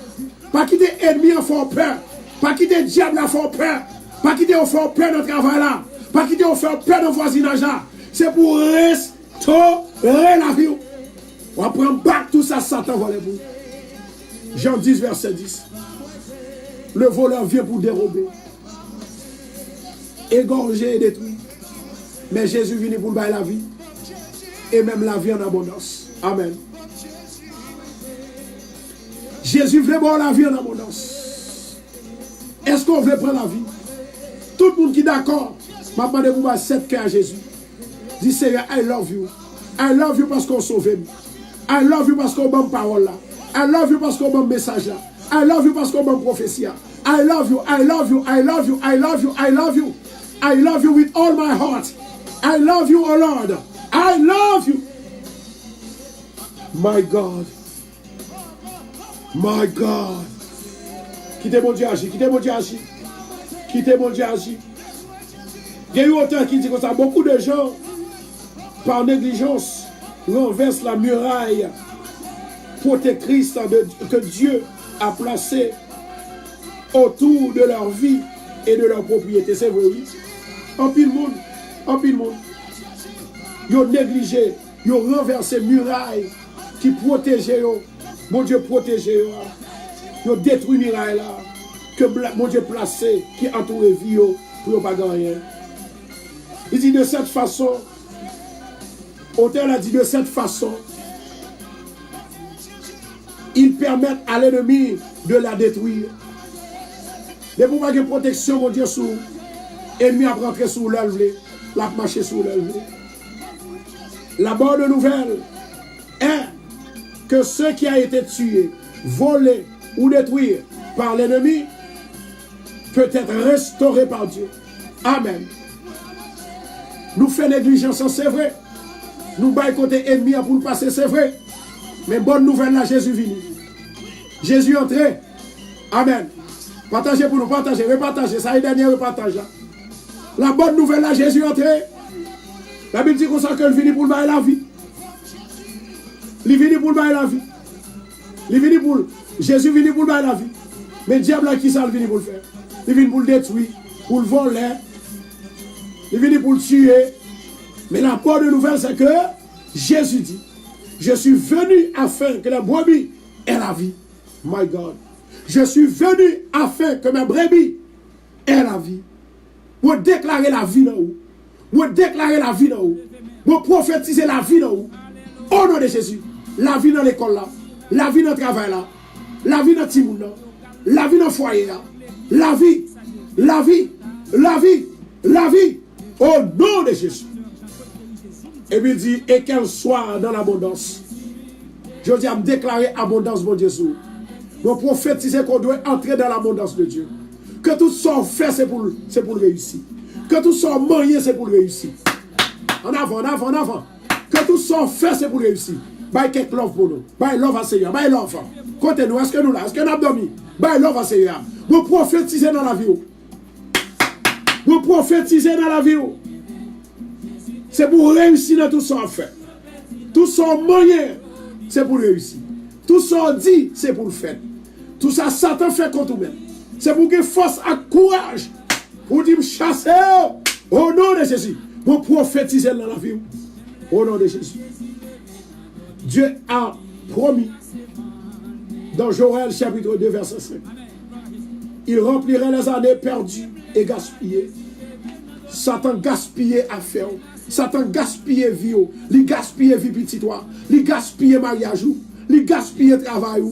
Speaker 1: Pas quitter l'ennemi en fort peur. Pas quitter le diable en fort peur. Pas quitter au fort peur dans le travail là. Pas quitter au fort peur dans le voisinage là. C'est pour restaurer la vie. On va prendre back tout ça, Satan volé pour. Jean 10, verset 10. Le voleur vient pour dérober, égorger et détruire. Mais Jésus vient pour bailler la vie. Et même la vie en abondance. Amen. Jésus veut boire la vie en abondance. Est-ce qu'on veut prendre la vie? Tout le monde qui est d'accord, m'a demandé pour moi 7 cœurs à Jésus. Dis Seigneur, I love you. I love you parce qu'on sauve. I love you parce qu'on donne parole là. I love you parce qu'on donne message là. I love you parce qu'on donne prophétie là. I love you, I love you, I love you, I love you, I love you. I love you with all my heart. I love you, oh Lord. I love you. My God. My God. Quittez mon Dieu agir, quittez mon Dieu agir. Quittez mon Dieu agir. Il y a eu autant qui dit comme ça, beaucoup de gens, par négligence, renversent la muraille protectrice que Dieu a placée autour de leur vie et de leur propriété. C'est vrai, oui. En pile monde, en pile monde. Ils ont négligé, ils ont renversé muraille qui protégeait, mon Dieu protégeait, ils ont détruit muraille là, que mon Dieu placé, qui entourait vie pour ne pas gagner. Il dit de cette façon, l'auteur a dit de cette façon, ils permettent à l'ennemi de la détruire. Les pouvoirs de protection, mon Dieu, sous l'ennemi a rentré sous l'œuvre, l'a marché sous l'œuvre. La bonne nouvelle est que ceux qui ont été tués, volés ou détruits par l'ennemi peut être restauré par Dieu. Amen. Nous faisons négligence, c'est vrai. Nous baillons côté ennemi pour nous passer, c'est vrai. Mais bonne nouvelle là, Jésus venu. Jésus entré. Amen. Partagez pour nous, partagez, repartagez. Ça y est, dernier repartage là. La bonne nouvelle là, Jésus entré. La Bible dit qu'on sent qu'il vient pour le bailler la vie. Il vient pour le bailler la vie. Il vient pour Jésus vient pour le bailler la vie. Mais le diable là, qui ça, il vient pour le faire? Il vient pour le détruire, pour le voler. Il vient pour le tuer. Mais la bonne nouvelle, c'est que Jésus dit, je suis venu afin que la brebis ait la vie. My God. Je suis venu afin que mes brebis aient la vie. Vous déclarez la vie dans vous. Vous déclarez la vie dans vous. Vous prophétisez la vie dans vous. Au nom de Jésus. La vie dans l'école là. La vie dans le travail là. La vie dans le timoun là. La vie dans le foyer là. La vie. La vie. La vie. La vie. Au nom de Jésus. Et puis il dit, et qu'elle soit dans l'abondance. Je dis à me déclarer abondance, mon Dieu. Vous prophétisez qu'on doit entrer dans l'abondance de Dieu. Que tout soit fait, c'est pour réussir. Que tout soit marié, c'est pour réussir. En avant, en avant, en avant. Que tout soit fait, c'est pour réussir. Bye quelque love pour nous. Bye love à Seigneur. Bye love. Côté nous, est-ce que nous là? Est-ce que nous avons dormi? Bye love à Seigneur. Vous prophétisez dans la vie. Vous prophétisez dans la vie. C'est pour réussir dans tout ça fait. Tout ça moyen, c'est pour réussir. Tout ça dit, c'est pour le faire. Tout ça, Satan fait contre nous-mêmes. C'est pour que force et courage. Pour dire chasser au nom de Jésus. Pour prophétiser dans la vie. Au nom de Jésus. Dieu a promis dans Joël chapitre 2 verset 5. Il remplirait les années perdues et gaspillées. Satan gaspillait affaires. Satan gaspillait vie. Il gaspillait vie petite. Il gaspillait mariage. Il gaspillait travail.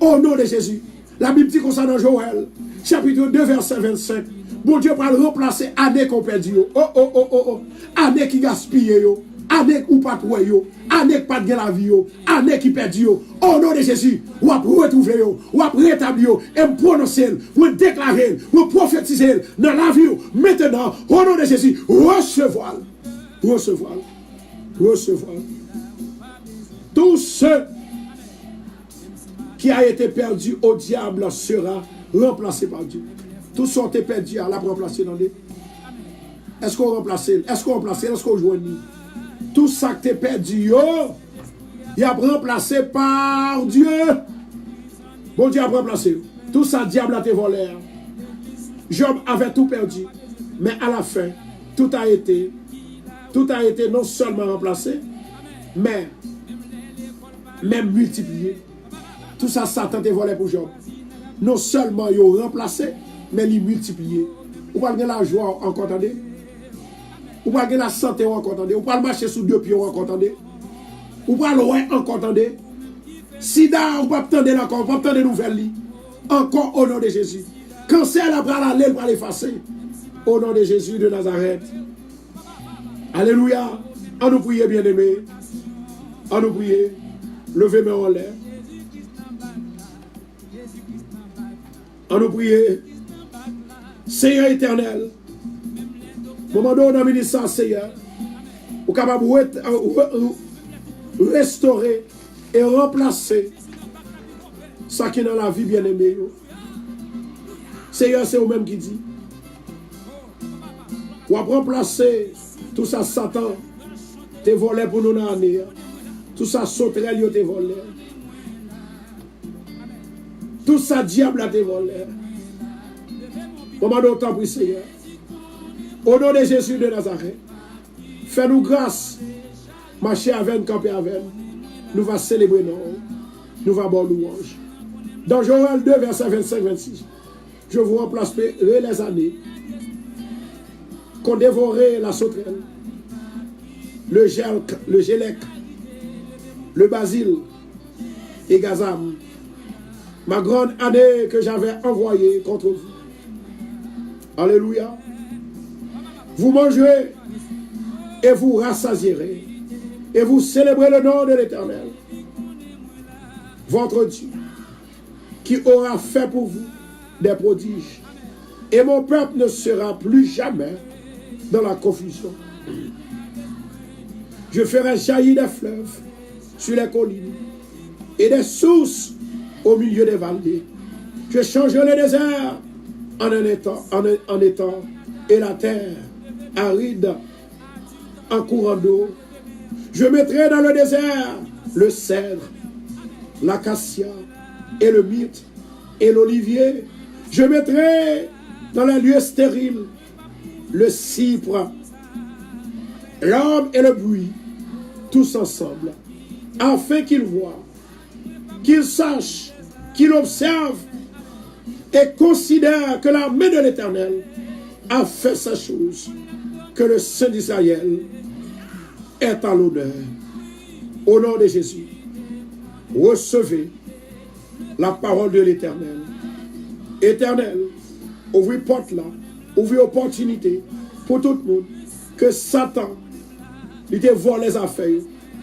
Speaker 1: Au nom de Jésus. La Bible dit comme ça dans Joël, chapitre 2, verset 25. Bon Dieu va remplacer année qu'on perd. Oh. Année qui gaspille. Année ou pas de année qui pas de la vie. Année qui perd. Au nom de Jésus. Ou à retrouver. Ou à rétablir. Et prononcer. Ou déclarer. Ou prophétiser. Dans la vie. Maintenant. Au nom de Jésus. Recevoir. Recevoir. Recevoir. Tous ceux qui a été perdu au diable sera remplacé par Dieu. Tout ce qui est perdu à la remplacer dans les. Est-ce qu'on remplace? Est-ce qu'on remplace? Est-ce qu'on joue? Tout ça qui est perdu, il a remplacé par Dieu. Bon Dieu a remplacé. Tout ça, diable a été volé. Job avait tout perdu. Mais à la fin, tout a été non seulement remplacé, mais même multiplié. Tout ça, Satan te volé pour Job. Non seulement il a remplacé, mais il a multiplié. Vous parlez de la joie encore, attendez? Vous parlez de la santé encore, attendez? Vous parlez de marcher sous deux pieds encore, attendez? Vous parlez de encore, attendez? Sida, on peut attendre encore, on peut attendre des nouvelles. Encore au nom de Jésus. Cancer, après l'aller, pour l'effacer. Au nom de Jésus de Nazareth. Alléluia. On nous prie, bien-aimés. On nous prie. Levez mes en l'air. On nous prie. Seigneur éternel. Moment où on a mis ça, Seigneur. Vous êtes capable de restaurer et remplacer ça qui est dans la vie, bien-aimé. Seigneur, c'est vous-même qui dit. Ou à remplacer tout ça, Satan, te volé pour nous dans l'année. Tout ça, sauterelle, te volé. Tout ça, diable, te volé. Comment d'autant prie, Seigneur. Au nom de Jésus de Nazareth, fais-nous grâce. Marcher avec nous, camper avec nous. Nous allons célébrer nous. Nous allons avoir louange. Dans Joël 2, verset 25-26, je vous remplacerai les années qu'on dévorait la sauterelle, le gélec, le basil et gazam. Ma grande année que j'avais envoyée contre vous. Alléluia. Vous mangerez et vous rassasierez et vous célébrez le nom de l'Éternel, votre Dieu, qui aura fait pour vous des prodiges. Et mon peuple ne sera plus jamais dans la confusion. Je ferai jaillir des fleuves sur les collines et des sources au milieu des vallées. Je changerai le désert en étang et la terre aride en courant d'eau. Je mettrai dans le désert le cèdre, l'acacia et le myrte et l'olivier. Je mettrai dans les lieux stériles le cypre, l'orme et le buis, tous ensemble, afin qu'ils voient, qu'ils sachent, qu'ils observent et considèrent que la main de l'Éternel a fait ces choses, que le Saint d'Israël est à l'honneur. Au nom de Jésus, recevez la parole de l'Éternel. Éternel, ouvrez porte là, ouvrez opportunité pour tout le monde, que Satan, il te vole les affaires,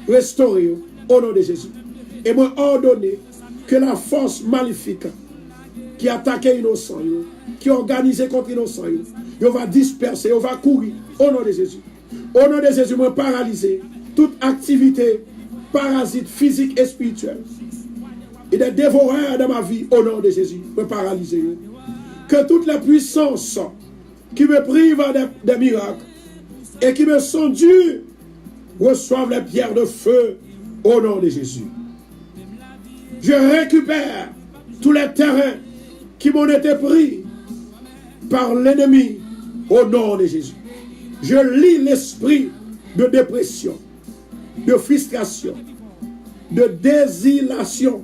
Speaker 1: restaurez au nom de Jésus. Et moi ordonner que la force maléfique qui attaque innocent, qui organise contre innocent, il va disperser, il va courir au nom de Jésus. Au nom de Jésus, moi paralyser toute activité parasite physique et spirituelle. Et des dévoreurs dans ma vie au nom de Jésus, me paralyser. Que toutes les puissances qui me privent des miracles et qui me sont dues reçoivent les pierres de feu au nom de Jésus. Je récupère tous les terrains qui m'ont été pris par l'ennemi au nom de Jésus. Je lis l'esprit de dépression, de frustration, de désilation,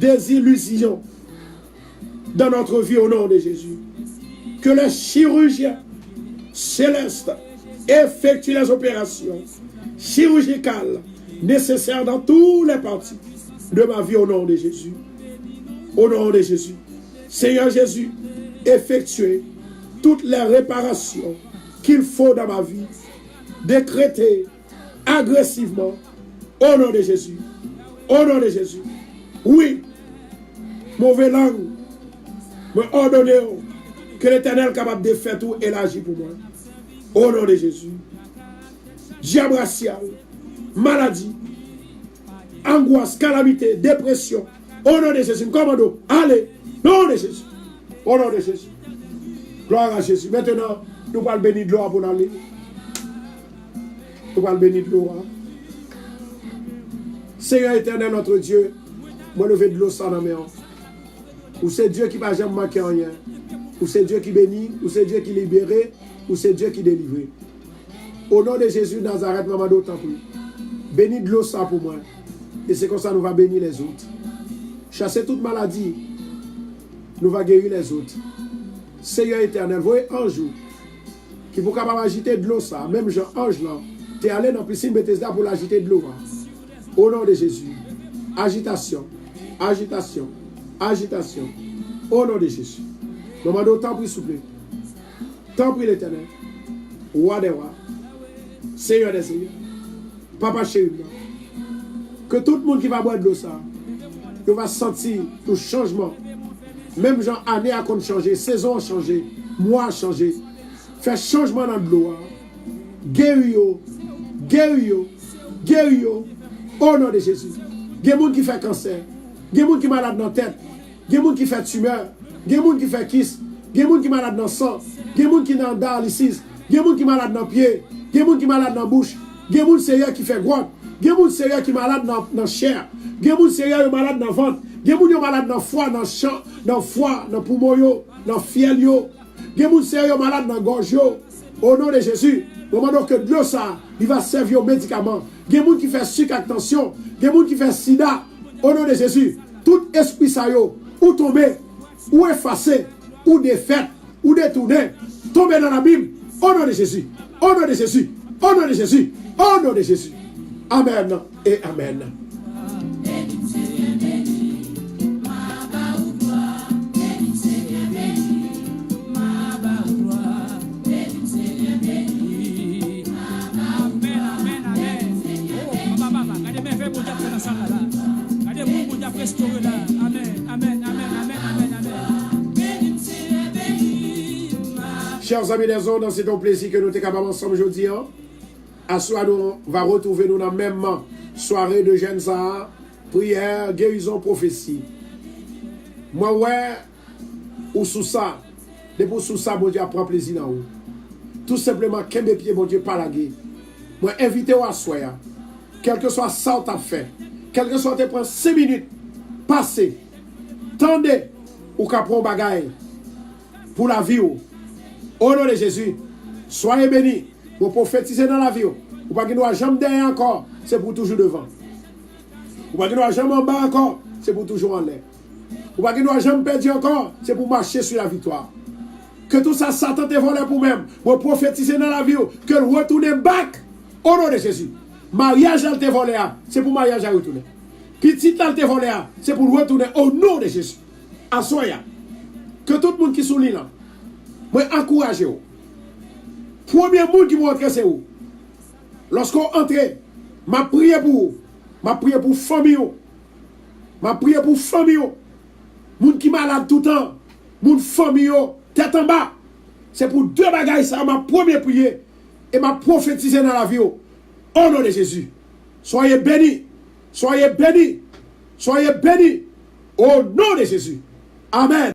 Speaker 1: désillusion dans notre vie au nom de Jésus. Que les chirurgiens célestes effectuent les opérations chirurgicales nécessaires dans tous les parties de ma vie au nom de Jésus. Au nom de Jésus. Seigneur Jésus, effectuez toutes les réparations qu'il faut dans ma vie, décrétez agressivement au nom de Jésus. Au nom de Jésus. Oui, mauvais langue, me ordonnez que l'Éternel est capable de faire tout et l'agir pour moi. Au nom de Jésus. Diable racial, maladie, angoisse, calamité, dépression, Au nom de Jésus, commando. Allez. Au nom de Jésus. Au nom de Jésus. Gloire à Jésus. Maintenant, nous allons bénir de l'eau pour nous aller. Nous allons bénir de l'eau. Seigneur éternel, notre Dieu, moi lever de l'eau sans la main. Ou c'est Dieu qui ne va jamais manquer rien. Ou c'est Dieu qui bénit, ou c'est Dieu qui libère, ou c'est Dieu qui délivre. Au nom de Jésus Nazareth, maman d'autant plus. Bénis de l'eau ça pour moi. Et c'est comme ça que nous allons bénir les autres. Chasser toute maladie, nous allons guérir les autres. Seigneur éternel, voyez un jour qui vous capable agiter de l'eau ça, même Jean Ange là, tu es allé dans la piscine Bethesda pour l'agiter de l'eau. Au nom de Jésus, agitation, agitation, agitation. Au nom de Jésus. Demandons tant pis, s'il vous plaît. Tant pis l'éternel. Roi des rois. Seigneur des seigneurs. Papa chéri. Que tout le monde qui va boire de l'eau ça, que va sentir le changement. Même genre année a changé, saison a changé, mois a changé. Faire changement dans de l'eau. Guério, guério, guério. Au nom de Jésus. Il y a des gens qui font cancer. Il y a des gens qui sont malades dans la tête. Il y a des gens qui font tumeur. Il y a des gens qui font kiss. Il y a des gens qui sont malades dans le sang. Il y a des gens qui sont dans dialysis. Il y a des gens qui sont malades dans le pied. Il y a des gens qui sont malades dans la bouche. Il y a des gens qui font grotte. Il y a des gens qui sont malades dans la chair. Il y a des gens qui sont malades dans le ventre. Il y a des gens qui sont malades dans le foie, dans le champ, dans le foie, dans le poumon, dans le fiel. Il y a des gens qui sont malades dans la gorge. Au nom de Jésus, au moment que de l'eau ça, il va servir aux médicaments. Il y a des gens qui font sucre avec tension. Il y a des gens qui font sida. Au nom de Jésus, tout esprit ça ou tomber, ou effacé, ou défait, ou détourné, tomber dans l'abîme. Au nom de Jésus. Au nom de Jésus. Au nom de Jésus. Au nom de Jésus. Amen et amen. Chers amis des ondes, c'est un plaisir que nous sommes capables ensemble aujourd'hui. À soir, nous va retrouver nous dans la même soirée de jeûne, prière, guérison, prophétie. Moi, ouais, ou sous ça, depuis sous ça, mon Dieu, prend plaisir dans vous. Tout simplement, qu'un des pieds, mon Dieu, pas la guerre. Moi, invitez-vous à soir. Quel que soit ça, tu as fait. Quel que soit, tu prends 5 minutes, passez, tendez, ou qu'à prendre bagaille pour la vie. Au nom de Jésus, soyez bénis. Vous prophétisez dans la vie. Vous ne pouvez pas jamais derrière encore, c'est pour toujours devant. Vous ne pouvez pas jamais en bas encore, c'est pour toujours en l'air. Vous ne pouvez pas jamais perdre encore, c'est pour marcher sur la victoire. Que tout ça, Satan te vole pour même. Vous prophétisez dans la vie, que le retourne back au nom de Jésus. Mariage à te volé, c'est pour mariage à retourner. Petit à te volé, c'est pour retourner au nom de Jésus. Assoya. Que tout le monde qui souligne là, moi encouragez-vous. Premier monde qui m'entre, c'est où? Lorsqu'on entre, ma prière pour vous. Ma prière pour famille. Ma prière pour famille. Moun qui malade tout le temps. Moun famille, tête en bas. C'est pour 2 bagailles ça, ma première prière. Et ma prophétiser dans la vie. Au nom de Jésus. Soyez bénis. Soyez bénis. Soyez bénis. Au nom de Jésus. Amen.